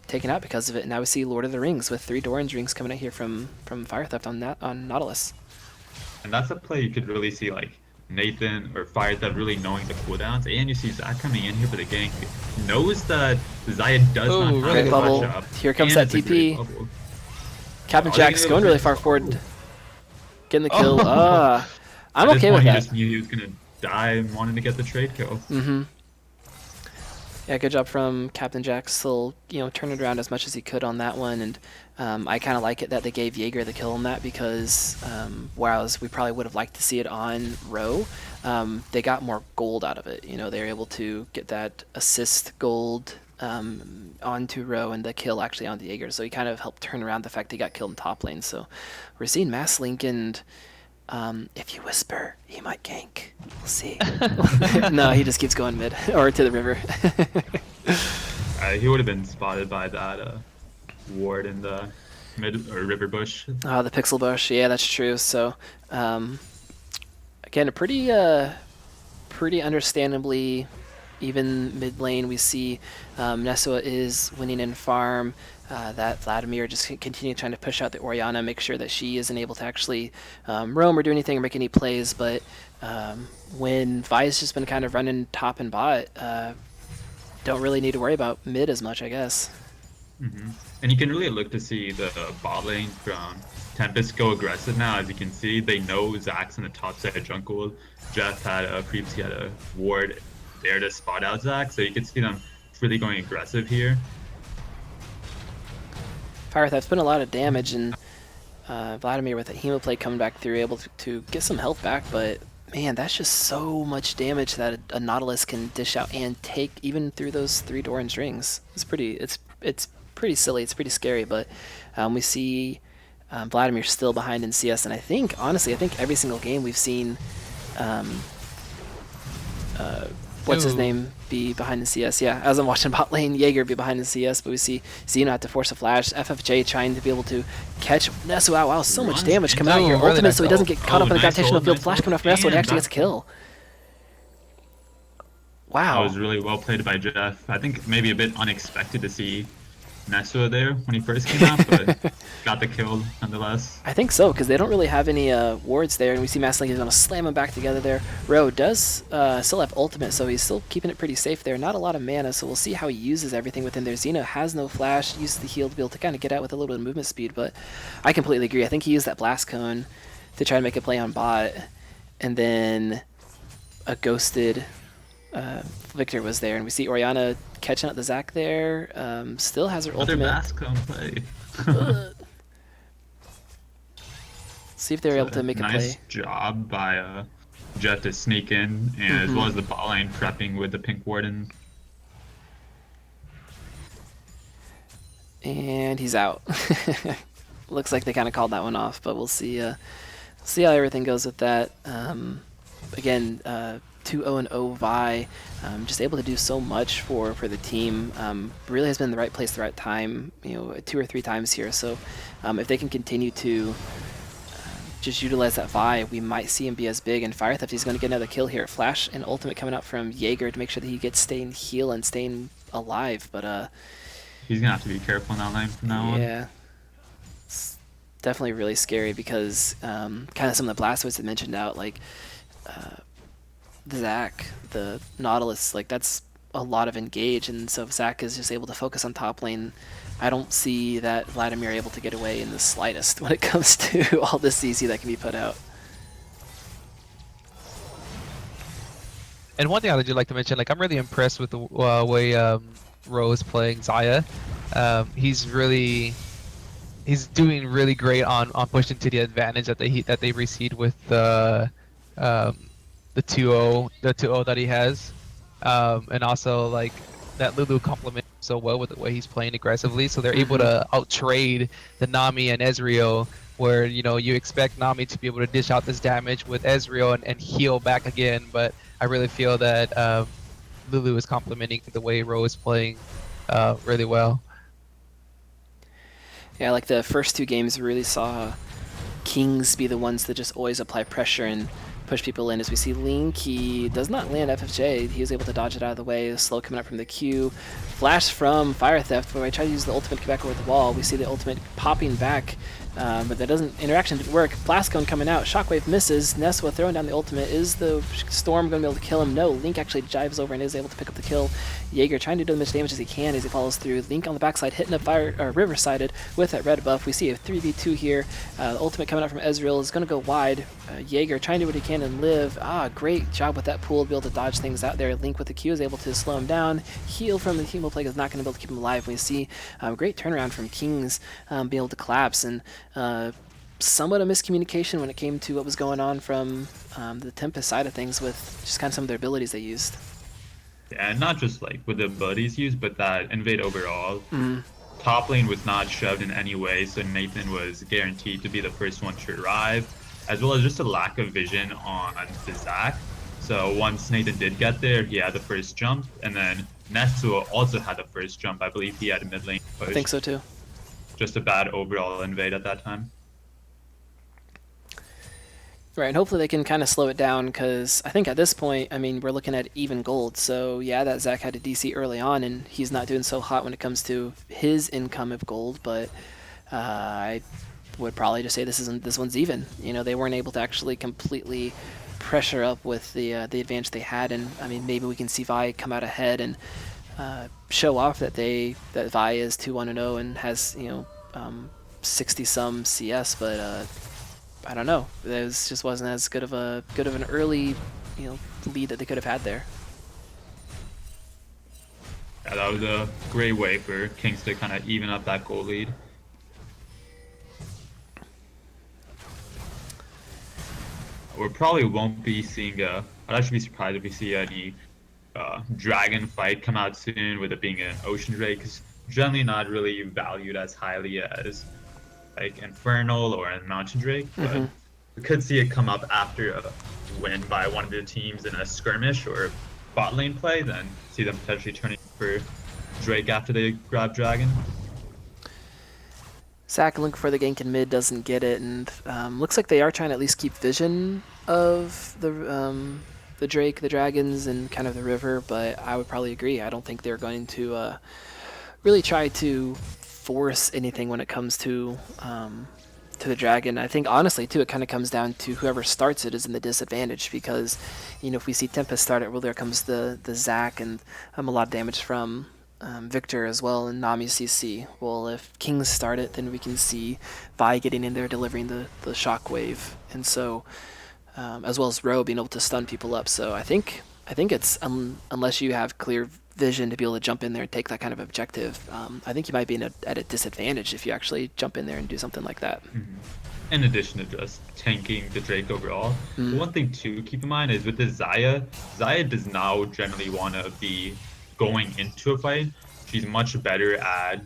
taken out because of it. And now we see Lord of the Rings with 3 Doran's rings coming out here from Fire Theft on Nautilus.
And that's a play you could really see, like Nathan or Fire Theft really knowing the cooldowns, and you see Zach coming in here for the gank. Knows that Zaya does not have
Great
a
bubble.
flash up,
Here comes
and
that
it's a great
TP.
bubble.
Captain
Oh,
Jack's
they
going
get
really
it.
far forward, getting the kill. I'm
At this
okay with
point,
that.
He just knew he was gonna die and wanted to get the trade kill.
Yeah, good job from Captain Jack. Still, turned it around as much as he could on that one, and I kind of like it that they gave Jaeger the kill on that, because whereas we probably would have liked to see it on Row, they got more gold out of it. They were able to get that assist gold onto Row and the kill actually on the Jaeger, so he kind of helped turn around the fact that he got killed in top lane. So we're seeing Mass Link, and if you whisper, he might gank. We'll see. No, he just keeps going mid or to the river.
He would have been spotted by that ward in the mid or river bush.
Oh, the pixel bush. Yeah, that's true. So, again, a pretty understandably even mid lane. We see Nesua is winning in farm. That Vladimir just continue trying to push out the Orianna, make sure that she isn't able to actually roam or do anything or make any plays. But when Vi's just been kind of running top and bot, don't really need to worry about mid as much, I guess.
And you can really look to see the bot lane from Tempest go aggressive now. As you can see, they know Zach's in the top side of jungle. Jeff had previously had a ward there to spot out Zach, so you can see them really going aggressive here.
Fire Theft's been a lot of damage, and Vladimir with a Hemoplate coming back through, able to get some health back, but man, that's just so much damage that a Nautilus can dish out and take even through those 3 Doran's rings. It's pretty silly, it's pretty scary, but we see Vladimir still behind in CS, and honestly, I think every single game we've seen what's his name be behind the CS. Yeah, as I'm watching bot lane, Jaeger be behind the CS, but we see Xeno have to force a flash. FFJ trying to be able to catch Nesua. Wow, so much damage coming out here.
really
Ultimate,
nice
so he doesn't get caught up in the
nice
gravitational
hold,
field.
nice
Flash
hold.
coming off from Nesua, and he
And
actually gets a kill.
That
Wow.
was really well played by Jeff. I think maybe a bit unexpected to see Nesua there when he first came out, but got the kill nonetheless.
I think so, because they don't really have any wards there, and we see Masslink is going to slam them back together there. Ro does still have ultimate, so he's still keeping it pretty safe there. Not a lot of mana, so we'll see how he uses everything within there. Xeno has no flash, uses the heal to be able to kind of get out with a little bit of movement speed, but I completely agree. I think he used that blast cone to try to make a play on bot, and then a ghosted Victor was there, and we see Orianna catching out the Zac there. Still has her
Another
ultimate.
mask on play.
See if they're able to make a
Nice
play.
job by Jet to sneak in, and as well as the bot lane prepping with the Pink Warden.
And he's out. Looks like they kind of called that one off, but we'll see. See how everything goes with that. Again, 2-0-0 Vi, just able to do so much for the team. Really has been in the right place, the right time. 2 or 3 times here. So if they can continue to just utilize that Vi, we might see him be as big. And Fire Theft, he's going to get another kill here. Flash and ultimate coming out from Jaeger to make sure that he gets staying heal and staying alive. But
He's gonna have to be careful in that lane from now on.
yeah. It's definitely really scary because kind of some of the Blastoids that mentioned out, like the Zac, the Nautilus, like that's a lot of engage, and so if Zac is just able to focus on top lane, I don't see that Vladimir able to get away in the slightest when it comes to all this CC that can be put out.
And one thing I would like to mention, like I'm really impressed with the way Rose playing Xayah. He's doing really great on pushing to the advantage that they received with the 2-0 that he has, and also like that Lulu complements so well with the way he's playing aggressively. So they're able to outtrade the Nami and Ezreal, where you expect Nami to be able to dish out this damage with Ezreal and heal back again, but I really feel that Lulu is complementing the way Rose is playing really well.
Yeah, like the first 2 games, we really saw Kings be the ones that just always apply pressure and push people in. As we see Link, he does not land FFJ. He was able to dodge it out of the way. Slow coming up from the Q. Flash from Fire Theft, where I try to use the ultimate to get back over the wall. We see the ultimate popping back, but that interaction didn't work. Blast Cone coming out. Shockwave misses. Neswa throwing down the ultimate. Is the Storm going to be able to kill him? No. Link actually jives over and is able to pick up the kill. Jaeger trying to do as much damage as he can as he follows through. Link on the backside hitting a river-sided with that red buff. We see a 3v2 here. The ultimate coming out from Ezreal is going to go wide. Jaeger trying to do what he can and live. Great job with that pool to be able to dodge things out there. Link with the Q is able to slow him down. Heal from the Hemo Plague is not going to be able to keep him alive. We see great turnaround from Kings being able to collapse, and somewhat a miscommunication when it came to what was going on from the Tempest side of things with just kind of some of their abilities they used.
Yeah, and not just like with the abilities used, but that invade overall. Top lane was not shoved in any way, so Nathan was guaranteed to be the first one to arrive, as well as just a lack of vision on the Zac. So once Nathan did get there, he had the first jump, and then Nesua also had the first jump. I believe he had a mid lane push.
I think so too.
Just a bad overall invade at that time.
Right, and hopefully they can kind of slow it down, because I think at this point, I mean, we're looking at even gold. So yeah, that Zac had a DC early on, and he's not doing so hot when it comes to his income of gold, but I would probably just say this one's even. They weren't able to actually completely pressure up with the advantage they had, and I mean, maybe we can see Vi come out ahead and show off that Vi is 2-1-0 and has 60 some CS, but I don't know. It just wasn't as good of an early lead that they could have had there.
Yeah, that was a great way for Kings to kind of even up that goal lead. We probably won't be seeing I'd actually be surprised if we see any dragon fight come out soon, with it being an ocean drake, because generally not really valued as highly as like Infernal or a Mountain Drake, but we could see it come up after a win by one of the teams in a skirmish or bot lane play, then see them potentially turning for Drake after they grab Dragon.
Zac looking for the gank in mid, doesn't get it, and looks like they are trying to at least keep vision of the Drake, the dragons, and kind of the river, but I would probably agree. I don't think they're going to really try to force anything when it comes to the dragon. I think honestly too, it kind of comes down to whoever starts it is in the disadvantage, because if we see Tempest start it, well, there comes the Zac and a lot of damage from Victor as well, and Nami CC. Well, if Kings start it, then we can see Vi getting in there delivering the shockwave, and so as well as Ro being able to stun people up. So I think it's unless you have clear vision to be able to jump in there and take that kind of objective, I think you might be at a disadvantage if you actually jump in there and do something like that.
in addition to just tanking the Drake overall. The one thing to keep in mind is with the Xayah does now generally want to be going into a fight. She's much better at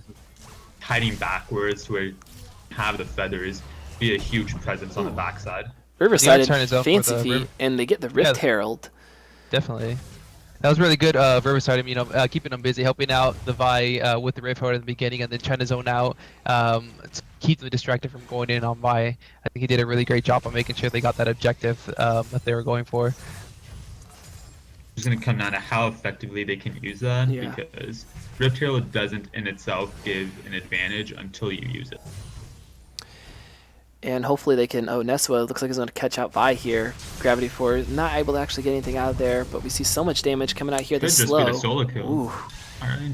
hiding backwards to where you have the feathers be a huge presence on the backside.
Riverside
turn his
and
own for
Fancy
the
Feet, and they get the Rift
Yeah.
Herald.
Definitely. That was really good, Riverside. You know, keeping them busy, helping out the Vi with the Rift Horde in the beginning, and then trying to zone out, to keep them distracted from going in on Vi. I think he did a really great job on making sure they got that objective that they were going for.
It's going to come down to how effectively they can use that,
Yeah.
because Rift Herald doesn't in itself give an advantage until you use it.
And hopefully they can. Oh, Neswa looks like he's going to catch out Vi here. Gravity Force not able to actually get anything out of there, but we see so much damage coming out here.
Could
The
just
slow.
be the solo kill.
Ooh.
Alright.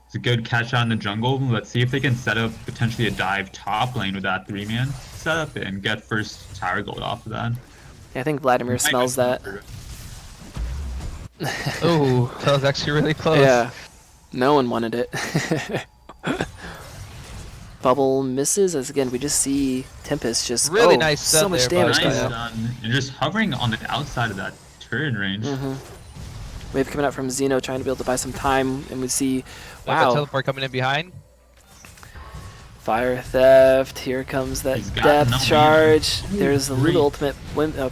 It's a good catch out in the jungle. Let's see if they can set up potentially a dive top lane with that 3-man setup and get first tower gold off of that.
I think Vladimir smells that.
Oh, that was actually really close.
Yeah. No one wanted it. Bubble misses as again we just see Tempest just
Really nice
so
stun
much
there,
damage
bud.
going
Nice
out.
stun. And just hovering on the outside of that turret range.
Wave coming out from Xeno trying to be able to buy some time, and we see
Wow.
wow,
Teleport coming in behind.
fire theft. Here comes that
He's got
depth
no
charge.
mana.
There's the
Great.
little ultimate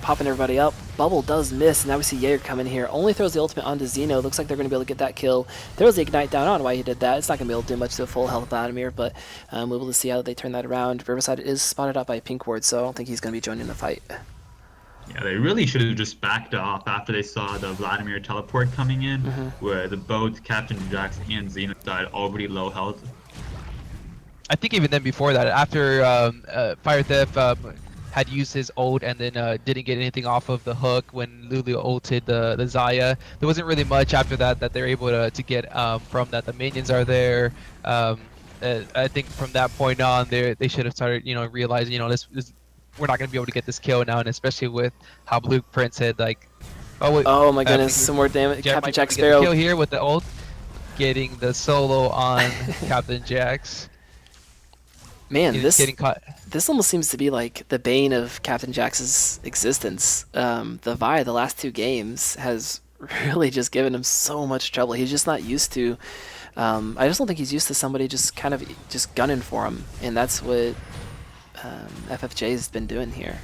popping everybody up. Bubble does miss, and now we see Jaeger come in here. Only throws the ultimate onto Xeno. Looks like they're going to be able to get that kill. Throws the ignite down on why he did that. It's not going to be able to do much to a full health Vladimir, but we'll be able to see how they turn that around. Riverside is spotted out by Pink Ward, so I don't think he's going to be joining the fight.
Yeah, they really should have just backed off after they saw the Vladimir teleport coming in, where the both Captain Jax and Xena died already low health.
I think even then before that, after Fire Theft had used his ult and then didn't get anything off of the hook when Lulu ulted the Xayah, there wasn't really much after that they're able to get from that. The minions are there. I think from that point on, they should have started, realizing, this we're not going to be able to get this kill now, and especially with how Blueprint said, like,
Oh my goodness, some more damage. Captain Jack
Kill
Sparrow.
here with the ult, getting the solo on Captain Jax.
Man,
Getting caught.
this almost seems to be like the bane of Captain Jax's existence. The Vi, the last two games, has really just given him so much trouble. He's just not used to. I just don't think he's used to somebody just kind of just gunning for him, and that's what FFJ's been doing here.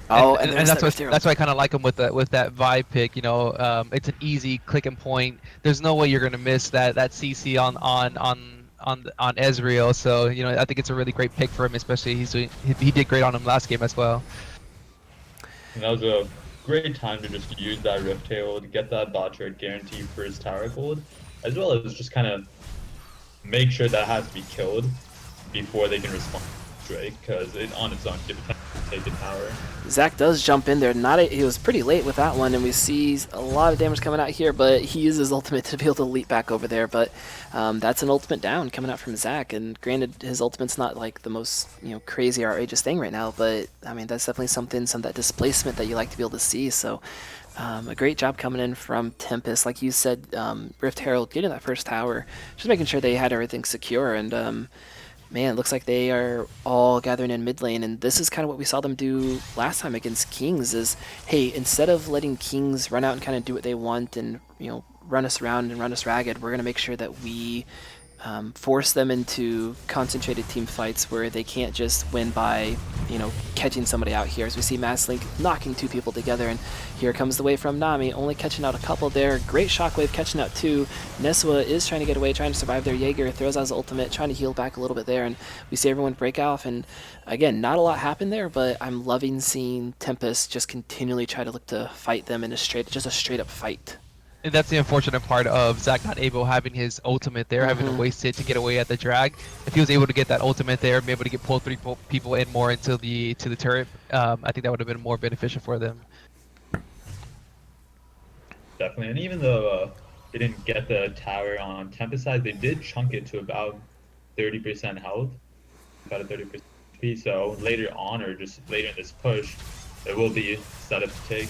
Oh, and
that's why I kind of like him with that Vi pick. It's an easy click and point. There's no way you're gonna miss that CC on Ezreal. So I think it's a really great pick for him, especially he did great on him last game as well.
And that was a great time to just use that Rift Tail to get that bot turret guarantee for his tower gold, as well as just kind of make sure that has to be killed before they can respond to Drake, because it on its own could take the tower.
Zach does jump in there. He was pretty late with that one, and we see a lot of damage coming out here, but he uses ultimate to be able to leap back over there. But that's an ultimate down coming out from Zach, and granted, his ultimate's not like the most crazy or outrageous thing right now, but I mean that's definitely some that displacement that you like to be able to see. So a great job coming in from Tempest, like you said, Rift Herald getting that first tower, just making sure they had everything secure, and man, it looks like they are all gathering in mid lane, and this is kind of what we saw them do last time against Kings is, hey, instead of letting Kings run out and kind of do what they want and, run us around and run us ragged, we're going to make sure that we force them into concentrated team fights where they can't just win by, catching somebody out here. As we see Masslink knocking two people together, and here comes the wave from Nami, only catching out a couple there. Great shockwave catching out two. Neswa is trying to get away, trying to survive there. Jaeger throws out his ultimate, trying to heal back a little bit there, and we see everyone break off. And again, not a lot happened there, but I'm loving seeing Tempest just continually try to look to fight them in a straight up fight.
And that's the unfortunate part of Zach not able having his ultimate there, having to waste it to get away at the drag. If he was able to get that ultimate there, be able to pull three people in more into the turret, I think that would have been more beneficial for them.
Definitely, and even though they didn't get the tower on Tempest side, they did chunk it to about 30% health, about a 30% HP. So later on, or just later in this push, there will be setup to take.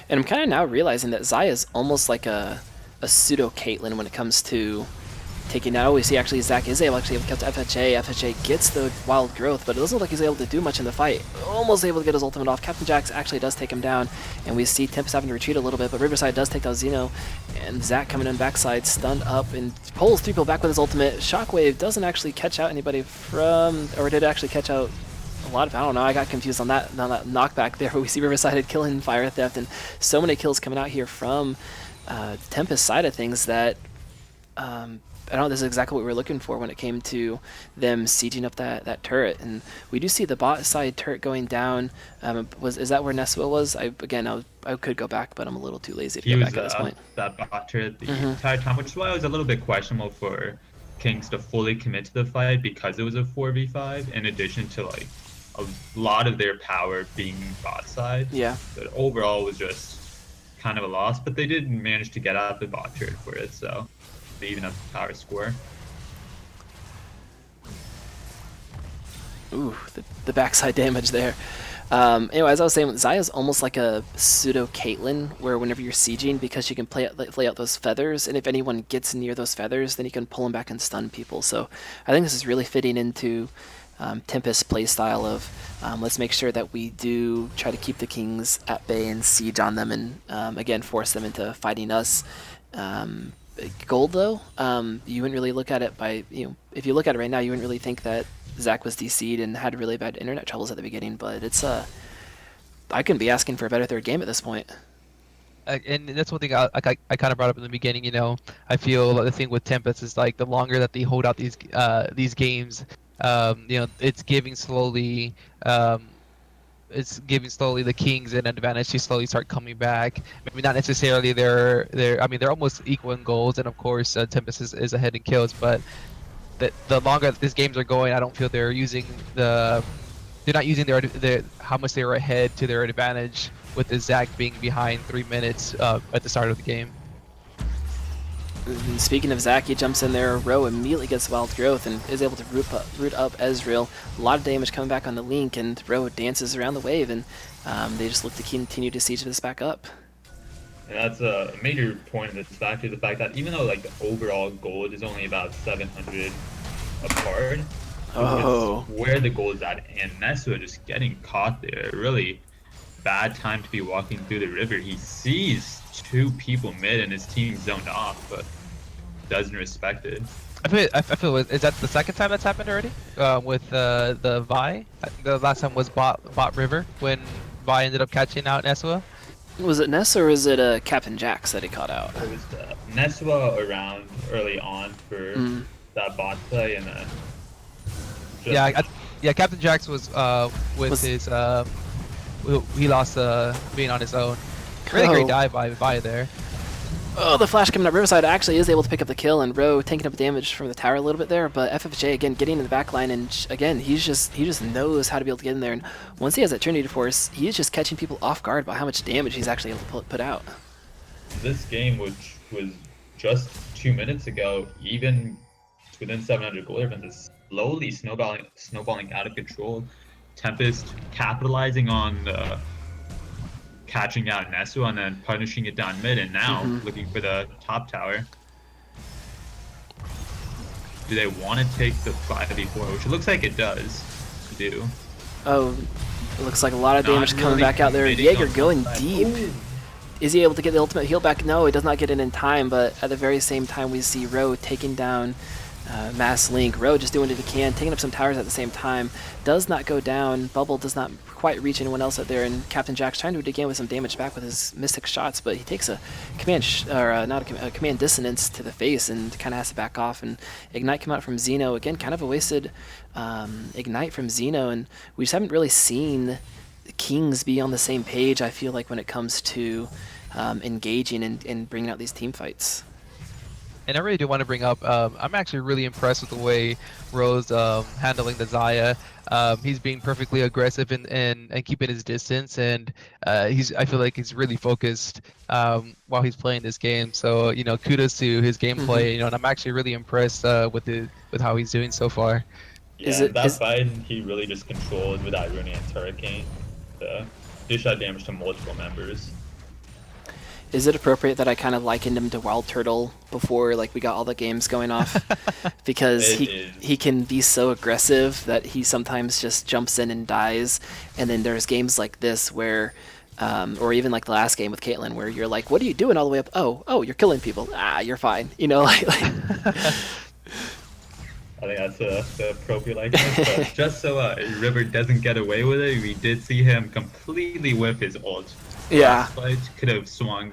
And I'm kind of now realizing that Xayah is almost like a pseudo Caitlyn when it comes to taking out. We see actually Zach is able to catch FHA. FHA gets the wild growth, but it doesn't look like he's able to do much in the fight. Almost able to get his ultimate off. Captain Jax actually does take him down, and we see Tempest having to retreat a little bit, but Riverside does take down Xeno, and Zach coming in backside, stunned up, and pulls 3 people back with his ultimate. Shockwave doesn't actually catch out anybody from, or did it actually catch out a lot of, I don't know, I got confused on that knockback there, but we see Riverside killing Fire Theft, and so many kills coming out here from Tempest side of things that I don't know, this is exactly what we were looking for when it came to them sieging up that turret. And we do see the bot side turret going down. Is that where Neswa was? I could go back, but I'm a little too lazy to go back at this point.
That bot turret the entire time, which is why it was a little bit questionable for Kings to fully commit to the fight, because it was a 4v5, in addition to like a lot of their power being bot side.
Yeah.
But overall, it was just kind of a loss, but they did manage to get out the bot turret for it, so they even up the power score.
Ooh, the backside damage there. Anyway, as I was saying, Xayah's almost like a pseudo Caitlyn, where whenever you're sieging, because she can play out those feathers, and if anyone gets near those feathers, then you can pull them back and stun people. So I think this is really fitting into Tempest's playstyle of let's make sure that we do try to keep the Kings at bay and siege on them, and again force them into fighting us. Gold though, you wouldn't really look at it by, if you look at it right now, you wouldn't really think that Zach was DC'd and had really bad internet troubles at the beginning, but it's I couldn't be asking for a better third game at this point.
And that's one thing I kind of brought up in the beginning. I feel the thing with Tempest is like the longer that they hold out these games, it's giving slowly. It's giving slowly the Kings an advantage to slowly start coming back. Maybe not necessarily they're almost equal in goals, and of course Tempest is ahead in kills. But the longer these games are going, I don't feel they're not using their how much they were ahead to their advantage, with the Zach being behind 3 minutes at the start of the game.
And speaking of Zach, he jumps in there. Ro immediately gets wild growth and is able to root up Ezreal. A lot of damage coming back on the Link, and Ro dances around the wave, and they just look to continue to siege this back up.
And that's a major point that's back to the fact that even though like the overall gold is only about 700 apart, where the gold is at, and Neswa just getting caught there, really bad time to be walking through the river. He sees 2 people mid and his team zoned off, but doesn't respect it.
I feel is that the second time that's happened already with the Vi? The last time was bot river when Vi ended up catching out Neswa.
Was it Ness or was it Captain Jax that he caught out?
It was Neswa around early on for that bot play, and then
Captain Jax was his he lost being on his own. Really great dive by Vi there.
Oh, the flash coming up. Riverside actually is able to pick up the kill, and Ro taking up damage from the tower a little bit there, but FFJ again getting in the back line, and again he just knows how to be able to get in there, and once he has that Trinity Force, he is just catching people off guard by how much damage he's actually able to put out.
This game, which was just 2 minutes ago, even within 700 gold events, is slowly snowballing out of control. Tempest capitalizing on catching out Neswa and then punishing it down mid, and now looking for the top tower. Do they want to take the 5v4, which it looks like it does do.
Oh, it looks like a lot of damage coming back out there. Jaeger going deep. Is he able to get the ultimate heal back? No, he does not get it in time, but at the very same time we see Ro taking down Mass Link. Ro just doing what he can, taking up some towers at the same time. Does not go down. Bubble does not quite reach anyone else out there, and Captain Jack's trying to do it again with some damage back with his Mystic shots, but he takes a command, a command dissonance to the face and kind of has to back off. And Ignite come out from Xeno again, kind of a wasted Ignite from Xeno, and we just haven't really seen the Kings be on the same page. I feel like when it comes to engaging and bringing out these team fights.
And I really do want to bring up, I'm actually really impressed with the way Ro's handling the Xayah. He's being perfectly aggressive and keeping his distance, and I feel like he's really focused while he's playing this game. So kudos to his gameplay. And I'm actually really impressed with how he's doing so far.
Yeah, that fight he really just controlled with Ironian's Hurricane to dish out damage to multiple members.
Is it appropriate that I kind of likened him to Wild Turtle before like we got all the games going off? Because
It
he
is.
can be so aggressive that he sometimes just jumps in and dies. And then there's games like this where, or even like the last game with Caitlyn, where you're like, "What are you doing all the way up? Oh, you're killing people. Ah, you're fine." You know,
I think that's the appropriate likeness. But just so River doesn't get away with it, we did see him completely whip his ult.
Yeah.
Last fight could have swung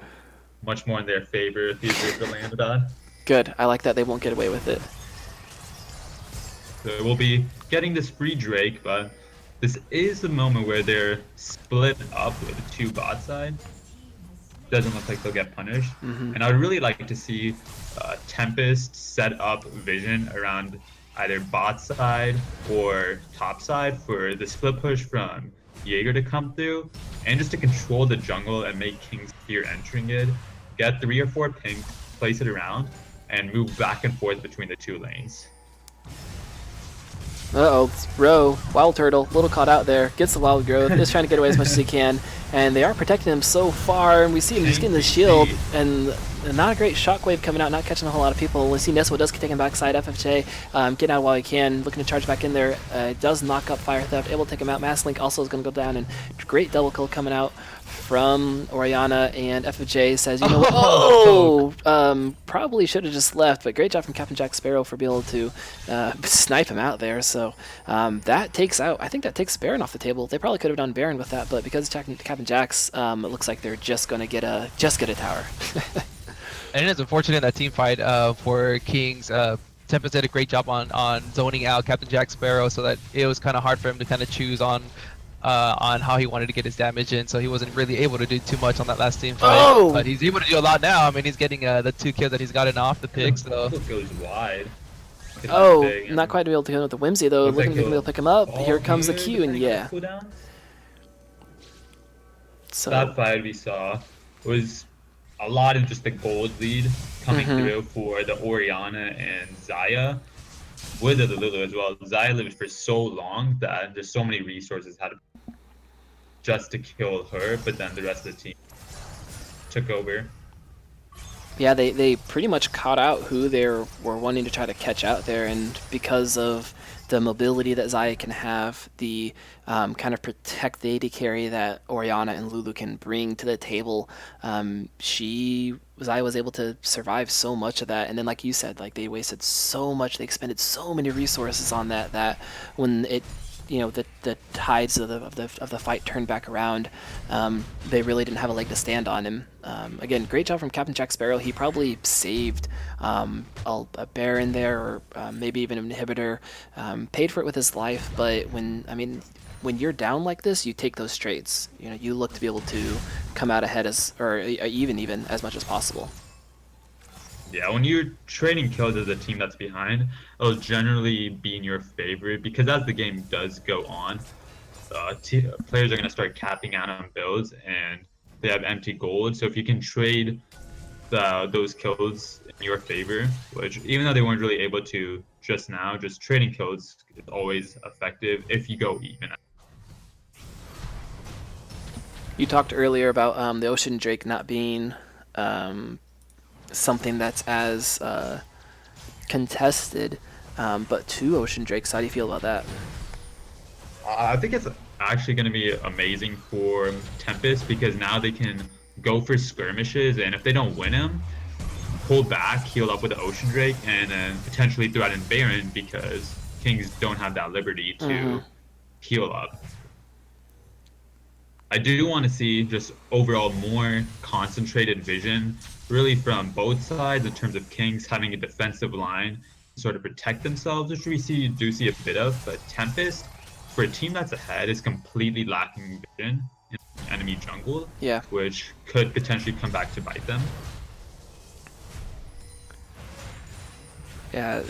much more in their favor if he had landed on.
Good. I like that they won't get away with it.
So we'll be getting this free Drake, but this is the moment where they're split up with the two bot side. Doesn't look like they'll get punished. And I'd really like to see Tempest set up vision around either bot side or top side for the split push from Jaeger to come through, and just to control the jungle and make King's Spear entering it, get 3 or 4 pings, place it around, and move back and forth between the two lanes.
Uh-oh, Roe, Wild Turtle, a little caught out there, gets the wild growth, is trying to get away as much as he can, and they are protecting him so far, and we see him just getting the shield, and not a great shockwave coming out, not catching a whole lot of people. We see Neswa does take him backside, FFJ, getting out while he can, looking to charge back in there, does knock up Fire Theft, able to take him out. Mass Link also is going to go down, and great double kill coming out from Oriana, and FFJ says, you know what, probably should have just left, but great job from Captain Jack Sparrow for being able to snipe him out there. So that takes out, I think that takes Baron off the table. They probably could have done Baron with that, but because Captain Jack's, it looks like they're just going to get a tower.
And it is unfortunate that team fight for Kings. Tempest did a great job on zoning out Captain Jack Sparrow, so that it was kind of hard for him to kind of choose on how he wanted to get his damage in, so he wasn't really able to do too much on that last team fight.
Oh!
But he's able to do a lot now. I mean, he's getting the 2 kills that he's gotten off the pick, so...
Goes wide.
Oh, not quite able to go with the Whimsy though.
Looks
Looking
like
to be able to pick him up. Here comes the Q, and yeah.
Cooldown.
So
That fight we saw was a lot of just the gold lead coming through for the Oriana and Xayah, with the Lulu as well. Xayah lived for so long that there's so many resources had just to kill her, but then the rest of the team took over.
yeah, they pretty much caught out who they were wanting to try to catch out there, and because of the mobility that Xayah can have, the kind of protect the AD carry that Oriana and Lulu can bring to the table, Xayah was able to survive so much of that. And then, like you said, like they wasted so much, they expended so many resources on that when it, you know, the tides of the fight turned back around, they really didn't have a leg to stand on him. Again, great job from Captain Jack Sparrow. He probably saved a Baron there, or maybe even an inhibitor, paid for it with his life. But when you're down like this, you take those straights. You know, you look to be able to come out ahead or even as much as possible.
Yeah, when you're trading kills as a team that's behind, it'll generally be in your favor, because as the game does go on, players are going to start capping out on builds, and they have empty gold. So if you can trade those kills in your favor, which even though they weren't really able to just now, just trading kills is always effective if you go even.
You talked earlier about the Ocean Drake not being something that's as contested, but 2 Ocean Drakes, how do you feel about that?
I think it's actually going to be amazing for Tempest, because now they can go for skirmishes, and if they don't win them, pull back, heal up with the Ocean Drake, and then potentially throw out in Baron, because Kings don't have that liberty to heal up. I do want to see just overall more concentrated vision, really from both sides, in terms of Kings having a defensive line to sort of protect themselves, which we do see a bit of. But Tempest, for a team that's ahead, is completely lacking vision in enemy jungle,
Yeah.
which could potentially come back to bite them.
Yeah,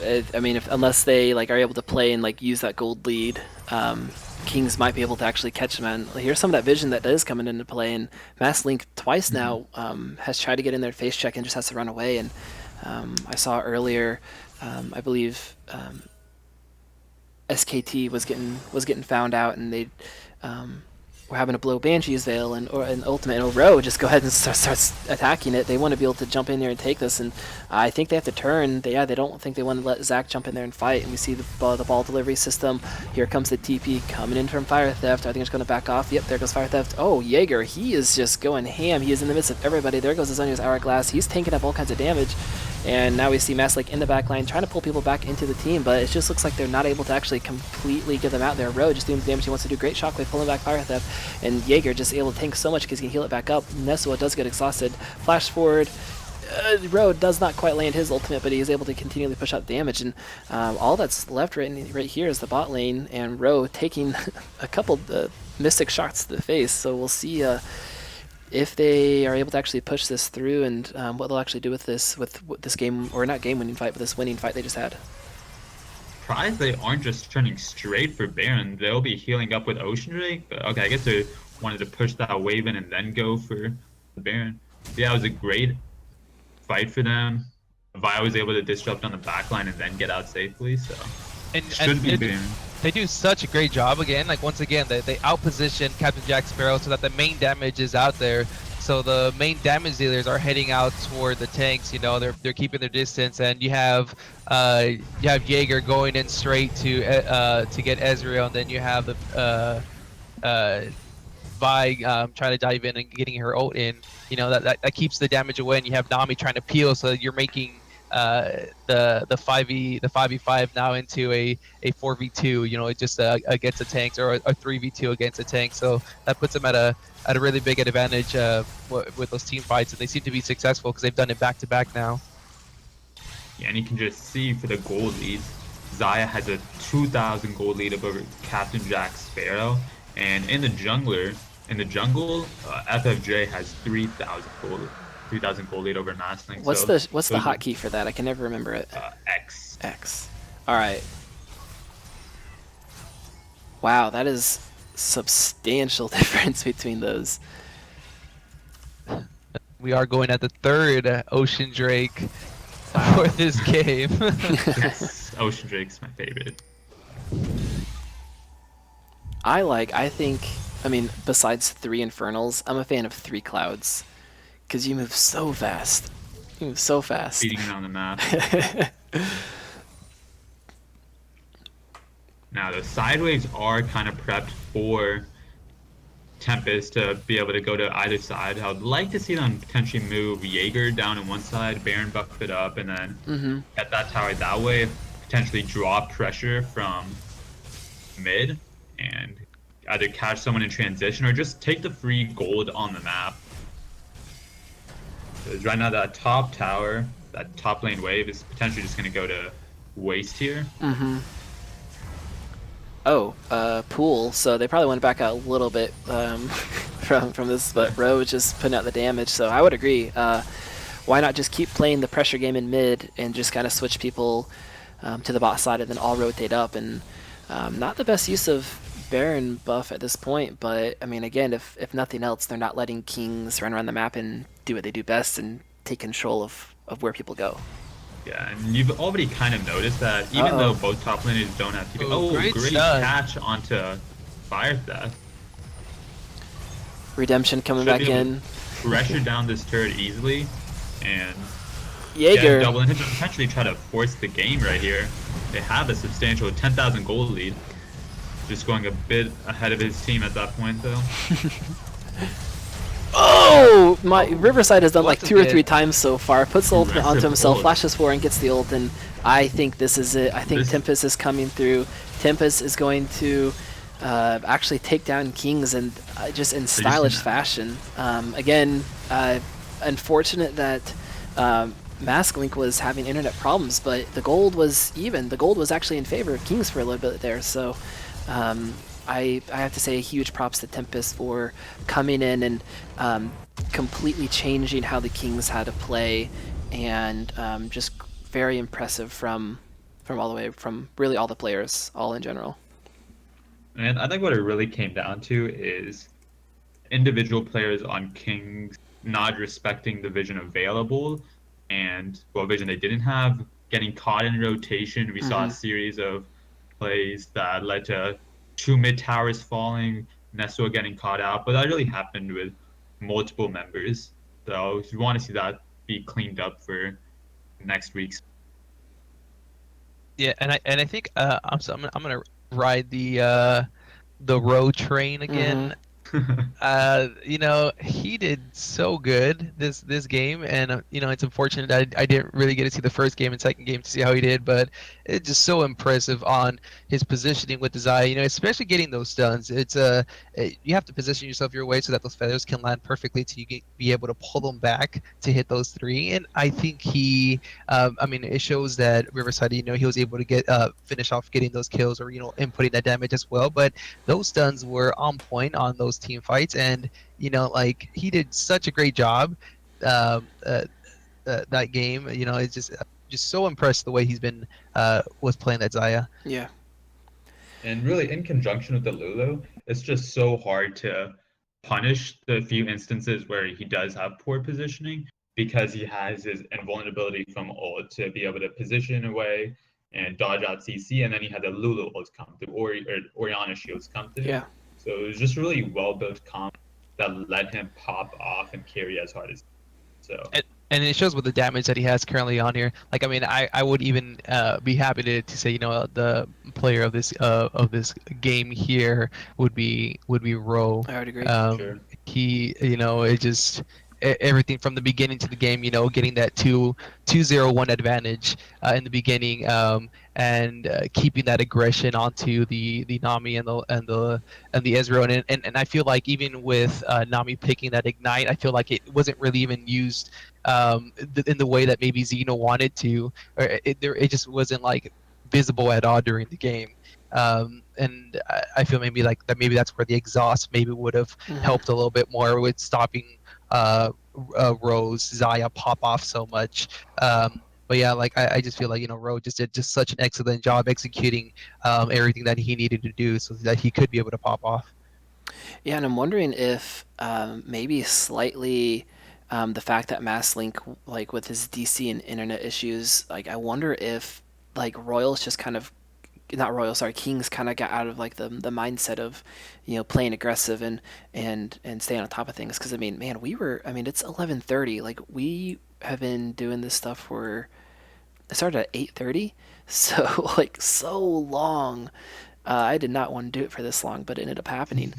unless they are able to play and use that gold lead, Kings might be able to actually catch them. And here's some of that vision that is coming into play. And Mass Link twice now has tried to get in there, face check, and just has to run away. And I saw earlier, I believe SKT was getting found out, and they we're having to blow Banshee's Veil and or an ultimate and Row just go ahead and starts attacking it. They want to be able to jump in there and take this, and I think they have to turn. They don't think they want to let Zach jump in there and fight. And we see the ball delivery system. Here comes the TP coming in from Fire Theft. I think it's going to back off. Yep, there goes Fire Theft. Oh, Jaeger, he is just going ham. He is in the midst of everybody. There goes Azonia's Hourglass. He's tanking up all kinds of damage. And now we see Mass Lake in the back line trying to pull people back into the team, but it just looks like they're not able to actually completely get them out there. Row just doing the damage he wants to do. Great Shockwave pulling back Fire Theft, and Jaeger just able to tank so much because he can heal it back up. Nesua does get exhausted. Flash forward. Row does not quite land his ultimate, but he is able to continually push out damage, and all that's left right here is the bot lane, and Row taking a couple Mystic shots to the face, so we'll see if they are able to actually push this through, and what they'll actually do with this game, or not game-winning fight, but this winning fight they just had.
Surprised they aren't just turning straight for Baron. They'll be healing up with Ocean Drake, but okay, I guess they wanted to push that wave in and then go for the Baron. Yeah, it was a great fight for them. Vi was able to disrupt on the backline and then get out safely, so should be Baron.
They do such a great job again. Like, once again, they outposition Captain Jack Sparrow so that the main damage is out there. So the main damage dealers are heading out toward the tanks. You know, they're keeping their distance, and you have Jaeger going in straight to get Ezreal, and then you have the Vi trying to dive in and getting her ult in. You know, that keeps the damage away, and you have Nami trying to peel, so you're making the 5v5 now into a 4v2, you know, just against the tanks, or a 3v2 against the tank. So that puts them at a really big advantage with those team fights, and they seem to be successful because they've done it back to back now.
Yeah, and you can just see for the gold leads, Xayah has a 2,000 gold lead over Captain Jack Sparrow, and in the jungle, FFJ has 3,000 gold lead over Mastling.
What's the hotkey for that? I can never remember it.
X.
X. All right. Wow, that is substantial difference between those.
We are going at the third Ocean Drake for this game.
Yes, Ocean Drake's my favorite.
I mean, besides 3 Infernals, I'm a fan of 3 Clouds. Because you move so fast. You move so fast.
Beating around the map. Now, the side waves are kind of prepped for Tempest to be able to go to either side. I would like to see them potentially move Jaeger down on one side, Baron buff it up, and then get that tower that way, potentially draw pressure from mid, and either catch someone in transition or just take the free gold on the map. Because right now that top tower, that top lane wave is potentially just going to go to waste here.
Pool. So they probably want to back out a little bit from this, but Row is just putting out the damage. So I would agree. Why not just keep playing the pressure game in mid and just kind of switch people to the bot side and then all rotate up? And not the best use of Baron buff at this point, but I mean, again, if nothing else, they're not letting Kings run around the map and do what they do best and take control of where people go.
Yeah, and you've already kind of noticed that even though both top laners don't have TP. Oh, great catch onto Fire Theft.
Redemption coming back in.
Pressure down this turret easily, and
Jaeger
double and potentially try to force the game right here. They have a substantial 10,000 gold lead. Just going a bit ahead of his team at that point, though.
Oh! My Riverside has done like 2 or 3 times so far. Puts the ultimate onto himself, flashes forward, and gets the ult. And I think this is it. I think Tempest is coming through. Tempest is going to actually take down Kings and just in stylish fashion. Again, unfortunate that Masklink was having internet problems, but the gold was even. The gold was actually in favor of Kings for a little bit there. So. I have to say huge props to Tempest for coming in and completely changing how the Kings had to play, and just very impressive from really all the players, all in general.
And I think what it really came down to is individual players on Kings not respecting the vision available and what vision they didn't have, getting caught in rotation. We saw a series of plays that led to 2 mid towers falling, Nestor getting caught out, but that really happened with multiple members. So you want to see that be cleaned up for next week's.
Yeah, and I think I'm gonna ride the road train
Mm-hmm.
again. He did so good this game, and it's unfortunate that I didn't really get to see the first game and second game to see how he did, but it's just so impressive on his positioning with the Zaya. Especially getting those stuns. You have to position yourself your way so that those feathers can land perfectly to be able to pull them back to hit those three. And I think it shows that Riverside, he was able to get finish off getting those kills or inputting that damage as well, but those stuns were on point on those team fights, and like he did such a great job um, uh, that game. It's just so impressed the way he's been was playing that Zaya.
Yeah.
And really, in conjunction with the Lulu, it's just so hard to punish the few instances where he does have poor positioning because he has his invulnerability from ult to be able to position away and dodge out CC, and then he had the Lulu ult come through, or Oriana shields come through.
Yeah.
So it was just really well built comp that let him pop off and carry as hard as so.
And it shows with the damage that he has currently on here. Like, I would even be happy to say, the player of this game here would be Ro.
I would agree.
Sure.
He, it just everything from the beginning to the game, getting that 2-0-1 advantage in the beginning, and keeping that aggression onto the Nami and the Ezreal, and I feel like even with Nami picking that ignite, I feel like it wasn't really even used in the way that maybe Xeno wanted to, or it just wasn't like visible at all during the game. And I feel maybe like that, maybe that's where the exhaust maybe would have helped a little bit more with stopping Rose Zaya pop off so much. But yeah, like I just feel like Ro just did just such an excellent job executing everything that he needed to do so that he could be able to pop off.
Yeah, and I'm wondering if maybe slightly the fact that MassLink, like with his DC and internet issues, like I wonder if like Royals just kind of not Royal, sorry, Kings kind of got out of like the mindset of, playing aggressive and staying on top of things. Because man, it's 11:30. Like we have been doing this stuff for. It started at 8:30, so like so long. I did not want to do it for this long, but it ended up happening.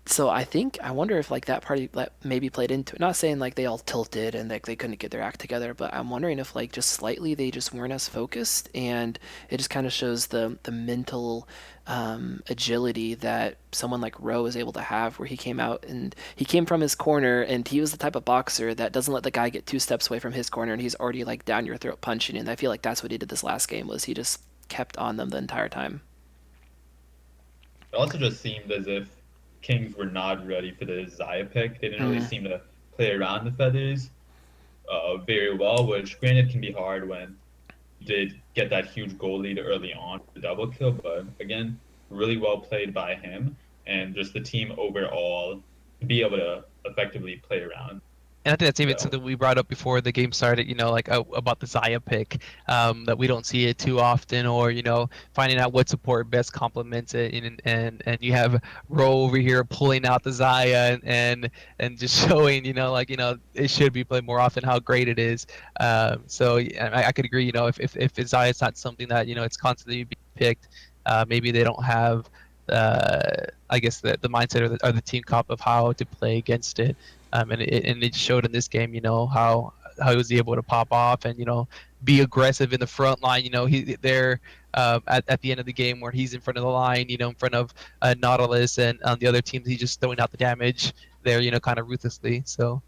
So I wonder if like that party maybe played into it. Not saying like they all tilted and like they couldn't get their act together, but I'm wondering if like just slightly they just weren't as focused, and it just kind of shows the mental agility that someone like Rowe is able to have, where he came out and he came from his corner, and he was the type of boxer that doesn't let the guy get 2 steps away from his corner, and he's already like down your throat punching. And I feel like that's what he did this last game, was he just kept on them the entire time.
It also just seemed as if Kings were not ready for the Zaya pick. They didn't really seem to play around the feathers very well, which granted can be hard when you did get that huge goal lead early on for the double kill, but again, really well played by him and just the team overall to be able to effectively play around.
And I think that's even
So,
something we brought up before the game started, like about the Zaya pick, that we don't see it too often, or, finding out what support best complements it. And you have Ro over here pulling out the Zaya and just showing, it should be played more often, how great it is. So yeah, I could agree, if Zaya is not something that, it's constantly being picked, maybe they don't have, I guess, the mindset or the team comp of how to play against it. And it showed in this game, how he was able to pop off and be aggressive in the front line. He there at the end of the game where he's in front of the line, in front of Nautilus and on the other teams, he's just throwing out the damage there, kind of ruthlessly. So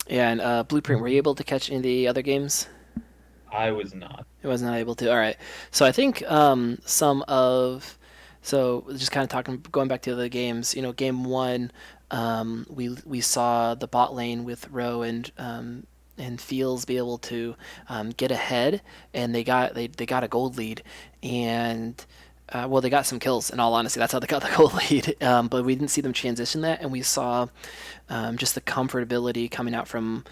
Yeah, and Blueprint, were you able to catch any of the other games?
I was not.
It was not able to. All right. So I think so just kind of going back to the games. Game one, we saw the bot lane with Rowe and Fields be able to get ahead, and they got a gold lead, and well, they got some kills. In all honesty, that's how they got the gold lead. But we didn't see them transition that, and we saw just the comfortability coming out from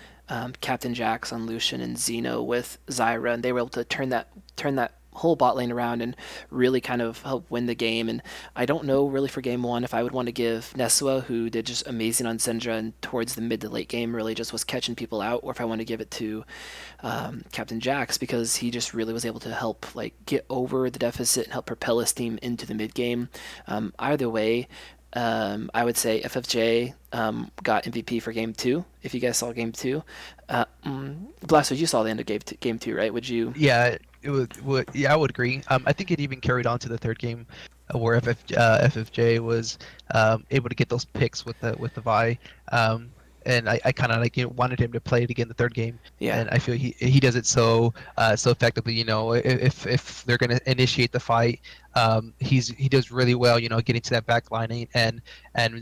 Captain Jax on Lucian and Xeno with Zyra, and they were able to turn that whole bot lane around and really kind of help win the game. And I don't know really for game one if I would want to give Nesua, who did just amazing on Syndra and towards the mid to late game really just was catching people out, or if I want to give it to Captain Jax, because he just really was able to help like get over the deficit and help propel his team into the mid game. Either way, I would say FFJ got MVP for game two. If you guys saw game two, Blaster, you saw the end of game two, right? Would you?
Yeah, yeah, I would agree. I think it even carried on to the third game, where FFJ was able to get those picks with the Vi. And I kind of like wanted him to play it again the third game.
Yeah.
And I feel he does it so effectively. If they're gonna initiate the fight, he does really well. Getting to that back line and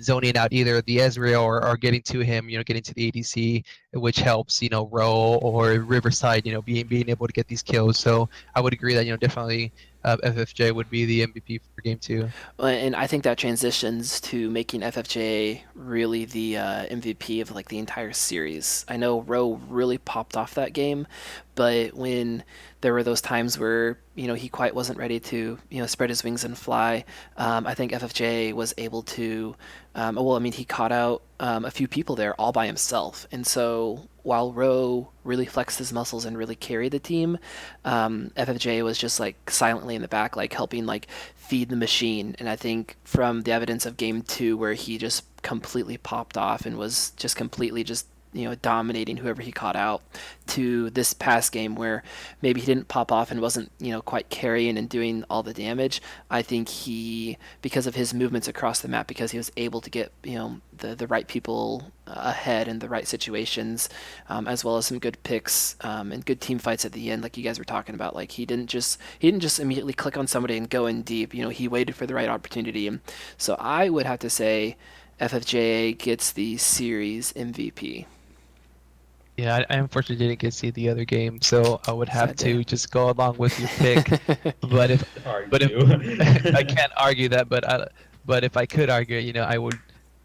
zoning out either the Ezreal or getting to him. Getting to the ADC, which helps Ro or Riverside. Being able to get these kills. So I would agree that definitely FFJ would be the MVP for game two.
And I think that transitions to making FFJ really the MVP of like the entire series. I know Ro really popped off that game, but when there were those times where he quite wasn't ready to spread his wings and fly, I think FFJ was able to. Well, I mean, he caught out a few people there all by himself, and so while Ro really flexed his muscles and really carried the team, FFJ was just like silently in the back, like helping like feed the machine. And I think from the evidence of game two, where he just completely popped off and was just completely just dominating whoever he caught out, to this past game where maybe he didn't pop off and wasn't quite carrying and doing all the damage. I think he, because of his movements across the map, because he was able to get the right people ahead in the right situations, as well as some good picks and good team fights at the end, like you guys were talking about. Like he didn't just immediately click on somebody and go in deep. He waited for the right opportunity. And so I would have to say FFJ gets the series MVP.
Yeah, I unfortunately didn't get to see the other game, so I would have to just go along with your pick. but if I can't argue that, but if I could argue, I would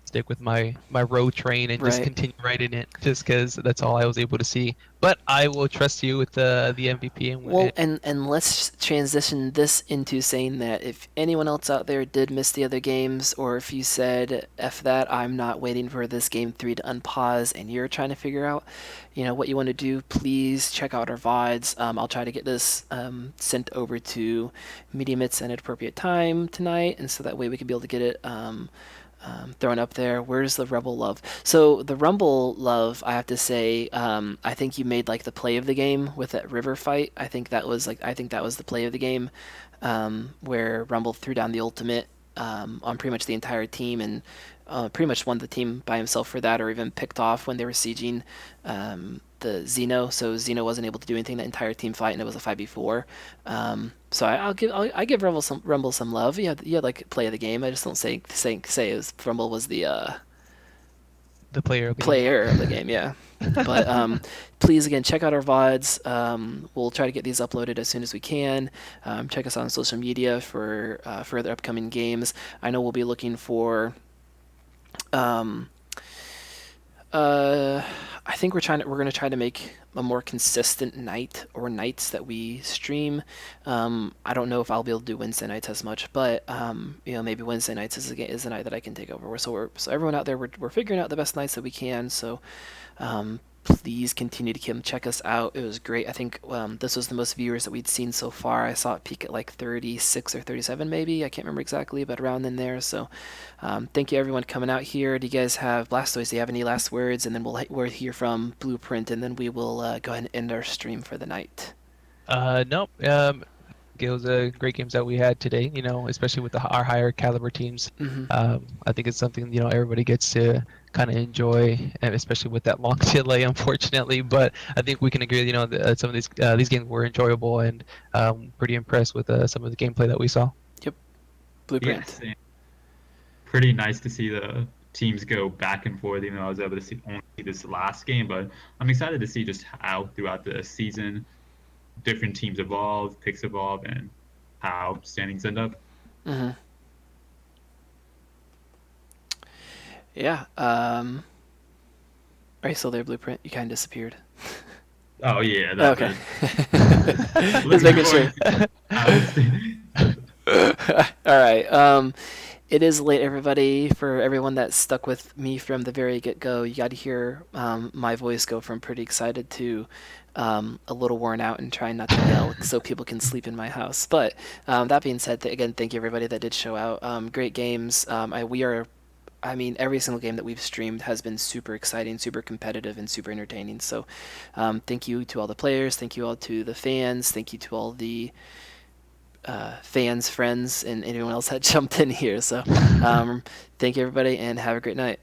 stick with my road train and just continue riding it, just because that's all I was able to see. But I will trust you with the MVP.
And let's transition this into saying that if anyone else out there did miss the other games, or if you said F that, I'm not waiting for this game 3 to unpause, and you're trying to figure out what you want to do, please check out our VODs. I'll try to get this sent over to Mediamits at an appropriate time tonight, and so that way we can be able to get it thrown up there. Where's the Rumble love? So the Rumble love, I have to say, I think you made like the play of the game with that river fight. I think that was the play of the game, where Rumble threw down the ultimate on pretty much the entire team and pretty much won the team by himself for that, or even picked off when they were sieging the Xeno. So Xeno wasn't able to do anything the entire team fight, and it was a 5v4. So I give Rumble some love. Yeah, like play of the game. I just don't say it was, Rumble was the
player of
the game. Yeah. But please again check out our VODs. We'll try to get these uploaded as soon as we can. Check us out on social media for further upcoming games. I know we'll be looking for. I think we're going to try to make a more consistent night or nights that we stream. I don't know if I'll be able to do Wednesday nights as much, but maybe Wednesday nights is a night that I can take over. So everyone out there, we're figuring out the best nights that we can. So please continue to check us out. It was great. I think this was the most viewers that we'd seen so far. I saw it peak at like 36 or 37 maybe. I can't remember exactly, but around in there. So thank you everyone coming out here. Do you guys have, Blastoise, do you have any last words? And then we'll hear from Blueprint, and then we will go ahead and end our stream for the night.
Nope. It was great games that we had today, especially with our higher caliber teams.
Mm-hmm.
I think it's something, everybody gets to kind of enjoy, and especially with that long delay, unfortunately. But I think we can agree, that some of these games were enjoyable, and pretty impressed with some of the gameplay that we saw.
Yep. Blueprint.
Yes, pretty nice to see the teams go back and forth, even though I was able to only see this last game. But I'm excited to see just how throughout the season different teams evolve, picks evolve, and how standings end up.
Mm-hmm. Yeah. Are you still there, Blueprint? You kind of disappeared.
Oh yeah.
Okay. Just making sure.
I honesty.
All right. It is late, everybody. For everyone that stuck with me from the very get-go, you got to hear my voice go from pretty excited to a little worn out and trying not to yell so people can sleep in my house. But that being said, again, thank you everybody that did show out. Great games. I mean, every single game that we've streamed has been super exciting, super competitive, and super entertaining. So thank you to all the players. Thank you all to the fans. Thank you to all the fans, friends, and anyone else that jumped in here. So thank you, everybody, and have a great night.